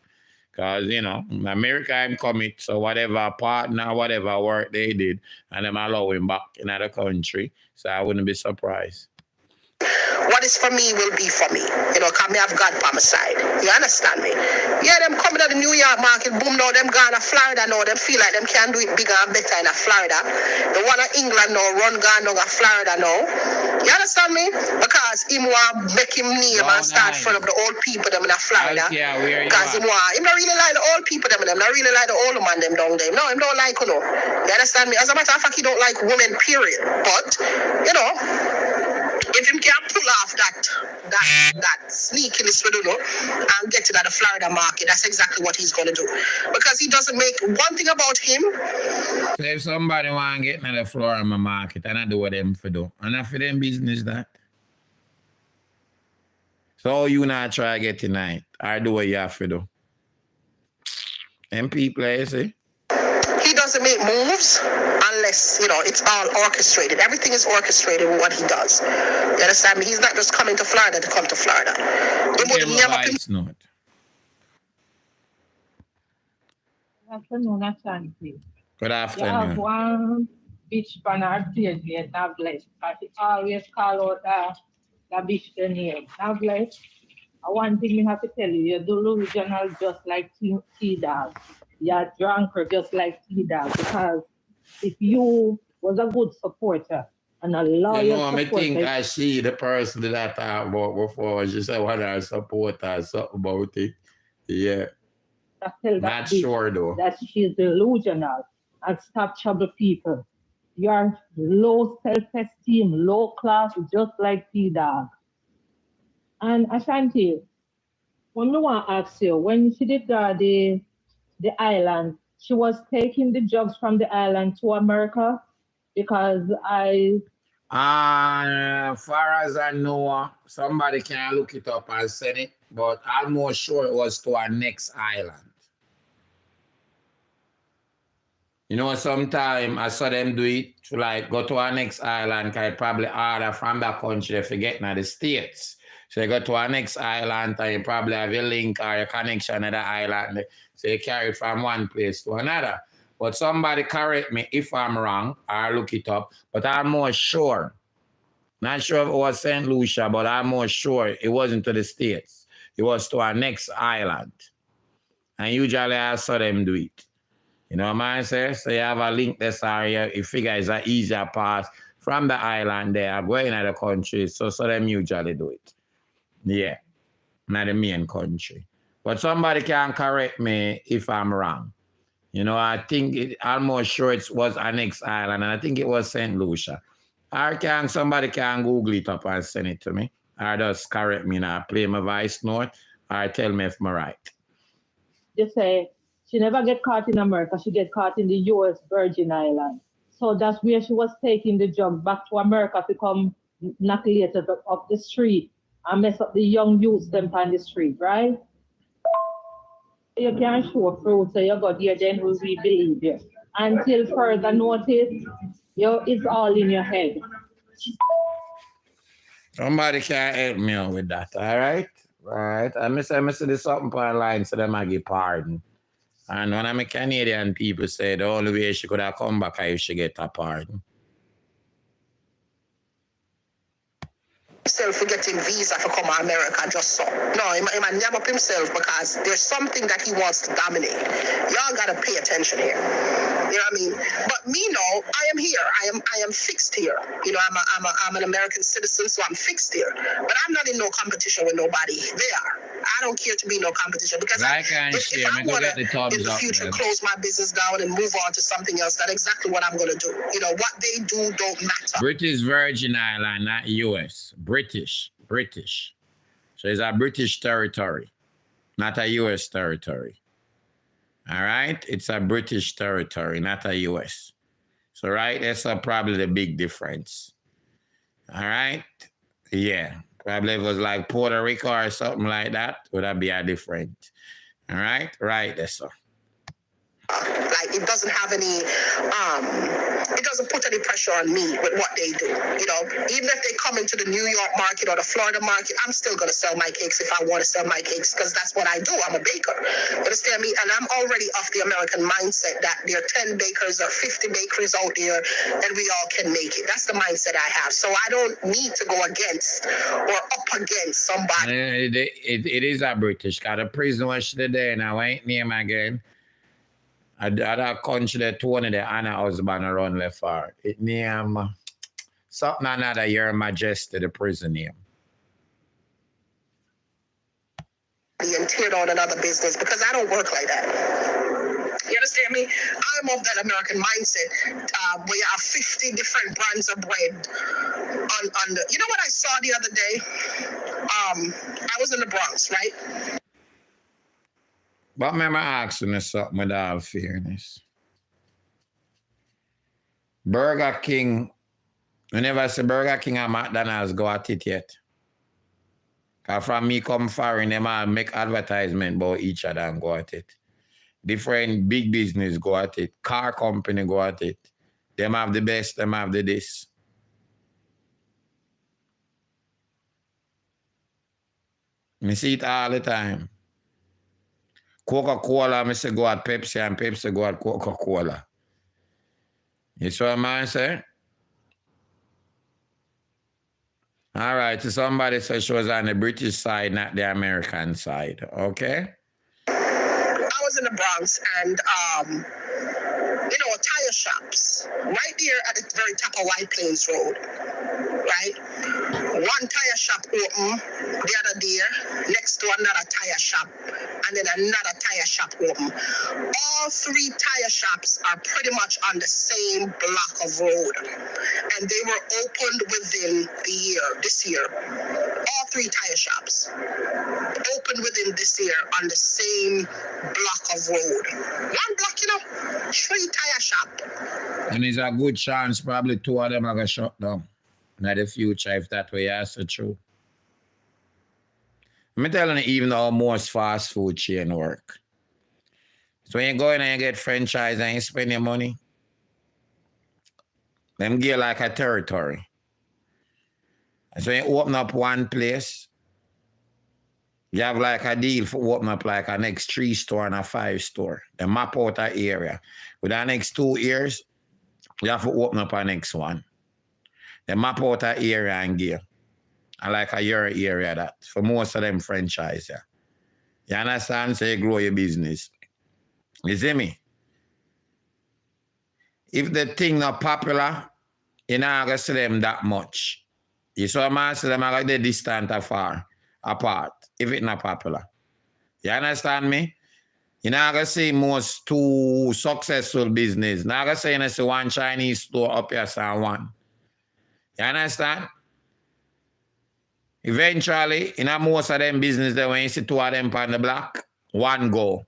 Because, you know, America I'm commit, so whatever partner, whatever work they did, and them allow him back in other country. So I wouldn't be surprised. What is for me will be for me. You know, because me have God by my side. You understand me? Yeah, them coming to the New York market, boom, now them gone to Florida now. Them feel like them can do it bigger and better in Florida. The one in England now, run gone now to Florida now. You understand me? Because him want make him name and start front of the old people them in Florida. Because him not really like the old people them, not really like the old man them down there. No, him don't like you know. You understand me? As a matter of fact, he don't like women, period. But, you know, if him can pull off that sneakiness, you know, and get it at the Florida market, that's exactly what he's going to do. Because he doesn't make one thing about him. So if somebody want to get in the Florida market, and I do what them for do, and I for them business that. So you not try to get tonight, I do what you have to do. Them people, you see? He doesn't make moves unless, you know, it's all orchestrated. Everything is orchestrated with what he does. You understand me? He's not just coming to Florida to come to Florida. Good afternoon, Aunty. Good You have afternoon. one bitch on our stage here, not blessed. Because he always call out the bitch the name. Not blessed. One thing you have to tell you, you're delusional just like T-Gyal. You're drunker just like T-Gyal. Because if you was a good supporter and a loyal You know, I supporter, think I see the person that I talked about before. She said, what I support her, something about it. Yeah. I tell that Not bitch sure though. that she's delusional and stop trouble people. You're low self-esteem, low class, just like T-Dog. And Ashanti, when I want to ask you, when she did the island, she was taking the drugs from the island to America because far as I know, somebody can look it up and send it, but I'm more sure it was to our next island. You know, sometime I saw them do it to like go to our next island, because I probably order from that country, they forget now the States. So you go to our next island and you probably have a link or a connection to the island. So you carry it from one place to another. But somebody correct me if I'm wrong, or look it up. But I'm more sure. Not sure if it was St. Lucia, but I'm more sure it wasn't to the States. It was to our next island. And usually I saw them do it. You know what I say? So you have a link this area. You figure it's an easier path from the island there, going to the country. So them usually do it. Yeah. Not the main country. But somebody can correct me if I'm wrong. You know, I think I'm more sure it was our next island, and I think it was St. Lucia. Or somebody can Google it up and send it to me. Or just correct me now, play my voice note, or tell me if I'm right. Just say she never get caught in America, she get caught in the US Virgin Islands. So that's where she was taking the drug back to America to come knock later up the street and mess up the young youths them on the street, right? You can't show fruit, so you got here, then we believe you. Until further notice, it's all in your head. Somebody can help me out with that, all right? Right. I miss this something online, so them I give pardon. And when I'm a Canadian, people say the only way she could have come back is if she get a pardon. Himself for getting visa for come to America just so. No, he might name up himself because there's something that he wants to dominate. Y'all gotta pay attention here. You know what I mean? But me, no, I am here. I am fixed here. You know, I'm an American citizen, so I'm fixed here. But I'm not in no competition with nobody. They are. I don't care to be no competition because if I want to in the future close my business down and move on to something else, that's exactly what I'm gonna do. You know, what they do don't matter. British Virgin Island, not US. British. So it's a British territory, not a US territory. All right? It's a British territory, not a US. So, right, that's probably the big difference. All right? Yeah. Probably if it was like Puerto Rico or something like that, would that be a different? All right? Right, that's so. Like, it doesn't have any it doesn't put any pressure on me with what they do. You know, even if they come into the New York market or the Florida market, I'm still going to sell my cakes if I want to sell my cakes because that's what I do. I'm a baker. You understand me? And I'm already off the American mindset that there are 10 bakers or 50 bakeries out there and we all can make it. That's the mindset I have. So I don't need to go against or up against somebody. It is a British. Got a prison was today now, ain't name again. Other country that Tony the Anna husband around left for. It name something another Your Majesty, the prison name. And tear down another business because I don't work like that. You understand me? I'm of that American mindset where you have 50 different brands of bread on the. You know what I saw the other day? I was in the Bronx, right? But remember asking you something with all fairness. Burger King, whenever I say Burger King and McDonald's go at it yet. Because from me come foreign, them all make advertisement about each other and go at it. Different big business go at it. Car company go at it. Them have the best, them have the this. Me see it all the time. Coca-Cola, I say go at Pepsi, and Pepsi go at Coca-Cola. You see what I'm saying? All right, so somebody said she was on the British side, not the American side. Okay? I was in the Bronx and, tire shops right there at the very top of White Plains Road, right? One tire shop open the other day, next to another tire shop, and then another tire shop open. All three tire shops are pretty much on the same block of road, and they were opened within this year. All three tire shops opened within this year on the same block of road. One block, 3 tire shop. And there's a good chance probably 2 of them are going to shut down in the future if that way that's true. I'm telling you, even though most fast food chain work. So when you go in and you get franchise and you spend your money, them give like a territory. And so you open up one place, you have like a deal for open up like a next 3 store and a 5 store. They map out an area. With the next 2 years, you have to open up a next one. They map out an area and give. And like a year area that for most of them franchise. Yeah. You understand? So you grow your business. You see me? If the thing not popular, you're not going to see them that much. You saw them, see them are they distant or far apart if it's not popular. You understand me? You're not going to see most 2 successful business. Not going to say you see one Chinese store up here, and one. You understand? Eventually, in most of them business, there when you see 2 of them on the block, one go.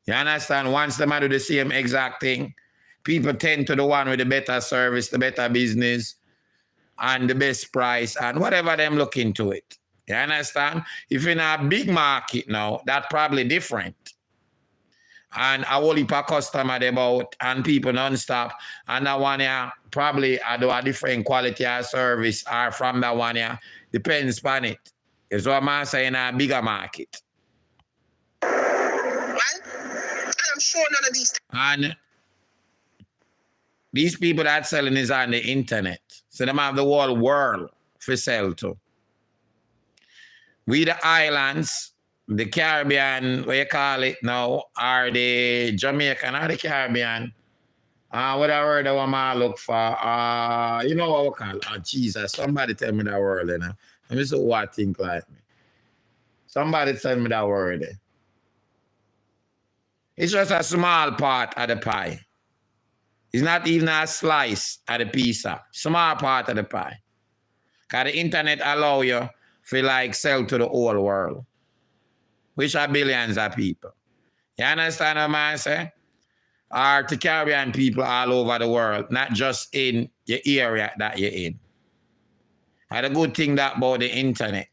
You understand? Once them do the same exact thing, people tend to the one with the better service, the better business, and the best price, and whatever them look into it. You understand? If you're in a big market now, that's probably different. And a whole heap of customer about and people non-stop. And that one here probably do a different quality of service or from that one here. Depends on it. It's what I'm saying in a bigger market. Right? And I'm sure none of these. And these people that selling is on the internet. So they have the whole world for sell to. We the islands, the Caribbean, what you call it now, are the Jamaican or the Caribbean. What I word I want to look for. You know what we call it? Oh, Jesus, somebody tell me that word. Let me see what think like me. Somebody tell me that word. It's just a small part of the pie. It's not even a slice of the pizza. Small part of the pie. Because the internet allow you to like sell to the whole world. Which are billions of people. You understand what I'm saying? Or to Caribbean people all over the world, not just in your area that you're in. And the good thing that about the internet.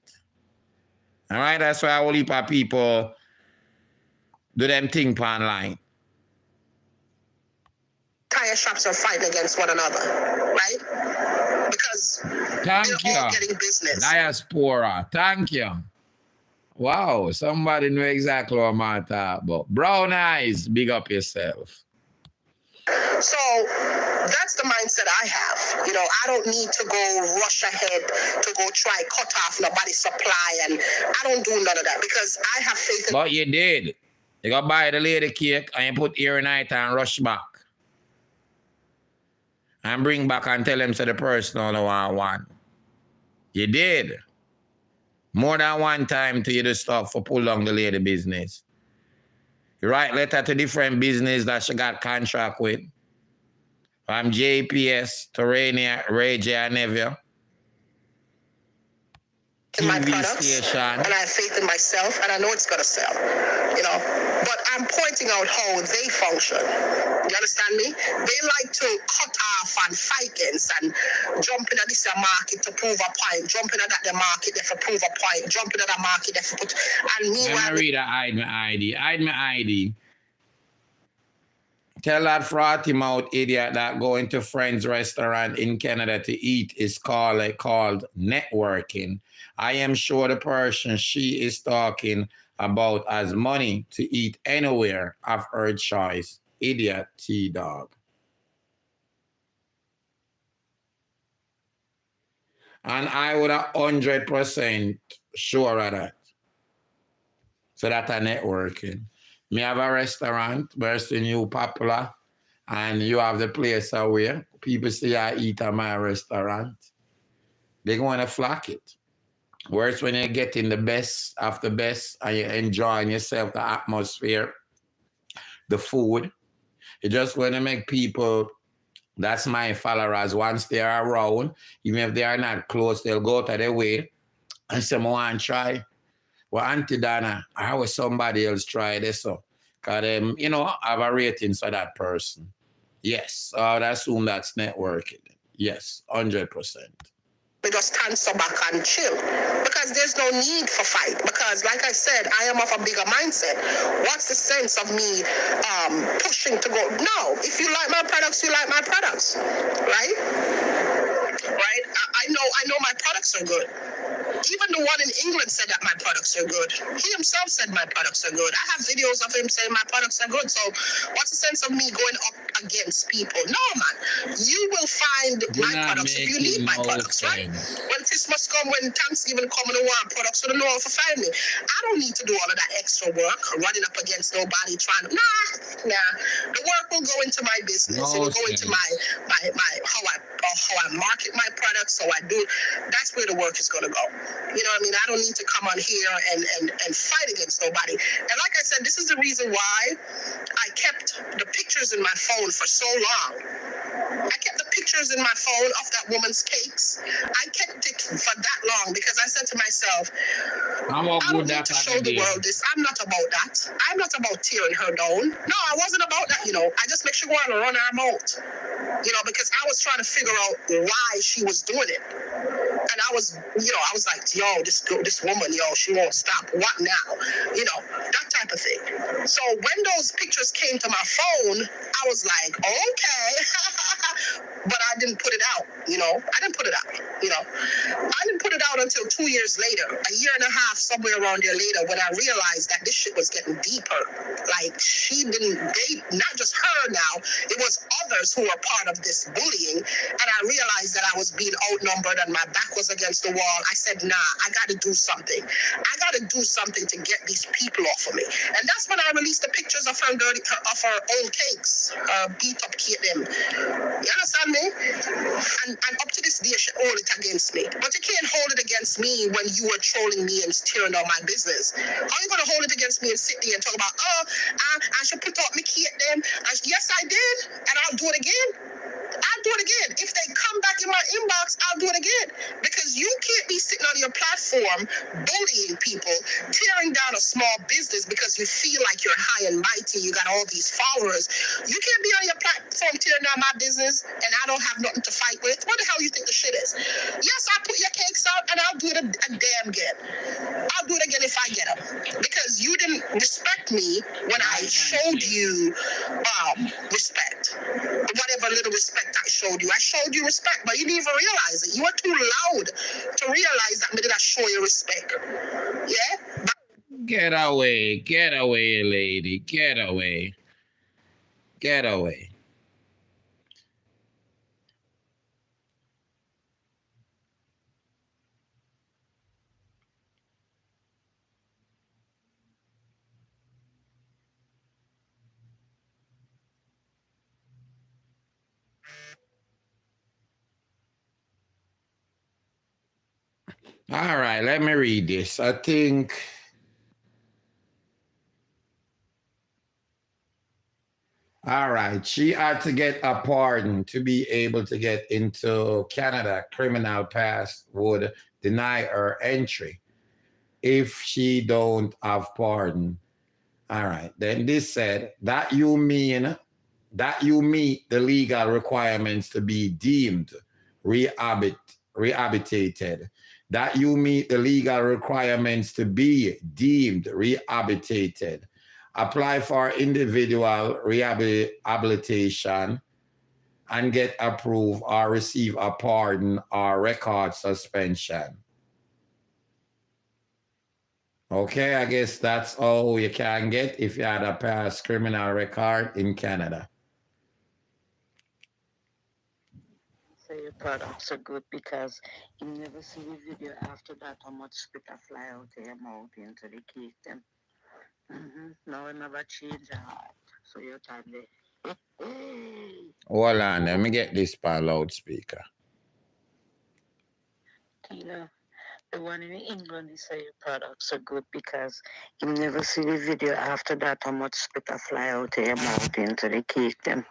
All right, that's why a whole heap of people do them thing online. Tire entire shops are fighting against one another, right? Because Thank they're all you. getting business. Diaspora. Thank you. Wow, somebody know exactly what I'm talking about. Brown eyes, big up yourself. So that's the mindset I have. You know, I don't need to go rush ahead to go try cut off nobody's supply, and I don't do none of that because I have faith in. But you did. You go buy the lady cake and you put here night and rush back. And bring back and tell them to the person only want one. You did. More than one time to you the stuff for pull down the lady business. You write letter to different business that she got contract with. From JPS to Ray J and Neville. In my products, and I have faith in myself, and I know it's gonna sell, you know. But I'm pointing out how they function. You understand me? They like to cut off and fight against and jump into this market to prove a point, jump into that market to prove a point, jump into that market to put. And meanwhile, I'm gonna read hide my ID. Hide my ID. Tell that frothy mouth idiot that going to friend's restaurant in Canada to eat is called networking. I am sure the person she is talking about has money to eat anywhere of her choice. Idiot T-Dog. And I would 100% sure of that. So that's a networking. Me have a restaurant, very new popular, and you have the place where people say I eat at my restaurant. They're going to flock it. Whereas when you're getting the best of the best and you're enjoying yourself, the atmosphere, the food, you just want to make people, that's my followers, once they are around, even if they are not close, they'll go to their way and say, I want to try. Well, Aunty Donna, how will somebody else try this? So, because, you know, I have a rating for that person. Yes, I would assume that's networking. Yes, 100%. We just stand back and chill because there's no need for fight. Because, like I said, I am of a bigger mindset. What's the sense of me pushing to go? No, if you like my products, you like my products, right? Right? I know my products are good. Even the one in England said that my products are good. He himself said my products are good. I have videos of him saying my products are good. So what's the sense of me going up against people? No, man. You will find my products if you need my products, right? When Christmas come, when Thanksgiving come and want products, so they know how to find me. I don't need to do all of that extra work, running up against nobody, trying to, nah. The work will go into my business. It will go into my how I market my products, so I do. That's where the work is going to go. You know what I mean? I don't need to come on here and fight against nobody. And like I said, this is the reason why I kept the pictures in my phone for so long. I kept the pictures in my phone of that woman's cakes. I kept it for that long because I said to myself, I don't need to show the world this. I'm not about that. I'm not about tearing her down. No, I wasn't about that, you know. I just make sure go on and run her mouth. You know, because I was trying to figure out why she was doing it. And I was like, yo, this woman, she won't stop. What now? You know, that type of thing. So when those pictures came to my phone, I was like, okay. But I didn't put it out, you know. I didn't put it out, you know. I didn't put it out until 2 years later, a year and a half, somewhere around there later, when I realized that this shit was getting deeper. Like, she didn't date, not just her now, it was others who were part of this bullying. And I realized that I was being outnumbered and my back was against the wall. I said, nah, I got to do something. I got to do something to get these people off of me. And that's when I released the pictures of her old cakes, beat up cake them. You understand me? And up to this day, she hold it against me. But you can't hold it against me when you were trolling me and tearing down my business. How are you going to hold it against me and sit there and talk about, I should put up my cake them? Yes, I did. And I'll do it again. I'll do it again. If they come back in my inbox, I'll do it again. Because you can't be sitting on your platform bullying people, tearing down a small business because you feel like you're high and mighty, you got all these followers. You can't be on your platform tearing down my business and I don't have nothing to fight with. What the hell you think the shit is? Yes, I'll put your cakes out and I'll do it a damn again. I'll do it again if I get them. Because you didn't respect me when I showed you respect. whatever little respect I showed you respect, but you didn't even realize it. You were too loud to realize that me did I show you respect. Yeah? Get away, lady. Get away. Get away. All right, let me read this. I think all right, she had to get a pardon to be able to get into Canada. Criminal past would deny her entry if she don't have pardon. All right, then this said that you mean that you meet the legal requirements to be deemed rehabilitated. That you meet the legal requirements to be deemed rehabilitated. Apply for individual rehabilitation and get approved or receive a pardon or record suspension. Okay, I guess that's all you can get if you had a past criminal record in Canada. So your products are good because you never see the video after that how much spit a fly out of your mouth into the cake them. Now I never change your heart. So your time there. Hold on, let me get this by loudspeaker. Tina, the one in England, they say your products are good because you never see the video after that how much spit a fly out of your mouth into the cake them.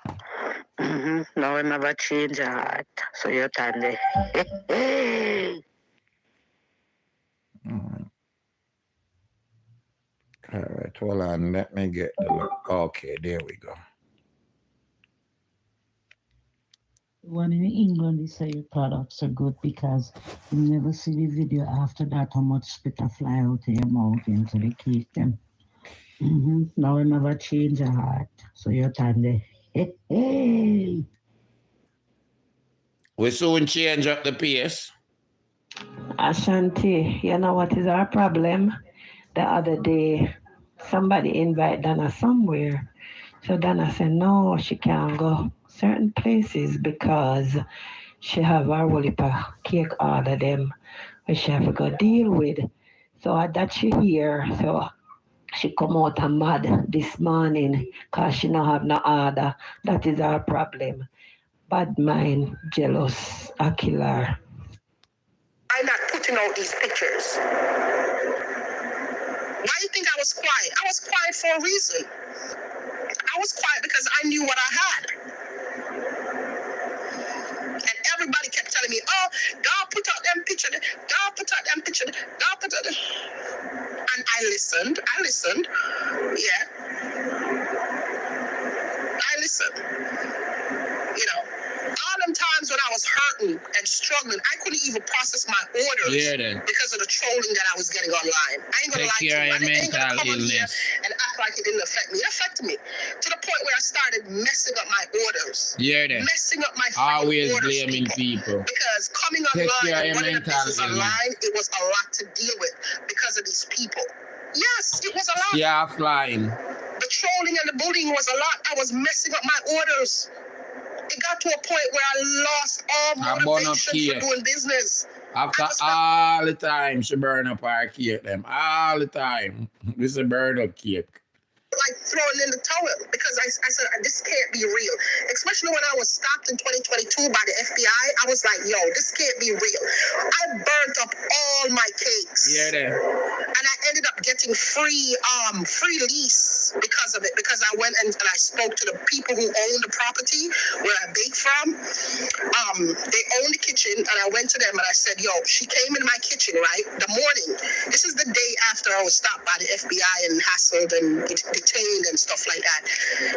Now I never change your heart. So your time there. All right, hold on, let me get the look. Okay, there we go. The one in England, they say your products are good because you never see the video after that how much spit a fly out of your mouth into the cake them. Now I never change your heart. So your time there. We soon change up the pace. Ashanti, you know what is our problem? The other day, somebody invited Donna somewhere. So Donna said, no, she can't go certain places because she have her whole heap of cake order them, which she have to go deal with. So that she here, so she come out and mad this morning because she don't have no order. That is our problem. Bad mind, jealous, a killer. I'm not putting out these pictures. Why do you think I was quiet? I was quiet for a reason. I was quiet because I knew what I had. And everybody kept telling me, oh, God put out them pictures. God put out them pictures. God put out them. And I listened. Yeah. I listened. You know. All them times when I was hurting and struggling, I couldn't even process my orders because of the trolling that I was getting online. I ain't gonna lie to you. I ain't gonna come on here and act like it didn't affect me. It affected me to the point where I started messing up my orders. Messing up my always orders, blaming people. Because coming online and running a business online, it was a lot to deal with because of these people. Yes, it was a lot. Yeah, flying. The trolling and the bullying was a lot. I was messing up my orders. It got to a point where I lost all motivation for doing business. After all the time, she burn up her cake them. All the time. This is a burn up cake. Like throwing in the towel because I said, this can't be real. Especially when I was stopped in 2022 by the FBI. I was like, yo, this can't be real. I burnt up all my cakes. Yeah, there. And I ended up getting free lease because of it. Because I went and I spoke to the people who own the property where I bake from. They own the kitchen, and I went to them and I said, yo, she came in my kitchen, right? The morning. This is the day after I was stopped by the FBI and hassled and detained and stuff like that.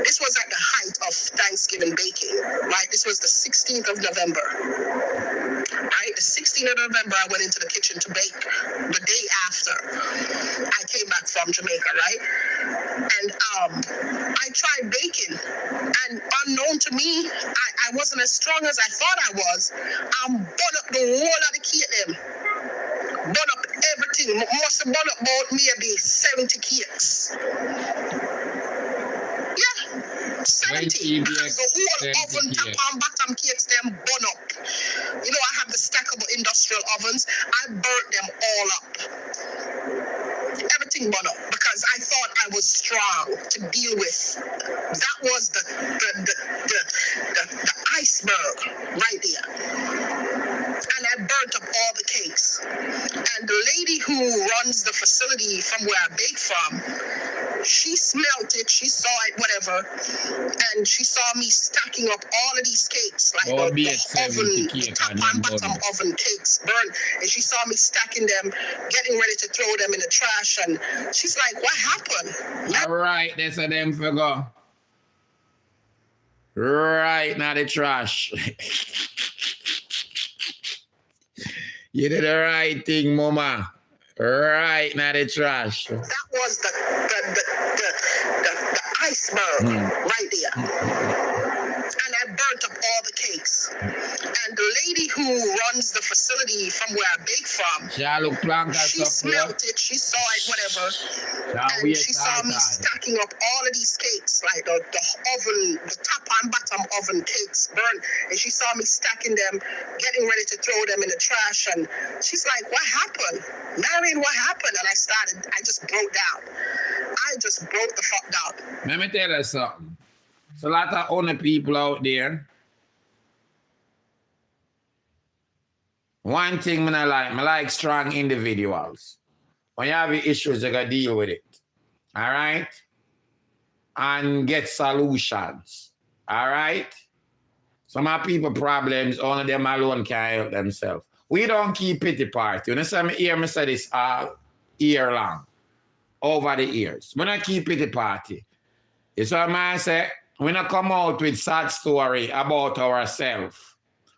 This was at the height of Thanksgiving baking, right? This was the 16th of November. Right? The 16th of November, I went into the kitchen to bake. The day after, I came back from from Jamaica, right? And I tried baking, and unknown to me, I wasn't as strong as I thought I was. Burn up the whole of the cake them. Burn up everything. Must have burn up about maybe 70 cakes. Yeah, 70. Because the whole oven, top and bottom cakes, them burn up. You know, I have the stackable industrial ovens. I burnt them all up. Everything burn up because I thought I was strong to deal with. That was the iceberg right there. And I burnt up all the cakes. And the lady who runs the facility from where I bake from, she smelt it, she saw it, whatever, and she saw me stacking up all of these cakes, like the oven, the top and bottom oven cakes burned, and she saw me stacking them, getting ready to throw them in the trash, and she's like, what happened? All right, that's a them for go. Right now the trash. You did the right thing, mama. Right now the trash. That was the iceberg right there. And I burnt up all the cakes. And the lady who runs the facility from where I bake from, she smelt it, she saw it, whatever. And she saw me stacking up all of these cakes, like the oven, the top and bottom oven cakes burned. And she saw me stacking them, getting ready to throw them in the trash. And she's like, what happened? Marion, what happened? And I just broke down. I just broke the fuck down. Let me tell you something. So a lot of other people out there. One thing I like strong individuals. When you have issues, you gotta deal with it. All right? And get solutions. All right? Some of people problems, only them alone can help themselves. We don't keep pity party. You know, me say this all year long. Over the years. We don't keep pity party. It's what I say. We don't come out with sad story about ourselves.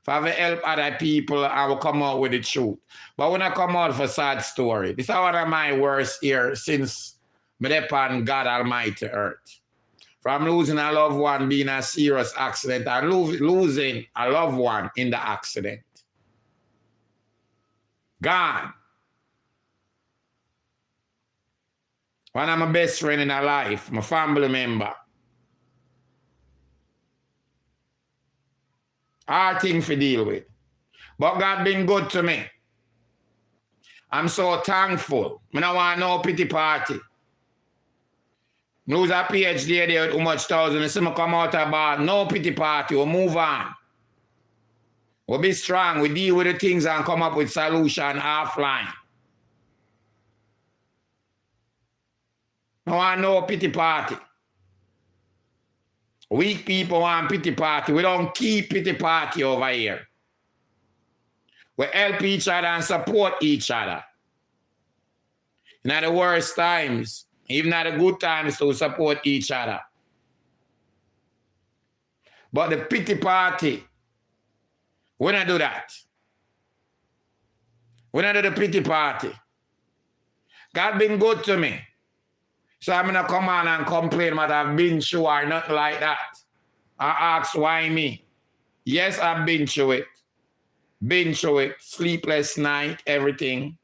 If I help other people, I will come out with the truth. But we don't come out for sad story. This is one of my worst years since me upon God Almighty earth. From losing a loved one being a serious accident and losing a loved one in the accident. Gone. One of my best friend in her life, my family member. Hard thing to deal with. But God been good to me. I'm so thankful. I don't want no pity party. Lose a PhD there with how much thousand. I see me come out of bar. No pity party. We'll move on. We'll be strong. We deal with the things and come up with solution offline. I want no pity party. Weak people want pity party. We don't keep pity party over here. We help each other and support each other. Not the worst times, even at the good times, to support each other. But the pity party, we don't do that. We don't do the pity party. God been good to me. So I'm going to come on and complain that I've been through or nothing like that. I ask why me. Yes, I've been through it. Been through it. Sleepless night, everything.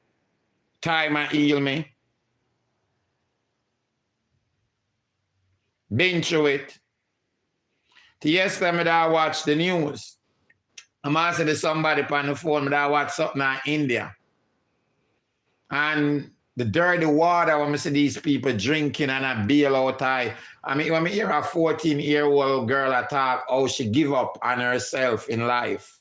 Time and heal me. Been through it. Yesterday, I watched the news. I'm asking to somebody on the phone, but I watched something in India. And the dirty water when I see these people drinking and a bail out. I mean, when I hear a 14-year-old girl talk, how she give up on herself in life.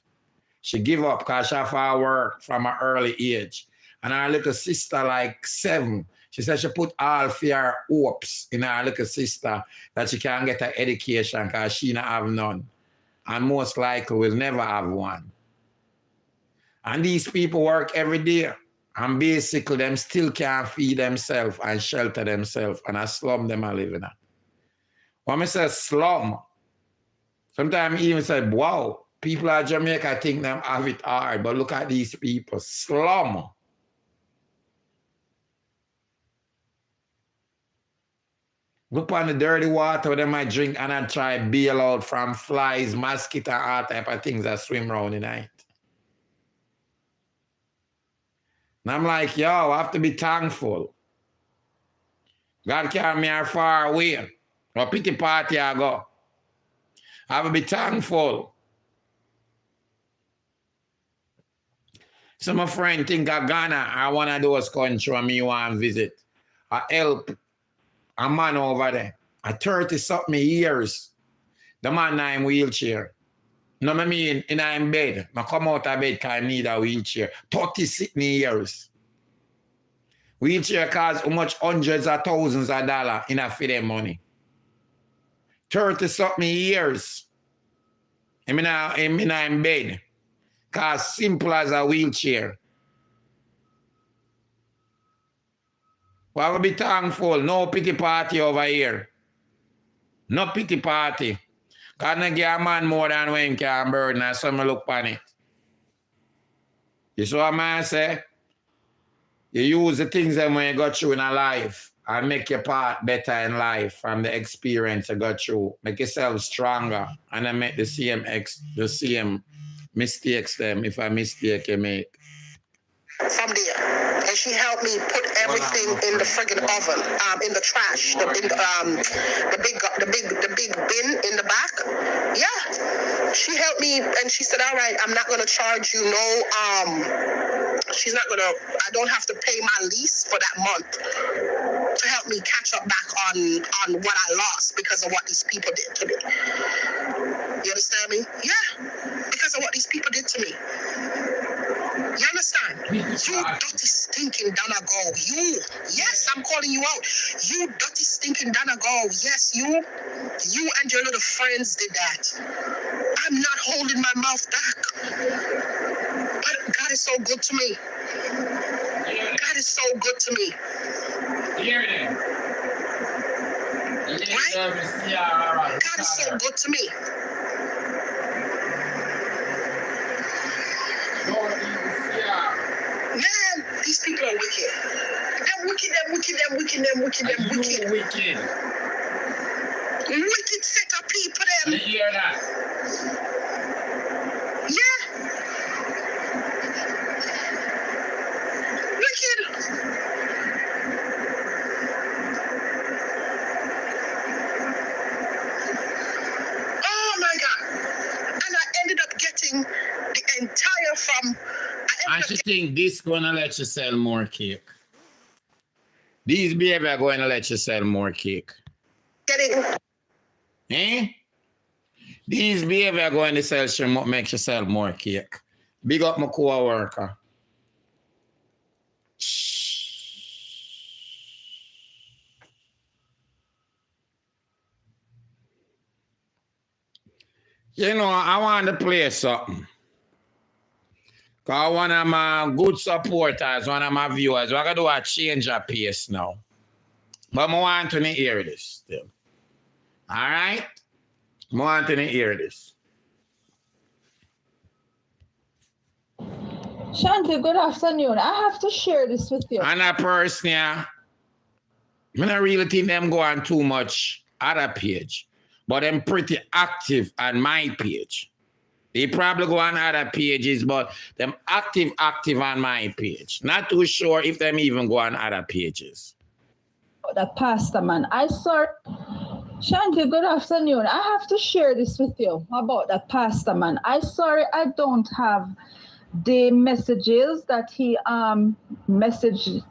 She give up because she have to work from an early age. And her little sister, like 7, she said she put all of her hopes in her little sister that she can get her education because she not have none. And most likely will never have one. And these people work every day. And basically, them still can't feed themselves and shelter themselves. And a slum them are living at. When I say slum, sometimes I even say, wow, people at Jamaica think them have it hard. But look at these people. Slum. Go on the dirty water them I drink and I try bail out from flies, mosquito, all type of things that swim around the night. And I'm like, yo, I have to be thankful. God carry me far away. Or pity party I go. I have to be thankful. So my friend think of Ghana or one of those countries where me want to visit. I help a man over there. A 30-something years. The man in a wheelchair. No, I mean, in bed. I come out of bed because I need a wheelchair. 30-something years. Wheelchair costs how much hundreds of thousands of dollars in a for them money. 30-something years. I'm in bed. Cause simple as a wheelchair. Well, I will be thankful. No pity party over here. No pity party. Cause I give a man more than when he can burden and some look on it. You see what I say? You use the things that when you go through in a life and make your part better in life from the experience you go through. Make yourself stronger and then make the same mistakes them if a mistake you make. From there, and she helped me put everything in the friggin' oven, in the trash, the big bin in the back. Yeah, she helped me, and she said, "All right, I'm not gonna charge you she's not gonna. I don't have to pay my lease for that month to help me catch up back on what I lost because of what these people did to me. You understand me? Yeah, because of what these people did to me." You understand? You dirty stinking Donna go. You. Yes, I'm calling you out. You dirty stinking Donna go. Yes, you and your little friends did that. I'm not holding my mouth back. But God is so good to me. God is so good to me. Right? God is so good to me. Man, these people are wicked. They're wicked. Wicked set of people, them. You hear that? Yeah. Wicked. Oh my God. And I ended up getting the entire from... And she think this gonna let you sell more cake. These behavior are going to let you sell more cake. Eh? These behavior are going to sell make you sell more cake. Big up my co-worker. You know, I want to play something. Because one of my good supporters, one of my viewers, we're going to do a change of pace now. But I want to hear this still. All right? I want to hear this. Shanti, good afternoon. I have to share this with you. And a person, yeah, I don't really think them go on too much other page. But I'm pretty active on my page. They probably go on other pages, but them active on my page. Not too sure if them even go on other pages. That pastor man, I saw Shanti, good afternoon. I have to share this with you about that pastor man. I'm sorry I don't have the messages that he messaged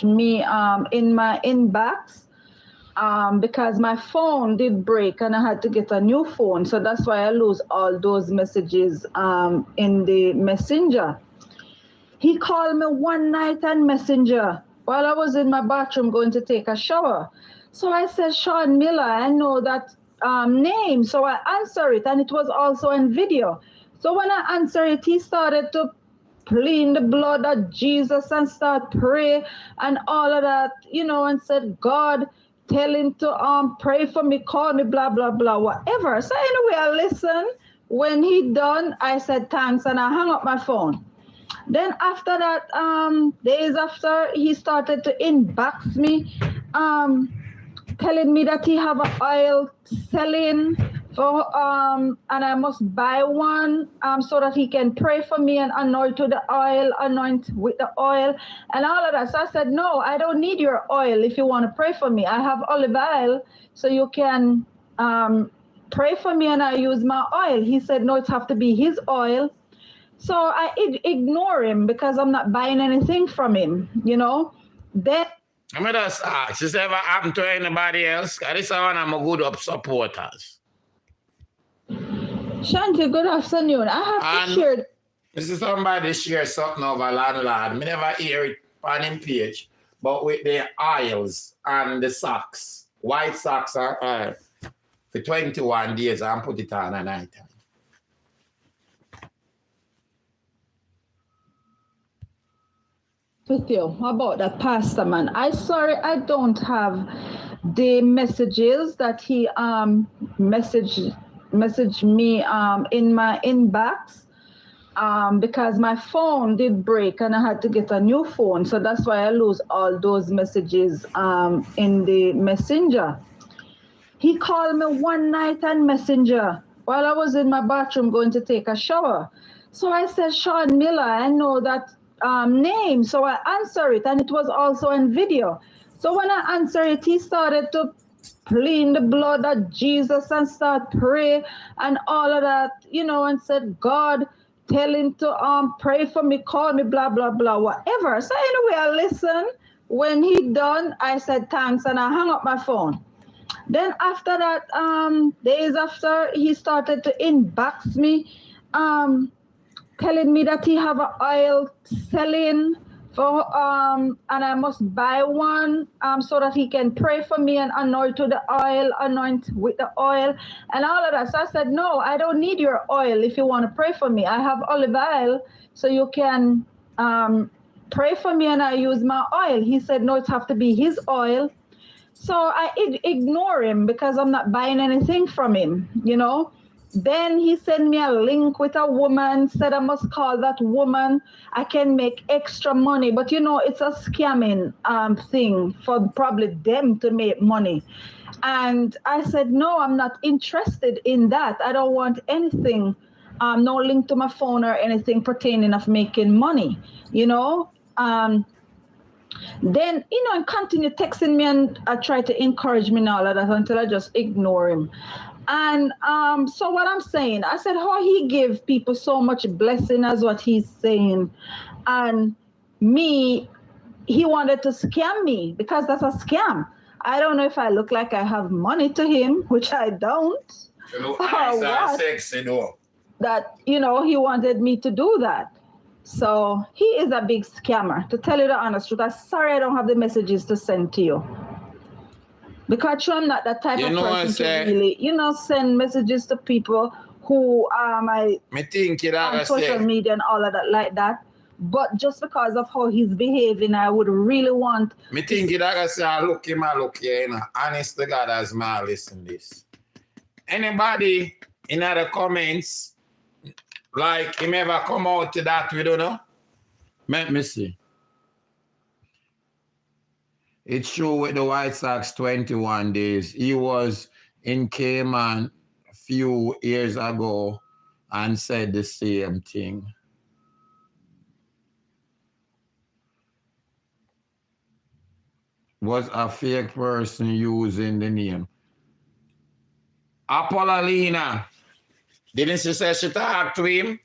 me in my inbox. Because my phone did break and I had to get a new phone. So that's why I lose all those messages in the messenger. He called me one night on Messenger while I was in my bathroom going to take a shower. So I said, Sean Miller, I know that name. So I answered it, and it was also in video. So when I answered it, he started to plead the blood of Jesus and start pray and all of that, you know, and said, God, tell him to pray for me, call me, blah, blah, blah, whatever. So anyway, I listened. When he done, I said thanks, and I hung up my phone. Then after that, days after, he started to inbox me telling me that he have an oil selling for and I must buy one so that he can pray for me and anoint with the oil, anoint with the oil and all of that. So I said, no, I don't need your oil if you want to pray for me. I have olive oil, so you can pray for me and I use my oil. He said, no, it have to be his oil. So I ignore him because I'm not buying anything from him, you know. Then I'm just ask, this ever happened to anybody else? Because this is one of my good up supporters. Shanti, good afternoon. I have to share. This is somebody share something over landlord. Me never hear it on him page, but with the oils and the socks, white socks are for 21 days and put it on at night time. With you about that pastor man. I don't have the messages that he messaged me in my inbox because my phone did break and I had to get a new phone, so that's why I lose all those messages in the messenger. He called me one night on Messenger while I was in my bathroom going to take a shower. So I said, Sean Miller, I know that name. So I answered it, and it was also in video. So when I answered it, he started to plead the blood of Jesus and start pray and all of that, you know, and said, God, tell him to pray for me, call me, blah, blah, blah, whatever. So anyway, I listened. When he done, I said thanks, and I hung up my phone. Then after that, days after, he started to inbox me, telling me that he have an oil selling for, and I must buy one so that he can pray for me and anoint with the oil, anoint with the oil and all of that. So I said, no, I don't need your oil if you want to pray for me. I have olive oil, so you can pray for me and I use my oil. He said, no, it have to be his oil. So I ignore him because I'm not buying anything from him, you know. Then he sent me a link with a woman, said I must call that woman. I can make extra money. But, you know, it's a scamming thing for probably them to make money. And I said, no, I'm not interested in that. I don't want anything, no link to my phone or anything pertaining of making money, you know. Then, you know, he continued texting me and I tried to encourage me and all of that until I just ignore him. And so what I'm saying, I said, how he give people so much blessing as what he's saying. And me, he wanted to scam me because that's a scam. I don't know if I look like I have money to him, which I don't. You look nice and sexy though. That, you know, he wanted me to do that. So he is a big scammer. To tell you the honest truth, I'm sorry I don't have the messages to send to you. Because I'm not that type of person to really, you know, send messages to people who I think it on social media and all of that like that. But just because of how he's behaving, I would really want. Me think it I say look him, you know. Honest to God, as my listen this. Anybody in the comments? Like him ever come out to that, we don't know? Let me see. It's true with the White Sox 21 days. He was in Cayman a few years ago and said the same thing. Was a fake person using the name. Apollina. Didn't she say she talked to him?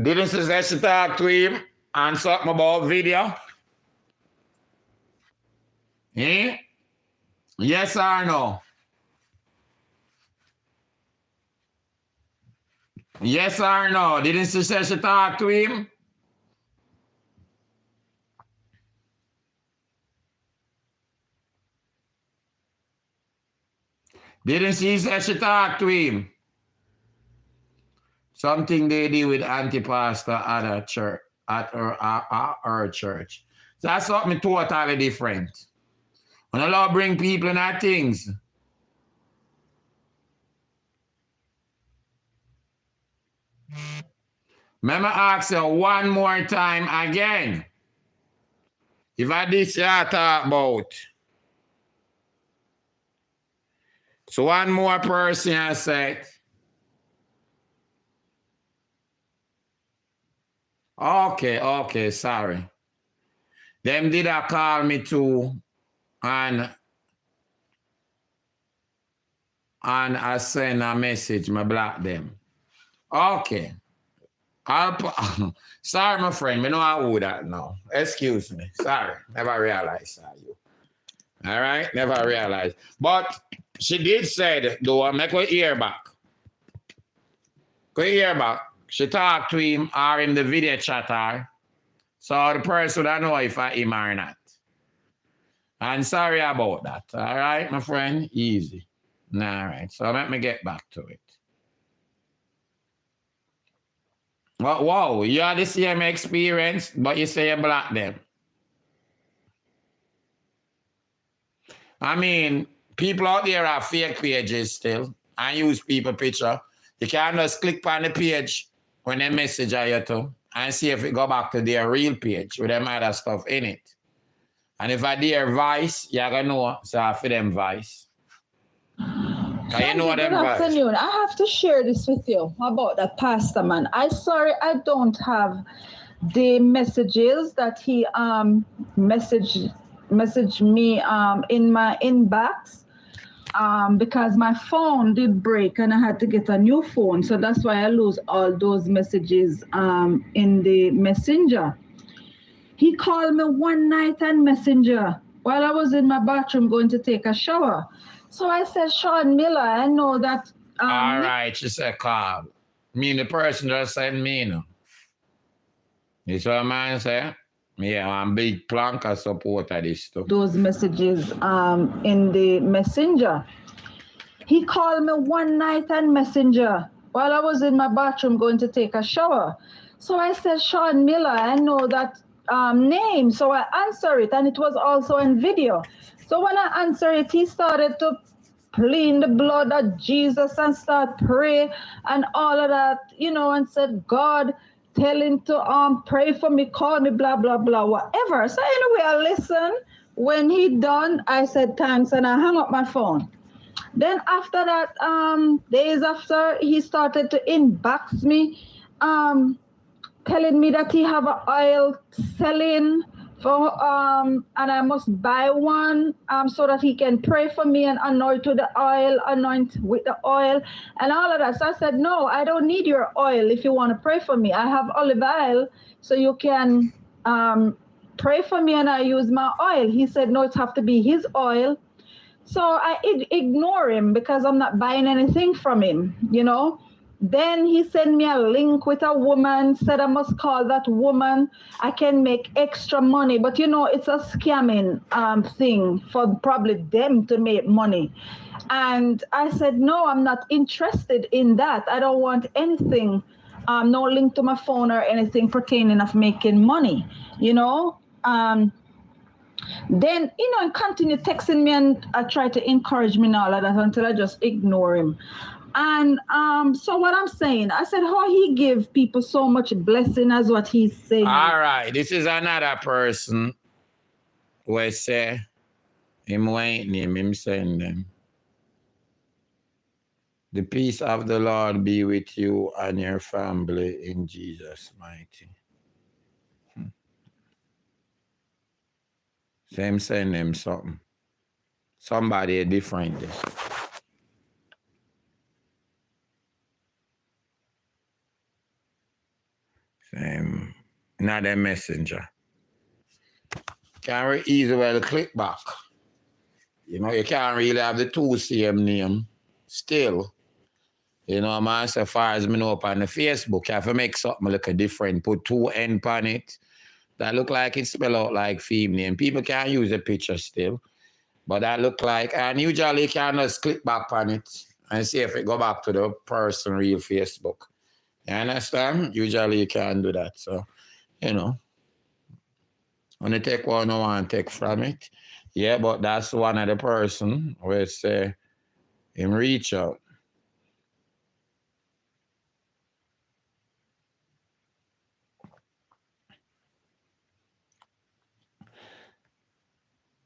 Didn't she say she talked to him and something about video? Eh? Yes or no? Yes or no? Didn't she say she talked to him? Didn't she say she talked to him? Something they did with anti-pastor at a church, at her church. So that's something totally different. When the Lord bring people in our things. Let me ask you one more time again. If I this you talk about. So one more person I said. Okay, sorry. Them did a call me too, and I send a message, I block them. Okay. Sorry, my friend, I know I owe that now. Excuse me. Sorry. Never realized you. All right? Never realized. But she did say, though, make her ear back. Go ear back. She talked to him or in the video chat her. So the person would know if I him or not. And sorry about that. All right, my friend? Easy. All right. So let me get back to it. Well, whoa, you had the same experience, but you say you block them. I mean, people out there have fake pages still and use people picture. You can just click on the page when they message you to and see if it go back to their real page with them other stuff in it. And if I their vice, you're gonna know, so I for them vice. Can you know Good them vice? afternoon. I have to share this with you about the pastor man. I sorry I don't have the messages that he messaged me in my inbox because my phone did break and I had to get a new phone. So that's why I lose all those messages in the messenger. He called me one night on Messenger while I was in my bathroom going to take a shower. So I said, Sean Miller, I know that. All right, she said, call. Me, the person just said me, no. You see what man say? Yeah, I'm big planker supporter this stuff. Those messages in the messenger. He called me one night on Messenger while I was in my bathroom going to take a shower. So I said, Sean Miller, I know that name. So I answered it, and it was also in video. So when I answered it, he started to plead the blood of Jesus and start pray and all of that, and said, God, tell him to pray for me, call me, blah, blah, blah, whatever. So anyway, I listened. When he done, I said thanks, and I hung up my phone. Then after that, days after, he started to inbox me, telling me that he have an oil selling for, and I must buy one so that he can pray for me and anoint with the oil, anoint with the oil, and all of that. So I said, no, I don't need your oil if you want to pray for me. I have olive oil, so you can pray for me and I use my oil. He said, no, it have to be his oil. So I ignore him because I'm not buying anything from him, Then he sent me a link with a woman, said I must call that woman. I can make extra money. But, it's a scamming thing for probably them to make money. And I said, no, I'm not interested in that. I don't want anything, no link to my phone or anything pertaining of making money, Then, and continue texting me and try to encourage me and all of that until I just ignore him. And so what I'm saying, I said, how he give people so much blessing as what he's saying. All right, this is another person who say, him wait name, him send them. The peace of the Lord be with you and your family in Jesus' mighty. Same send them something. Somebody different. Same. Not a messenger. Can't easily click back. You can't really have the two same name. Still. Man, so far as me know up on the Facebook, you have to make something look different. Put two N on it. That look like it spell out like female name. People can't use a picture still. But that look like, and usually you can just click back on it and see if it go back to the person real Facebook. You understand? Usually you can do that. So, when you take one, I want to take from it. Yeah, but that's one of the person where say him reach out.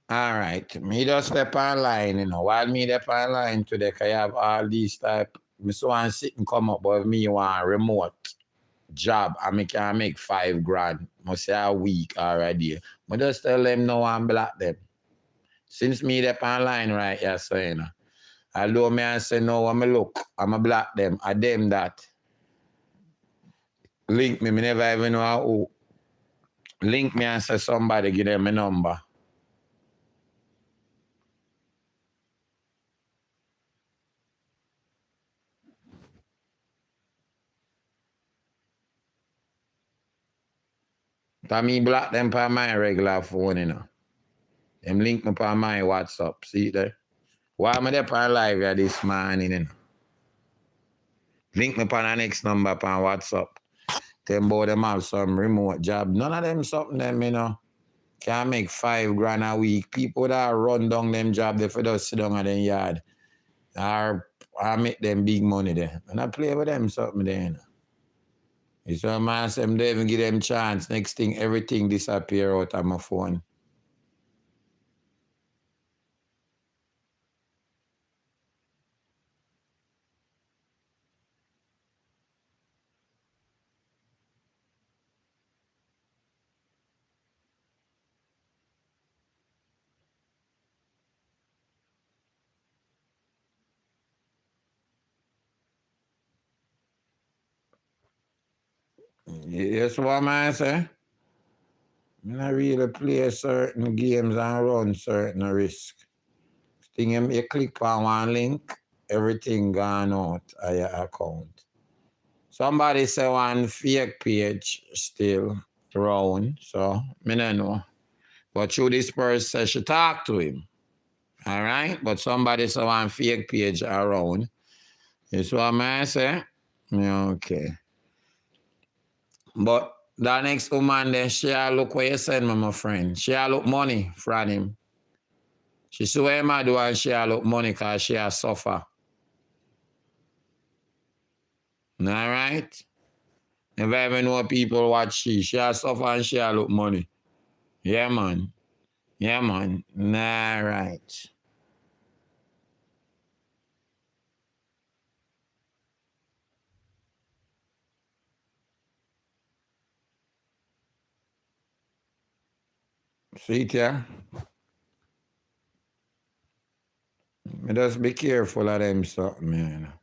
All right. Me just step online, you know. While me step online today, I have all these type. Me so want sit and come up, but me want remote job. I can make $5,000. Must say a week already. I just tell them no and block them. Since me step online right here, so you know. Although me I say no, I'm look, I'm a block them. I them that. Link me never even know who. Link me and say somebody give them a number. But me block them for my regular phone, you know. Them link me for my WhatsApp. See there? Why am I there on live here this morning, you know? Link me for the next number on WhatsApp. Them boy them have some remote job. None of them something them, you know. Can make $5,000 a week. People that run down them job, they for just sit down at them yard. Or I make them big money there. And I play with them something there, you know. It's why man say they even give them chance. Next thing, everything disappear out of my phone. Yes, what man say? I really play certain games and run certain risk. Thing you click on one link, everything gone out of your account. Somebody say one fake page still around, so me don't know. But through this person say she talk to him. All right? But somebody say one fake page around. That's what I say? Okay. But the next woman then, she look where you send me, my friend. She look money from him. She see what him do and she look money because she suffer. All right? Never even know people watch she. She suffer and she look money. Yeah, man. Yeah, man. All right. See it here? Just be careful of them something, man.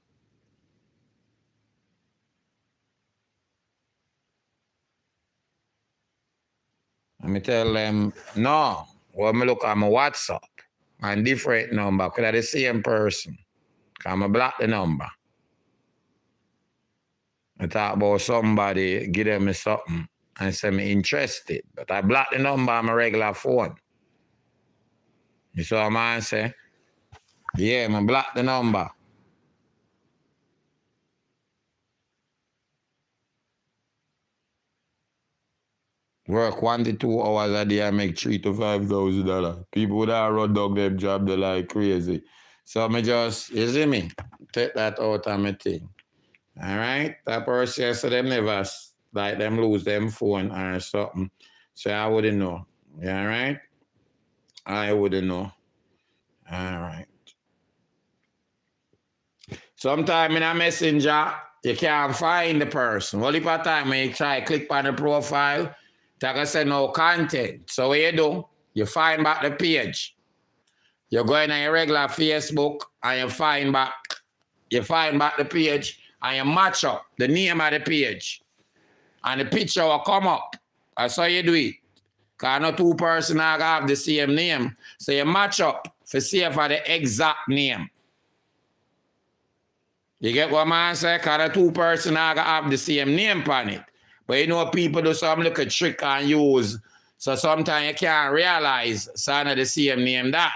Let me tell them, no. When I look at my WhatsApp, and different number, could I the same person? Because I block the number. I talk about somebody, give them something, and say me interested. But I block the number on my regular phone. You see what I say? Yeah, I block the number. Work 1 to 2 hours a day and make $3,000 to $5,000. People that run down them job, they like crazy. So I just, you see me? Take that out of my thing. All right? That person said them never, like them lose them phone or something. So I wouldn't know. All right? I wouldn't know. All right. Sometime in a messenger, you can't find the person. Only per time when you try click on the profile, they say no content. So what you do, you find back the page. You go in on your regular Facebook and you find back the page and you match up the name of the page. And the picture will come up. That's how you do it. Because no two persons have the same name. So you match up to see for the exact name. You get what I'm saying? Because the two persons have the same name on it. But you know people do some little trick and use. So sometimes you can't realize it's not the same name that.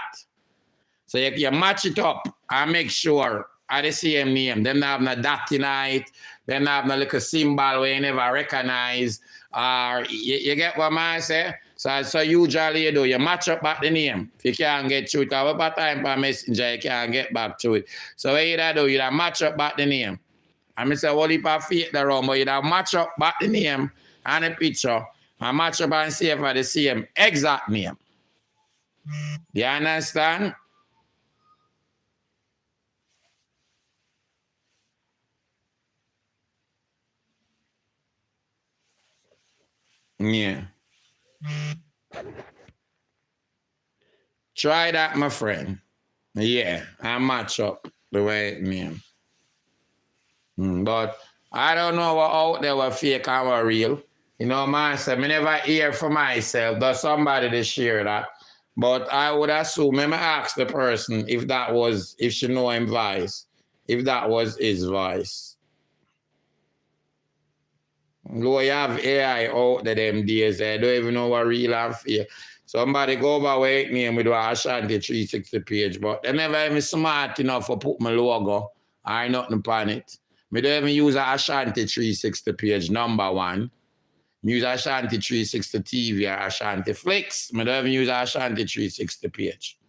So you match it up and make sure are the same name. Them have no dot in it. Them have no little symbol where you never recognize. Or you get what I say? So usually you do, you match up back the name. If you can't get through it, because over time per messenger, you can't get back to it. So what you do, you match up back the name. And I say, well, if I fake the wrong, but you match up back the name and the picture, and match up and see if I the same exact name. You understand? Yeah. Try that, my friend. Yeah, I match up the way it mean. But I don't know what out there were fake and what real. You know, man, I never hear for myself. There's somebody to share that. But I would assume, I ask the person if she know him voice, if that was his voice. Though you have AI out there them days, I don't even know what real and fake. Somebody go over with me and we do a Ashanti 360 page, but they never even smart enough to put my logo or nothing upon it. Me don't even use a Ashanti 360 page, number one. Me use Ashanti 360 TV or Ashanti Flicks. Me don't even use Ashanti 360 page.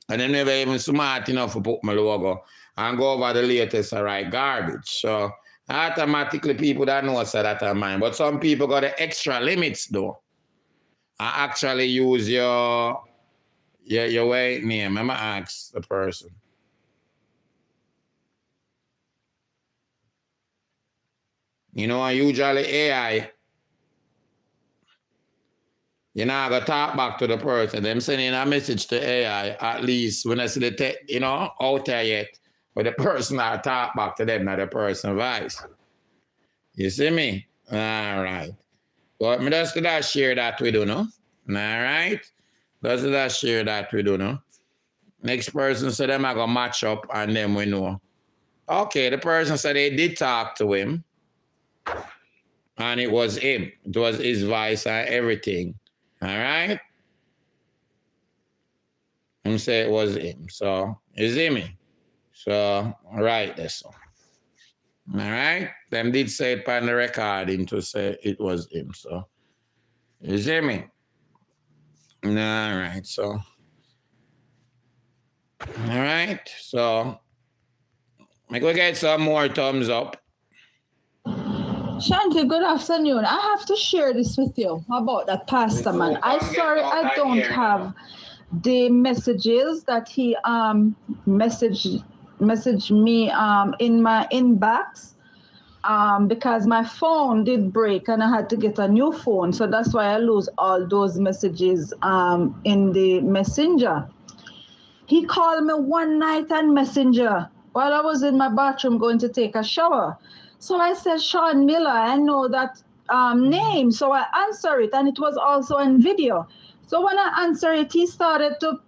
And they never even smart enough to put my logo and go over the latest and write garbage. So automatically people that know so that are mine. But some people got the extra limits though. I actually use your white name. I'm gonna ask the person. You know, usually AI, you know, I gotta talk back to the person. Them sending a message to AI, at least when I see the out there yet. But the person I talk back to them, not the person voice. You see me? All right. But me just that share that we do, no? All right? Just that share that we do, no? Next person said them I go match up and then we know. Okay, the person said they did talk to him. And it was him. It was his voice and everything. All right? And say it was him. So, it's him. So, right there, so. All right? Them did say it on the recording to say it was him. So, it's him. All right, so. All right, so. I go get some more thumbs up. Shanti, good afternoon. I have to share this with you about that pastor man. I'm sorry I don't have the messages that he messaged me in my inbox because my phone did break and I had to get a new phone. So that's why I lose all those messages in the messenger. He called me one night on Messenger while I was in my bathroom going to take a shower. So I said, Sean Miller, I know that name. So I answered it, and it was also on video. So when I answered it, he started to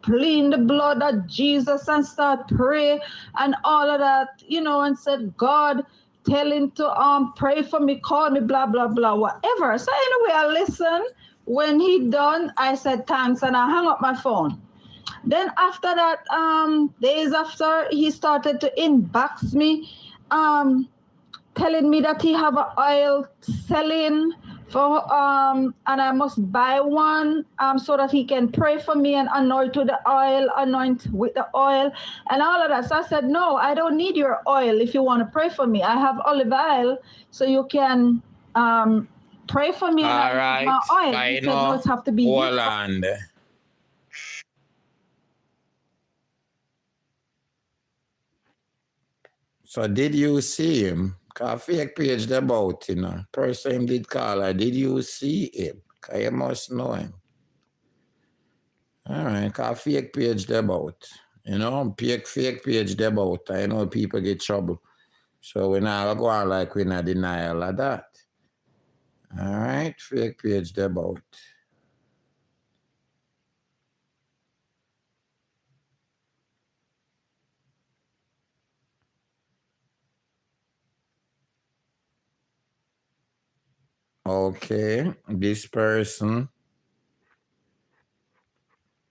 plead the blood of Jesus and start pray and all of that, you know, and said, God, tell him to pray for me, call me, blah, blah, blah, whatever. So anyway, I listened. When he done, I said thanks, and I hung up my phone. Then after that, days after, he started to inbox me, telling me that he have an oil selling for, and I must buy one so that he can pray for me and anoint with the oil, and all of that. So I said, no, I don't need your oil if you want to pray for me. I have olive oil, so you can pray for me. All right. My oil. He said, no, it have to be Holland. So did you see him? Cause fake page about, you know. Person did call her. Did you see him? Cause you must know him. All right, cause fake page about. You know, fake page about. I know people get trouble. So we're not go on like we're not denial of that. All right, fake page about. Okay, this person.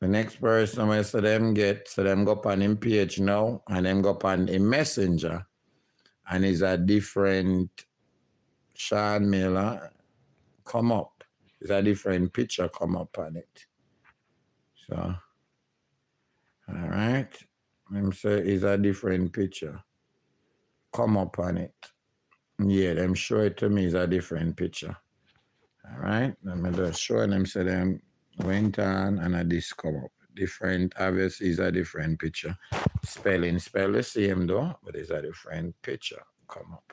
The next person will so them go up on him page now and them go up on a messenger. And it's a different Sean Miller come up. It's a different picture come up on it. So, all right. Them say it's a different picture. Come up on it. Yeah, them show it to me is a different picture. All right. Let me just show them, say them Went on and this come up. Different, obviously, is a different picture. Spell the same though, but it's a different picture come up.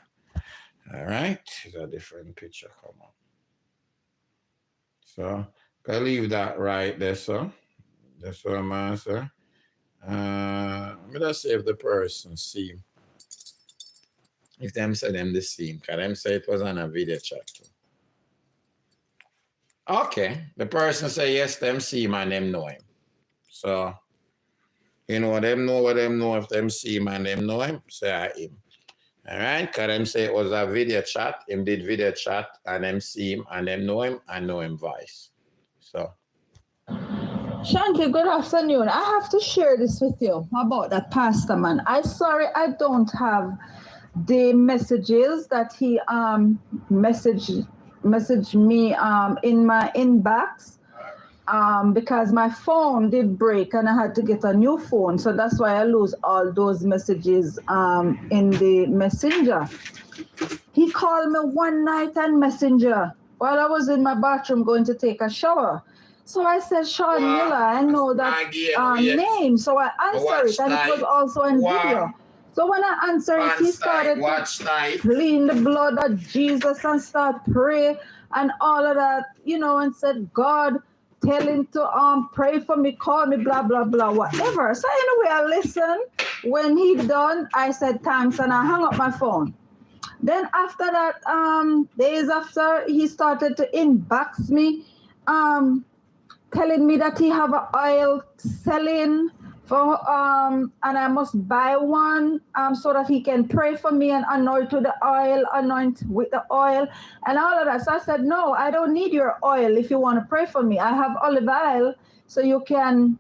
All right, it's a different picture come up. So I leave that right there, so that's what I'm answering. Let me just see if the person see. If them say them the same, because them say it was on a video chat too. Okay, the person say yes, them see him and them know him. So, you know, them know what them know. If them see him and them know him, say I him. All right, because them say it was a video chat. Him did video chat and them see him and them know him and know him vice. So. Shanti, good afternoon. I have to share this with you about that pastor man. I'm sorry I don't have the messages that he messaged me in my inbox because my phone did break and I had to get a new phone. So that's why I lose all those messages in the messenger. He called me one night on Messenger while I was in my bathroom going to take a shower. So I said, Sean Miller, I know that name. So I answered it, and it was also on video. So when I answered it, he started to clean the blood of Jesus and start pray and all of that, you know, and said, God, tell him to pray for me, call me, blah, blah, blah, whatever. So anyway, I listened. When he done, I said thanks, and I hung up my phone. Then after that, days after, he started to inbox me, telling me that he have an oil selling for and I must buy one so that he can pray for me and anoint with the oil, anoint with the oil and all of that. So I said, no, I don't need your oil if you want to pray for me. I have olive oil, so you can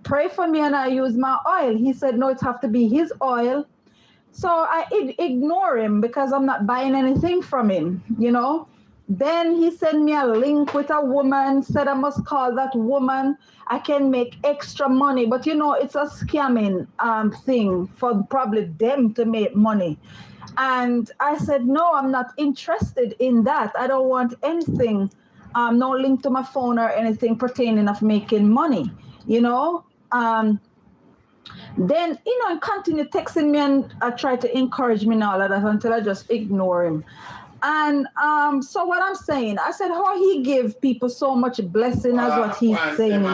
pray for me and I use my oil. He said, no, it have to be his oil. So I ignore him because I'm not buying anything from him, you know. Then he sent me a link with a woman, said I must call that woman. I can make extra money. But, you know, it's a scamming thing for probably them to make money. And I said, no, I'm not interested in that. I don't want anything, no link to my phone or anything pertaining of making money, you know. Then, you know, he continued texting me and I tried to encourage me and all of that until I just ignore him. And so what I'm saying, I said, how he give people so much blessing as what he's saying.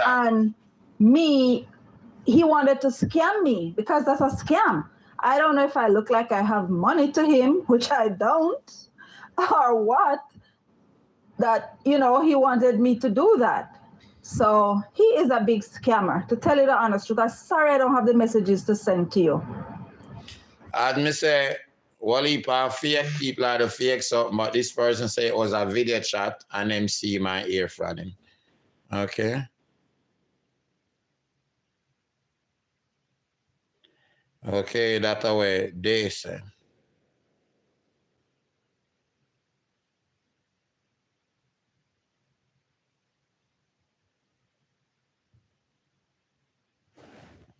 And me, he wanted to scam me because that's a scam. I don't know if I look like I have money to him, which I don't, or what, that, you know, he wanted me to do that. So he is a big scammer, to tell you the honest truth. I'm sorry I don't have the messages to send to you. I'd say, well, fake people are the fake something, but this person say it was a video chat and them see my ear from him. Okay. Okay, that's the way they say.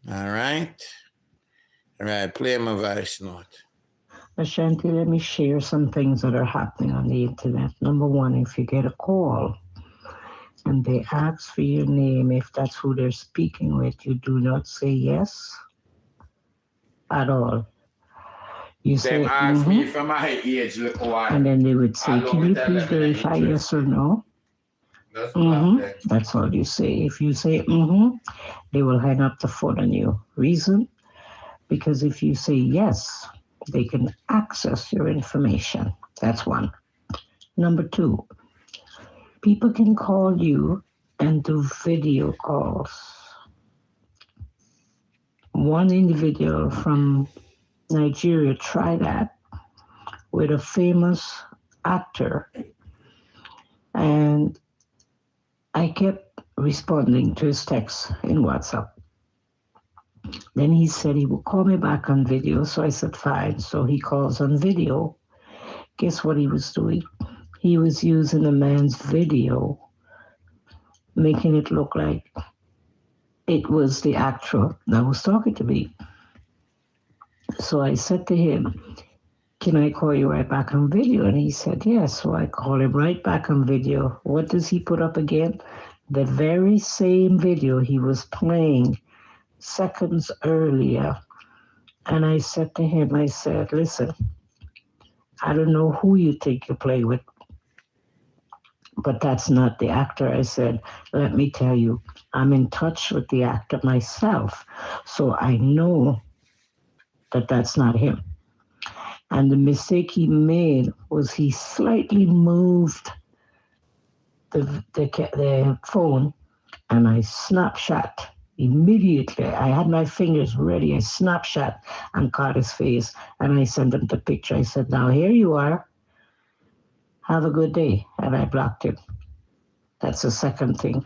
All right. All right, play my voice note. Ashanti, let me share some things that are happening on the internet. Number one, if you get a call and they ask for your name, if that's who they're speaking with, you do not say yes at all. You say, ask me for my age, and then they would say, can you please verify yes or no? That's all you say. If you say, they will hang up the phone on you. Reason? Because if you say yes, they can access your information. That's one. Number two, people can call you and do video calls. One individual from Nigeria tried that with a famous actor, and I kept responding to his texts in WhatsApp. Then he said he would call me back on video, so I said fine. So he calls on video. Guess what he was doing? He was using a man's video, making it look like it was the actor that was talking to me. So I said to him, can I call you right back on video? And he said, yes. So I call him right back on video. What does he put up again? The very same video he was playing seconds earlier. And I said to him, I said, listen, I don't know who you think you play with, but that's not the actor. I said, let me tell you, I'm in touch with the actor myself. So I know that that's not him. And the mistake he made was he slightly moved the phone, and I snapshot immediately. I had my fingers ready. I snapshot and caught his face, and I sent him the picture. I said, now here you are. Have a good day. And I blocked him. That's the second thing.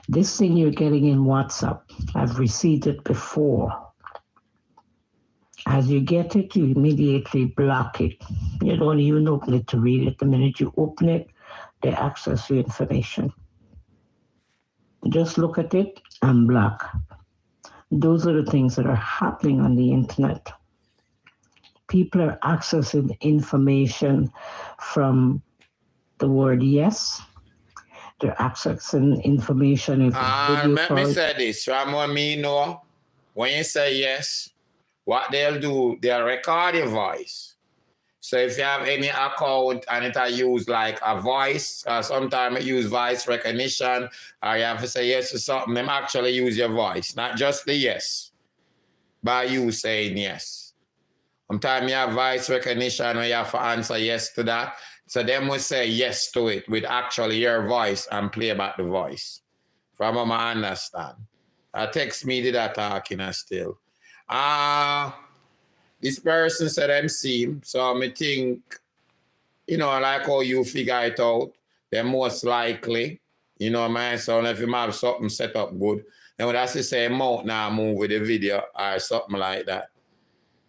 This thing you're getting in WhatsApp, I've received it before. As you get it, you immediately block it. You don't even open it to read it. The minute you open it, they access your information. Just look at it and block. Those are the things that are happening on the internet. People are accessing information from the word yes. They're accessing information in Let me say this. From what me know, when you say yes, what they'll do, they'll record your voice. So if you have any account and it use like a voice, sometimes it use voice recognition, or you have to say yes to something, them actually use your voice, not just the yes, by you saying yes. Sometimes you have voice recognition when you have to answer yes to that. So them will say yes to it with actually your voice and play back the voice. From what I understand. Text me did that talking still. This person said them see him, so me think, you know, like how you figure it out, they're most likely, you know, man, so if you have something set up good, then that's the same mouth now move with the video or something like that.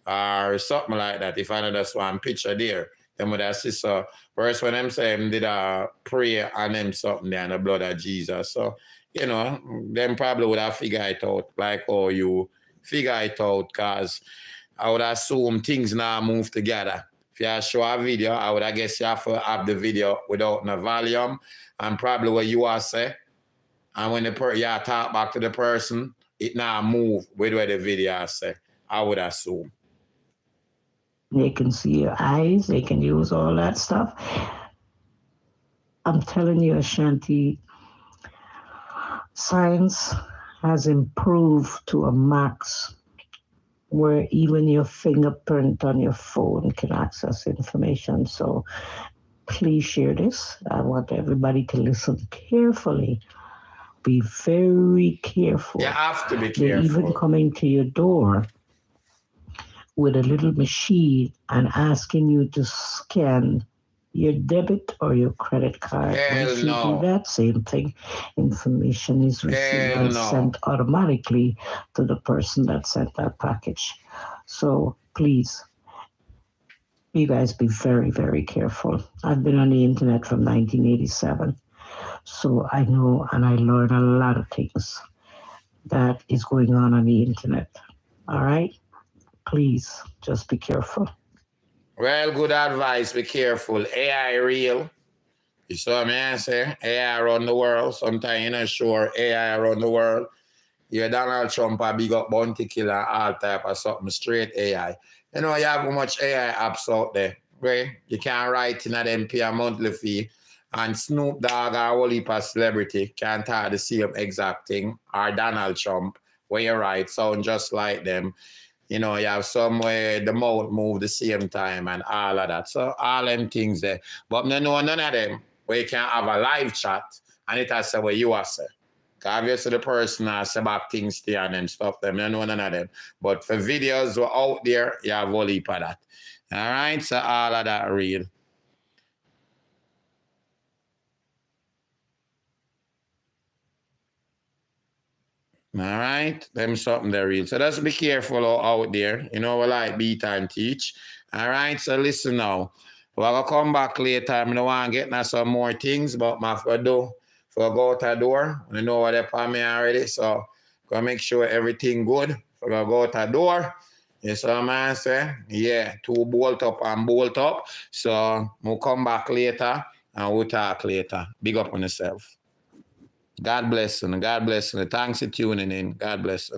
Or something like that, if I know that's one picture there. Then with that sister, first when them say them did a prayer and them something there in the blood of Jesus. So, you know, them probably would have figured it out, like how you figure it out, because I would assume things now move together. If you show a video, I would guess you have to have the video without no volume, and probably what you are say, and when you talk back to the person, it now move with what the video say, I would assume. They can see your eyes. They can use all that stuff. I'm telling you, Ashanti, science has improved to a max where even your fingerprint on your phone can access information. So please share this. I want everybody to listen carefully. Be very careful. You have to be They're careful. even coming to your door with a little machine and asking you to scan your debit or your credit card. Once you do that, same thing, information is received and sent automatically to the person that sent that package. So please, you guys be very, very careful. I've been on the internet from 1987. So I know and I learned a lot of things that is going on the internet. All right? Please, just be careful. Well, good advice. Be careful. AI real. You saw me answer. AI around the world. Sometimes you're not sure AI around the world. You're Donald Trump, a big up bounty killer, all type of something, straight AI. You know, you have how much AI apps out there, right? You can write in them, pay a monthly fee, and Snoop Dogg or a whole heap of celebrity can't tell the same exact thing, or Donald Trump, where you write, sound just like them. You know, you have somewhere the mouth move the same time and all of that. So all them things there. But no, none of them where you can have a live chat and it has to say what you are saying. Because obviously the person has to back things to and stuff them. You know none of them. But for videos who are out there, you have a whole heap of that. All right? So all of that real. All right, them something they're real. So just be careful out there. You know, we like beat and teach. All right, so listen now. We're going to come back later. I don't want to get now some more things, but I have to do for go out the door. I know what they're for me already, so going to make sure everything good. We're going to go out the door. Yes, sir, man, say. Yeah, two bolt up and bolt up. So we'll come back later and we'll talk later. Big up on yourself. God bless you. God bless you. Thanks for tuning in. God bless you.